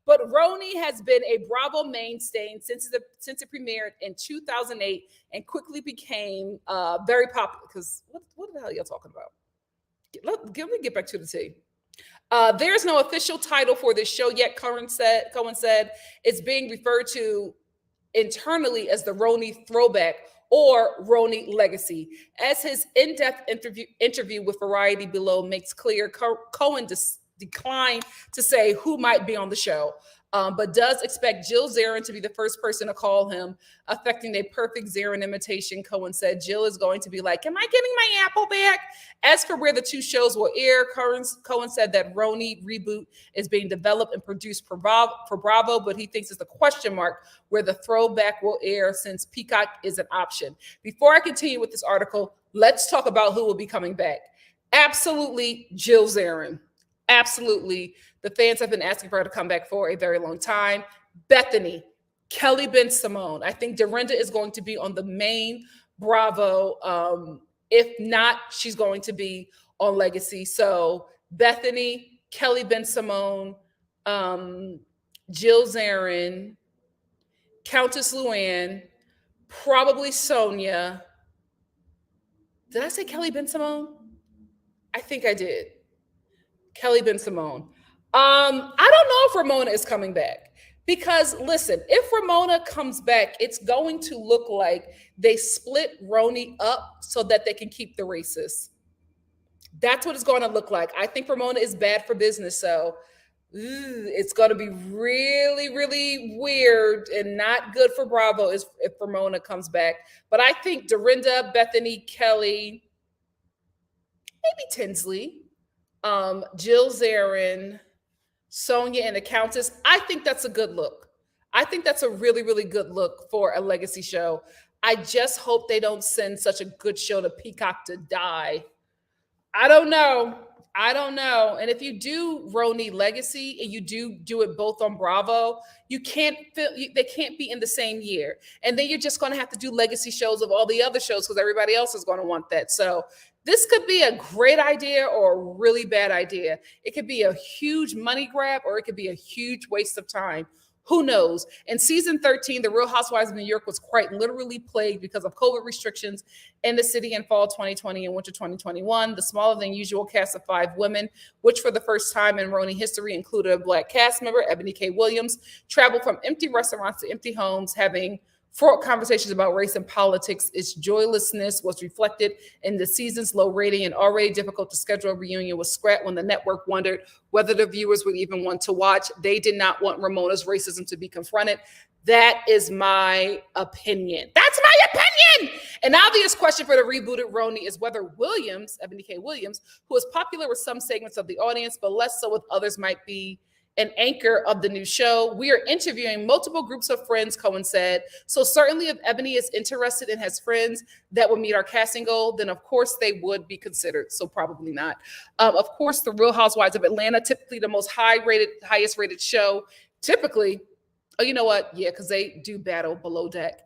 But Rhony has been a Bravo mainstay since it premiered in 2008 and quickly became very popular. Because what the hell are y'all talking about? Let me get back to the tea. There's no official title for this show yet, Cohen said. It's being referred to internally as the Rhony Throwback or Rhony Legacy. As his in-depth interview with Variety below makes clear, Cohen declined to say who might be on the show, but does expect Jill Zarin to be the first person to call him, affecting a perfect Zarin imitation. Cohen said Jill is going to be like, am I getting my apple back? As for where the two shows will air, Cohen said that Rhony reboot is being developed and produced for Bravo, but he thinks it's a question mark where the throwback will air since Peacock is an option. Before I continue with this article, let's talk about who will be coming back. Absolutely, Jill Zarin. Absolutely. The fans have been asking for her to come back for a very long time. Bethany, Kelly Ben Simone. I think Dorinda is going to be on the main Bravo. If not, she's going to be on Legacy. So Bethany, Kelly Ben Simone, Jill Zarin, Countess Luann, probably Sonia. Did I say Kelly Ben Simone? I think I did. Kelly Ben Simone. I don't know if Ramona is coming back Because listen, if Ramona comes back, it's going to look like they split Rhony up so that they can keep the racists. That's what it's going to look like. I think Ramona is bad for business. So it's going to be really, really weird and not good for Bravo if Ramona comes back. But I think Dorinda, Bethany, Kelly, maybe Tinsley, Jill Zarin, Sonia, and the Countess. I think that's a good look. I think that's a really, really good look for a legacy show. I just hope they don't send such a good show to Peacock to die. I don't know. And if you do Rhony Legacy and you do it both on Bravo, they can't be in the same year. And then you're just going to have to do legacy shows of all the other shows because everybody else is going to want that. So this could be a great idea or a really bad idea. It could be a huge money grab or it could be a huge waste of time. Who knows? In season 13, The Real Housewives of New York was quite literally plagued because of COVID restrictions in the city in fall 2020 and winter 2021. The smaller than usual cast of 5 women, which for the first time in Rhony history included a Black cast member, Ebony K. Williams, traveled from empty restaurants to empty homes, having fraught conversations about race and politics. Its joylessness was reflected in the season's low rating and already difficult to schedule a reunion was scrapped when the network wondered whether the viewers would even want to watch. They did not want Ramona's racism to be confronted. That is my opinion. That's my opinion. An obvious question for the rebooted Rhony is whether Williams, Ebony K. Williams, who is popular with some segments of the audience, but less so with others, might be an anchor of the new show. We are interviewing multiple groups of friends, Cohen said. So certainly if Ebony is interested and has friends that would meet our casting goal, then of course they would be considered. So probably not. Of course, The Real Housewives of Atlanta, typically the most highest rated show. Typically, oh, you know what? Yeah, because they do battle below deck.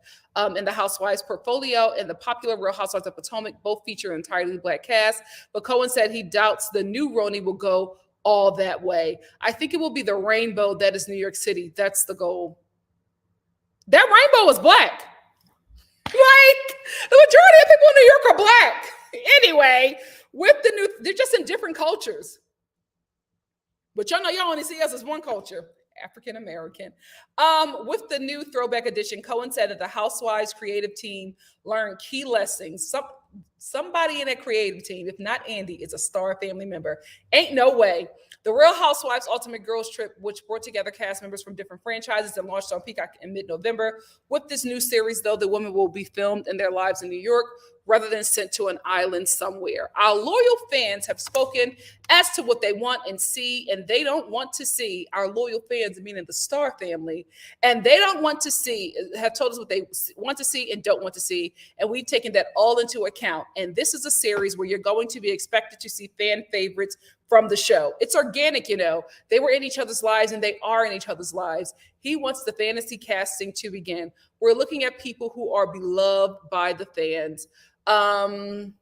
In the Housewives portfolio and the popular Real Housewives of Potomac both feature an entirely Black cast. But Cohen said he doubts the new Rhony will go all that way. I think it will be the rainbow that is New York City. That's the goal. That rainbow is Black. Like, the majority of people in New York are Black. Anyway, with the new, they're just in different cultures. But y'all know y'all only see us as one culture, African American. With the new throwback edition, Cohen said that the Housewives creative team learned key lessons. Somebody in that creative team, if not Andy, is a Star family member. Ain't no way. The Real Housewives Ultimate Girls Trip, which brought together cast members from different franchises and launched on Peacock in mid-November. With this new series, though, the women will be filmed in their lives in New York rather than sent to an island somewhere. Our loyal fans have spoken as to what they want and see, and they don't want to see, our loyal fans, meaning the Star family, and they don't want to see, have told us what they want to see and don't want to see, and we've taken that all into account. And this is a series where you're going to be expected to see fan favorites from the show. It's organic, you know. They were in each other's lives and they are in each other's lives. He wants the fantasy casting to begin. We're looking at people who are beloved by the fans. Cohen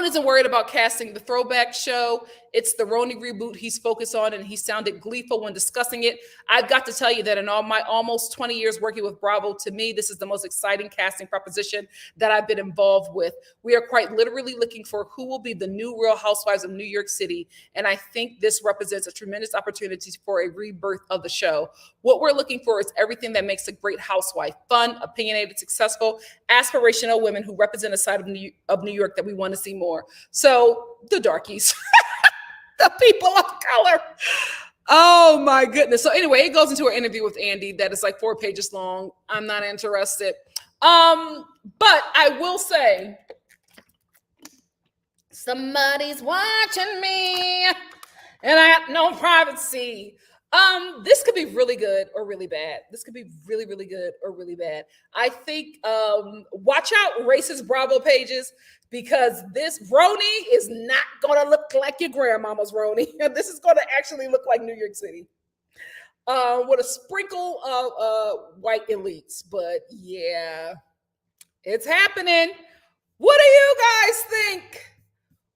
isn't worried about casting the throwback show. It's the Rhony reboot he's focused on, and he sounded gleeful when discussing it. I've got to tell you that in all my almost 20 years working with Bravo, to me, this is the most exciting casting proposition that I've been involved with. We are quite literally looking for who will be the new Real Housewives of New York City, and I think this represents a tremendous opportunity for a rebirth of the show. What we're looking for is everything that makes a great housewife: fun, opinionated, successful, aspirational women who represent a side of New York that we want to see more. So the darkies. The people of color. Oh my goodness. So anyway, it goes into an interview with Andy that is like 4 pages long. I'm not interested. But I will say, somebody's watching me and I have no privacy. This could be really good or really bad. This could be really, really good or really bad. I think watch out racist Bravo pages, because this Rhony is not going to look like your grandmama's Rhony. This is going to actually look like New York City with a sprinkle of white elites. But yeah, it's happening. What do you guys think?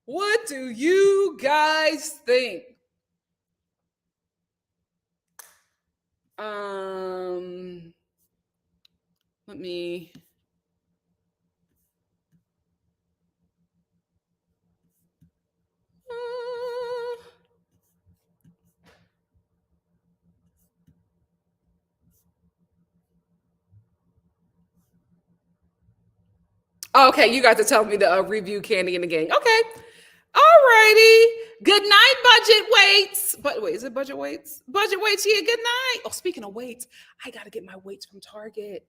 What do you guys think? Let me. Okay, you guys are telling me to review Candy and the Gang. Okay. All righty. Good night, budget weights. But wait, is it budget weights? Budget weights, yeah, good night. Oh, speaking of weights, I got to get my weights from Target.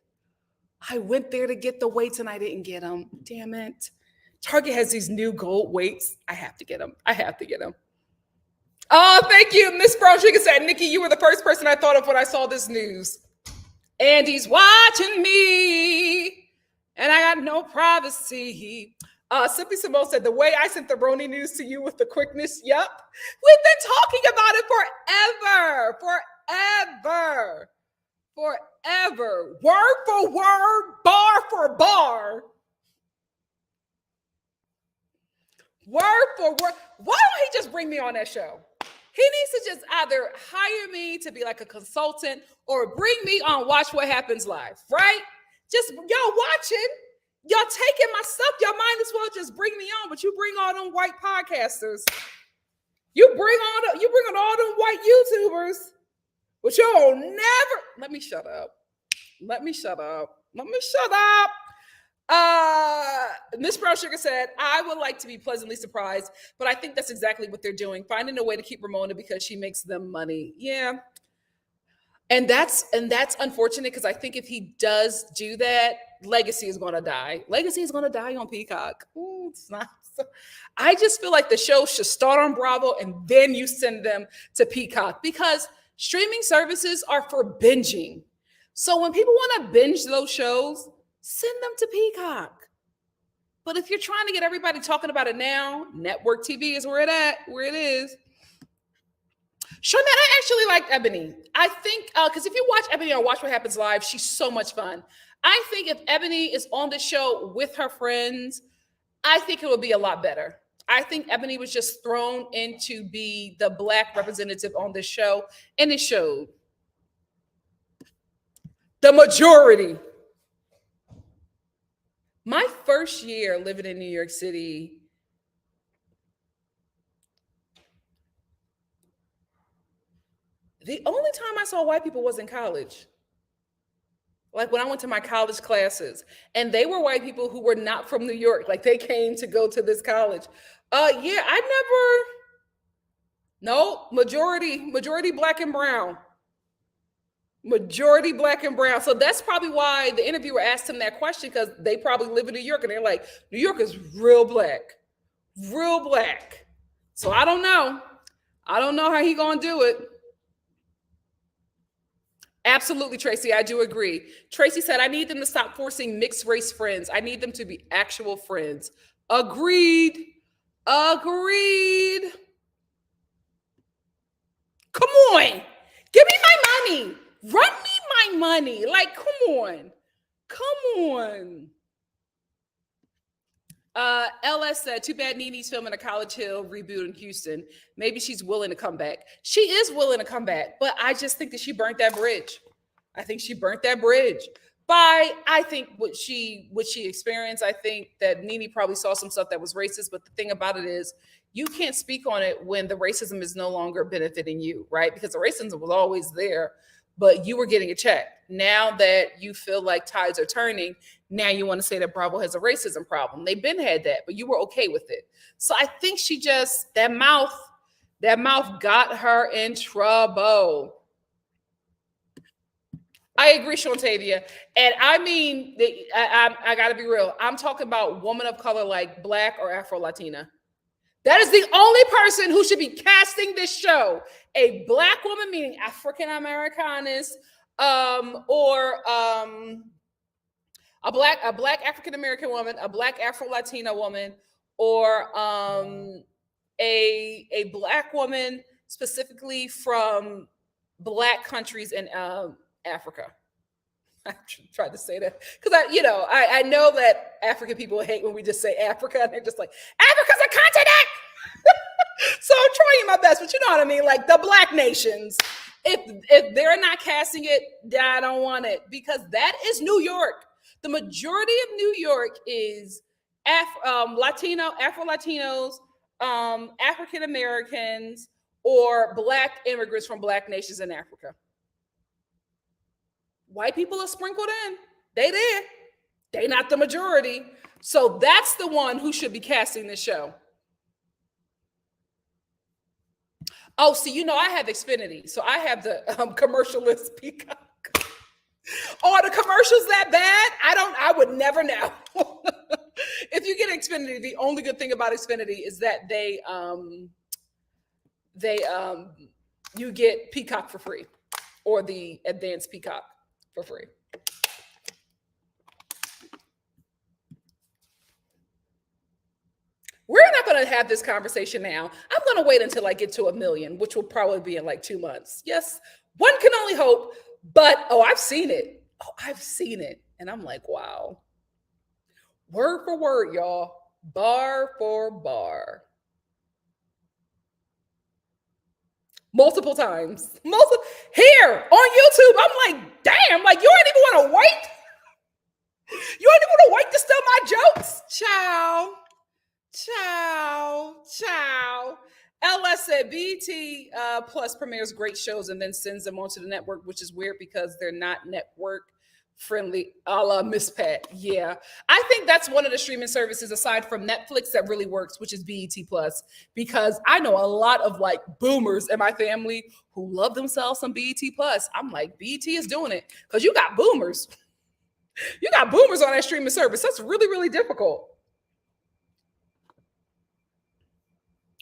I went there to get the weights and I didn't get them. Damn it. Target has these new gold weights. I have to get them. I have to get them. Oh, thank you. Miss Brown Sugar said, Nikki, you were the first person I thought of when I saw this news. Andy's watching me. And I got no privacy. Simply Simone said, the way I sent the Rhony news to you with the quickness, yep. We've been talking about it forever. Word for word, bar for bar. Word for word. Why don't he just bring me on that show? He needs to just either hire me to be like a consultant or bring me on Watch What Happens Live, right? Just y'all watching, y'all taking my stuff. Y'all might as well just bring me on, but you bring all them white podcasters. You bring on all them white YouTubers, but you'll never. Let me shut up. Miss Brown Sugar said, I would like to be pleasantly surprised, but I think that's exactly what they're doing, finding a way to keep Ramona because she makes them money. Yeah. And that's unfortunate because I think if he does do that, Legacy is going to die. Legacy is going to die on Peacock. Ooh, it's not. I just feel like the show should start on Bravo and then you send them to Peacock because streaming services are for binging. So when people want to binge those shows, send them to Peacock. But if you're trying to get everybody talking about it now, network TV is where it is. Shonette, I actually like Ebony. I think, because if you watch Ebony on Watch What Happens Live, she's so much fun. I think if Ebony is on the show with her friends, I think it would be a lot better. I think Ebony was just thrown in to be the Black representative on this show, and it showed. The majority. My first year living in New York City, the only time I saw white people was in college. Like when I went to my college classes, and they were white people who were not from New York. Like they came to go to this college. Majority Black and brown. Majority Black and brown. So that's probably why the interviewer asked him that question, because they probably live in New York and they're like, New York is real black. So I don't know how he gonna do it. Absolutely, Tracy, I do agree. Tracy said, I need them to stop forcing mixed race friends. I need them to be actual friends. Agreed. Come on. Give me my money. Run me my money. Like, come on. LS said, too bad Nene's filming a College Hill reboot in Houston. Maybe she's willing to come back. She is willing to come back, but I just think that she burnt that bridge. I think she burnt that bridge by, I think, what she experienced. I think that Nene probably saw some stuff that was racist, but the thing about it is you can't speak on it when the racism is no longer benefiting you, right? Because the racism was always there, but you were getting a check. Now that you feel like tides are turning, now you want to say that Bravo has a racism problem. They've been had that, but you were okay with it. So I think she just, that mouth got her in trouble. I agree, Shantavia. And I mean, I got to be real. I'm talking about woman of color like Black or Afro-Latina. That is the only person who should be casting this show. A Black woman, meaning African Americanist, or a black African American woman, a Black Afro-Latina woman, or a Black woman specifically from Black countries in Africa. I tried to say that because I know that African people hate when we just say Africa, and they're just like, Africa's a continent. So I'm trying my best, but you know what I mean? Like the Black nations, if they're not casting it, I don't want it, because that is New York. The majority of New York is Afro-Latinos, African Americans, or Black immigrants from Black nations in Africa. White people are sprinkled in. They not the majority. So that's the one who should be casting this show. Oh, see, you know, I have Xfinity, so I have the commercialless Peacock. Are the commercials that bad? I would never know. If you get Xfinity, the only good thing about Xfinity is that you get Peacock for free, or the advanced Peacock for free. We're not going to have this conversation now. I'm going to wait until I get to 1 million, which will probably be in like 2 months. Yes, one can only hope, but I've seen it. I've seen it. And I'm like, wow. Word for word, y'all. Bar for bar. Multiple times. Here on YouTube. I'm like, damn, like you ain't even want to wait. You ain't even want to wait to steal my jokes. Ciao. LS said BET Plus premieres great shows and then sends them onto the network, which is weird because they're not network friendly, a la Miss Pat. Yeah, I think that's one of the streaming services aside from Netflix that really works, which is BET Plus, because I know a lot of like boomers in my family who love themselves some BET Plus. I'm like, BET is doing it because you got boomers. You got boomers on that streaming service. That's really, really difficult.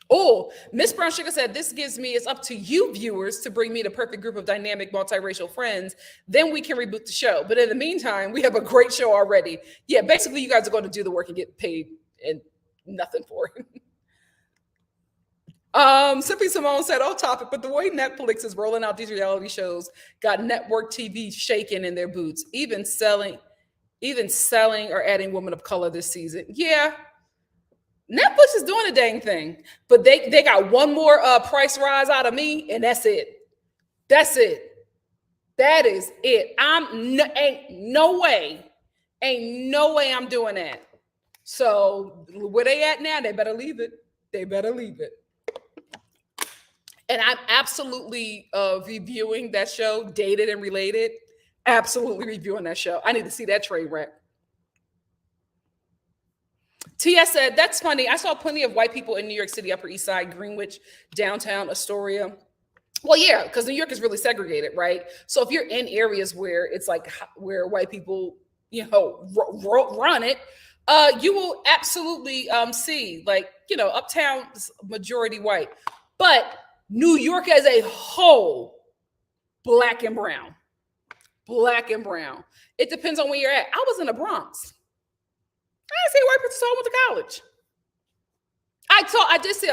Oh, Miss Brown Sugar said, this gives me, it's up to you viewers to bring me the perfect group of dynamic multiracial friends. Then we can reboot the show. But in the meantime, we have a great show already. Yeah, basically you guys are going to do the work and get paid and nothing for it. Simply Simone said, off topic, but the way Netflix is rolling out these reality shows got network TV shaking in their boots, even selling or adding women of color this season. Yeah. Netflix is doing a dang thing, but they got one more price rise out of me, and that's it. That's it. That is it. Ain't no way I'm doing that. So where they at now? They better leave it. They better leave it. And I'm absolutely reviewing that show, Dated and Related. Absolutely reviewing that show. I need to see that train wreck. Tia said, that's funny. I saw plenty of white people in New York City, Upper East Side, Greenwich, downtown Astoria. Well, yeah, because New York is really segregated, right? So if you're in areas where it's like where white people, run it, you will absolutely see like, uptown majority white. But New York as a whole, black and brown. Black and brown. It depends on where you're at. I was in the Bronx. I didn't see white people until I went to college. I did see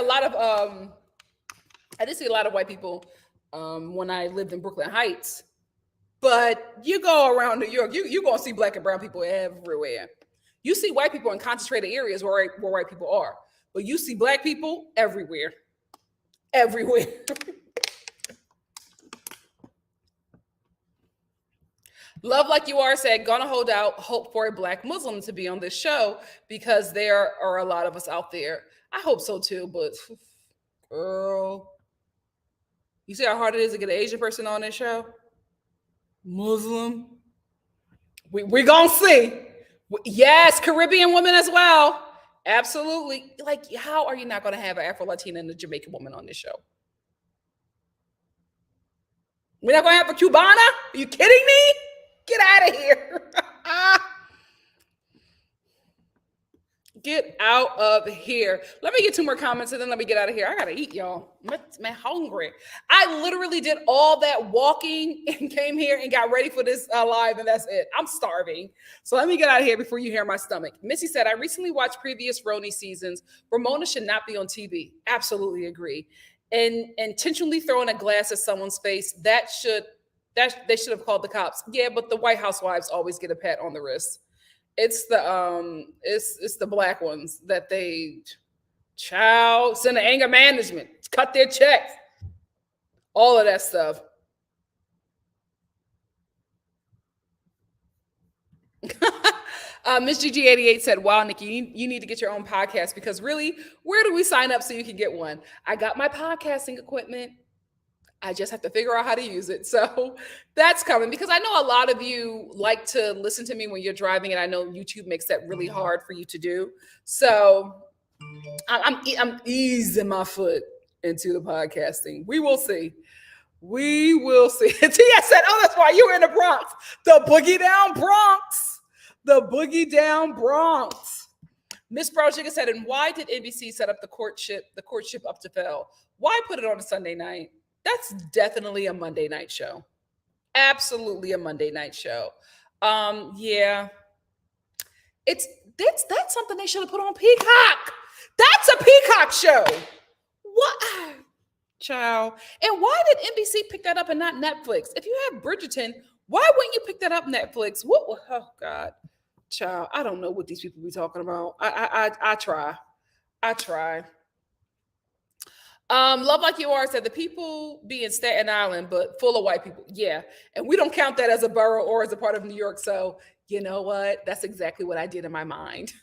a lot of white people when I lived in Brooklyn Heights. But you go around New York, you're gonna see black and brown people everywhere. You see white people in concentrated areas where white people are, but you see black people everywhere. Everywhere. Love Like You Are said, gonna hold out hope for a black Muslim to be on this show because there are a lot of us out there. I hope so too, but girl, you see how hard it is to get an Asian person on this show? Muslim. We're gonna see. Yes, Caribbean women as well. Absolutely. Like, how are you not gonna have an Afro-Latina and a Jamaican woman on this show? We're not gonna have a Cubana? Are you kidding me? Get out of here. Get out of here. Let me get 2 more comments and then let me get out of here. I gotta eat, y'all. I'm hungry. I literally did all that walking and came here and got ready for this live, and that's it. I'm starving. So let me get out of here before you hear my stomach. Missy said, I recently watched previous Rhony seasons. Ramona should not be on TV. Absolutely agree. And intentionally throwing a glass at someone's face, they should have called the cops. Yeah, but the White Housewives always get a pat on the wrist. It's the black ones that they send to anger management, cut their checks, all of that stuff. Miss GG88 said, wow, Nikki, you need to get your own podcast because really, where do we sign up so you can get one? I got my podcasting equipment. I just have to figure out how to use it. So that's coming, because I know a lot of you like to listen to me when you're driving, and I know YouTube makes that really hard for you to do. So I'm easing my foot into the podcasting. We will see. We will see. Tia said, "Oh, that's why you were in the Bronx. The boogie down Bronx. The boogie down Bronx." Miss Brown Chicken said, "And why did NBC set up the courtship up to fail? Why put it on a Sunday night? That's definitely a Monday night show. Absolutely a Monday night show. Yeah, that's something they should have put on Peacock. That's a Peacock show. What, child? And why did NBC pick that up and not Netflix? If you have Bridgerton, why wouldn't you pick that up Netflix? What? Oh God, child, I don't know what these people be talking about. I try. Love Like You Are said the people be in Staten Island, but full of white people. Yeah, and we don't count that as a borough or as a part of New York. So you know what? That's exactly what I did in my mind.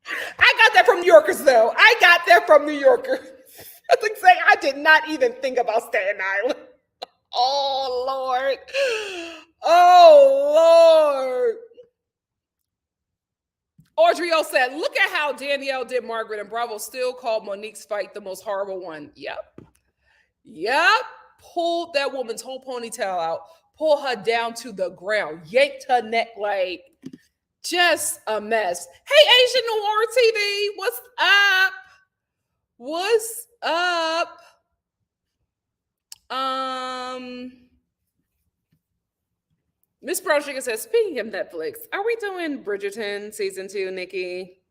I got that from New Yorkers, though. I got that from New Yorkers. That's exactly. I did not even think about Staten Island. Oh Lord. Oh Lord. Audrey O said, "Look at how Danielle did Margaret, and Bravo still called Monique's fight the most horrible one." Yep. Pulled that woman's whole ponytail out, pulled her down to the ground, yanked her neck like just a mess. Hey, Asian Noir TV, what's up? What's up? Miss Brown Chicken says, "Speaking of Netflix, are we doing Bridgerton season 2, Nikki?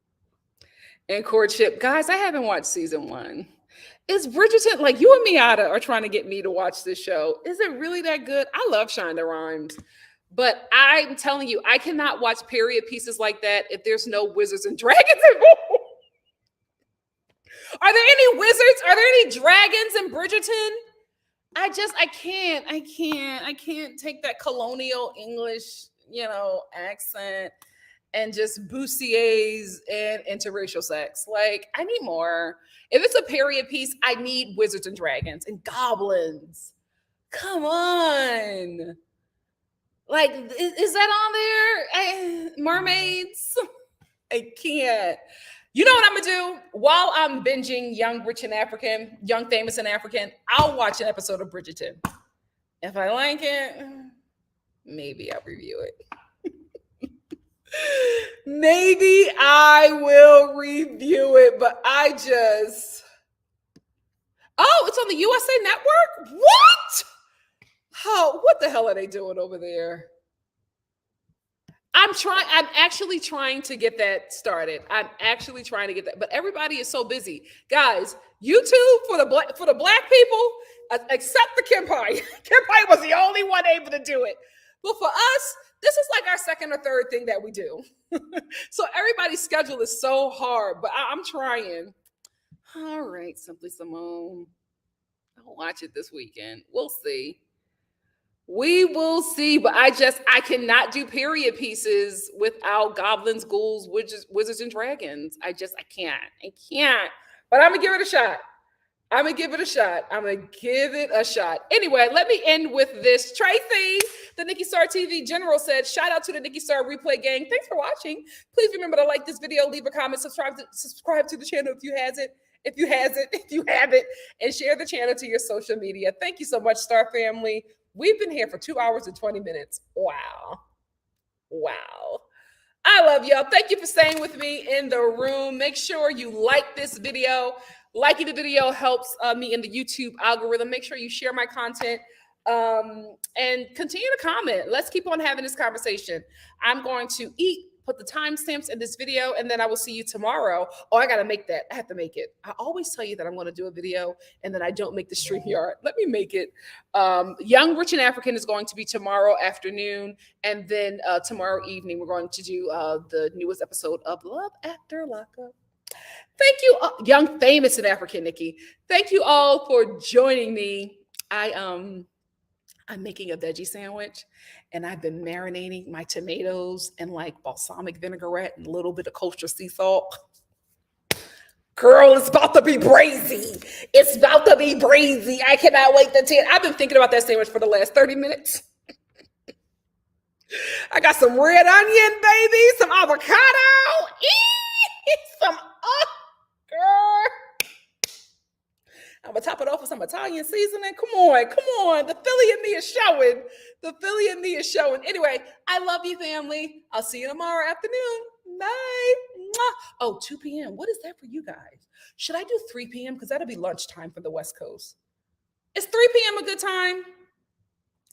And Courtship?" Guys, I haven't watched season 1. Is Bridgerton, like, you and Miata are trying to get me to watch this show. Is it really that good? I love Shonda Rhimes. But I'm telling you, I cannot watch period pieces like that if there's no wizards and dragons involved. Are there any wizards? Are there any dragons in Bridgerton? I can't take that colonial English, accent and just bustiers and interracial sex. Like, I need more. If it's a period piece, I need wizards and dragons and goblins. Come on. Like, is that on there? Mermaids? I can't. You know what I'm gonna do? While I'm binging Young, Rich, and African, Young, Famous, and African, I'll watch an episode of Bridgerton. If I like it, maybe I'll review it. Maybe I will review it, but oh, it's on the USA Network? What? Oh, what the hell are they doing over there? I'm actually trying to get that started. I'm actually trying to get that, but everybody is so busy. Guys, YouTube for the black people, except the Kempire. Kempire was the only one able to do it. But for us, this is like our second or third thing that we do. So everybody's schedule is so hard, but I'm trying. All right, Simply Simone. I'll watch it this weekend. We'll see. We will see, but I cannot do period pieces without goblins, ghouls, wizards, and dragons. I can't. But I'm gonna give it a shot. Anyway, let me end with this. Tracy, the NikkiStar TV General, said, "Shout out to the NikkiStar Replay gang. Thanks for watching. Please remember to like this video, leave a comment, subscribe to the channel if you haven't, and share the channel to your social media. Thank you so much, Star family. We've been here for 2 hours and 20 minutes. Wow. I love y'all. Thank you for staying with me in the room. Make sure you like this video. Liking the video helps me in the YouTube algorithm. Make sure you share my content and continue to comment. Let's keep on having this conversation. I'm going to put the timestamps in this video, and then I will see you tomorrow. Oh, I got to make that. I have to make it. I always tell you that I'm going to do a video, and then I don't make the StreamYard. Let me make it. Young, Rich, and African is going to be tomorrow afternoon, and then tomorrow evening, we're going to do the newest episode of Love After Lockup. Thank you, Young, Famous, and African, Nikki. Thank you all for joining me. I'm making a veggie sandwich, and I've been marinating my tomatoes in like balsamic vinaigrette and a little bit of kosher sea salt. Girl, it's about to be brazy. It's about to be brazy. I cannot wait to tell. I've been thinking about that sandwich for the last 30 minutes. I got some red onion, baby, some avocado, some, oh, girl. I'm gonna top it off with some Italian seasoning. Come on. The Philly in me is showing. The Philly in me is showing. Anyway, I love you, family. I'll see you tomorrow afternoon. Bye. Mwah. Oh, 2 p.m. What is that for you guys? Should I do 3 p.m.? Because that'll be lunchtime for the West Coast. Is 3 p.m. a good time?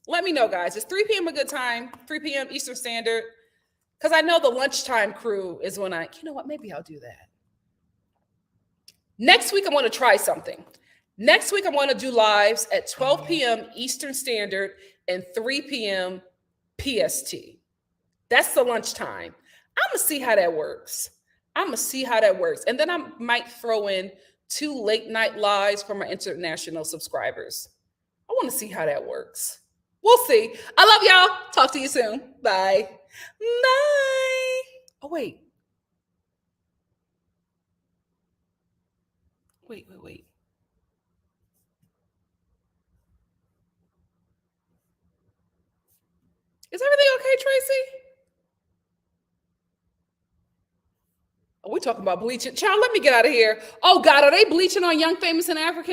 Let me know, guys. Is 3 p.m. a good time? 3 p.m. Eastern Standard? Because I know the lunchtime crew is when you know what? Maybe I'll do that. Next week, I want to try something. Next week, I want to do lives at 12 p.m. Eastern Standard and 3 p.m. PST. That's the lunchtime. I'm going to see how that works. And then I might throw in 2 late night lives for my international subscribers. I want to see how that works. We'll see. I love y'all. Talk to you soon. Bye. Bye. Oh, wait. Wait. Is everything okay, Tracy? Are we talking about bleaching? Child, let me get out of here. Oh, God, are they bleaching on Young, Famous, and African?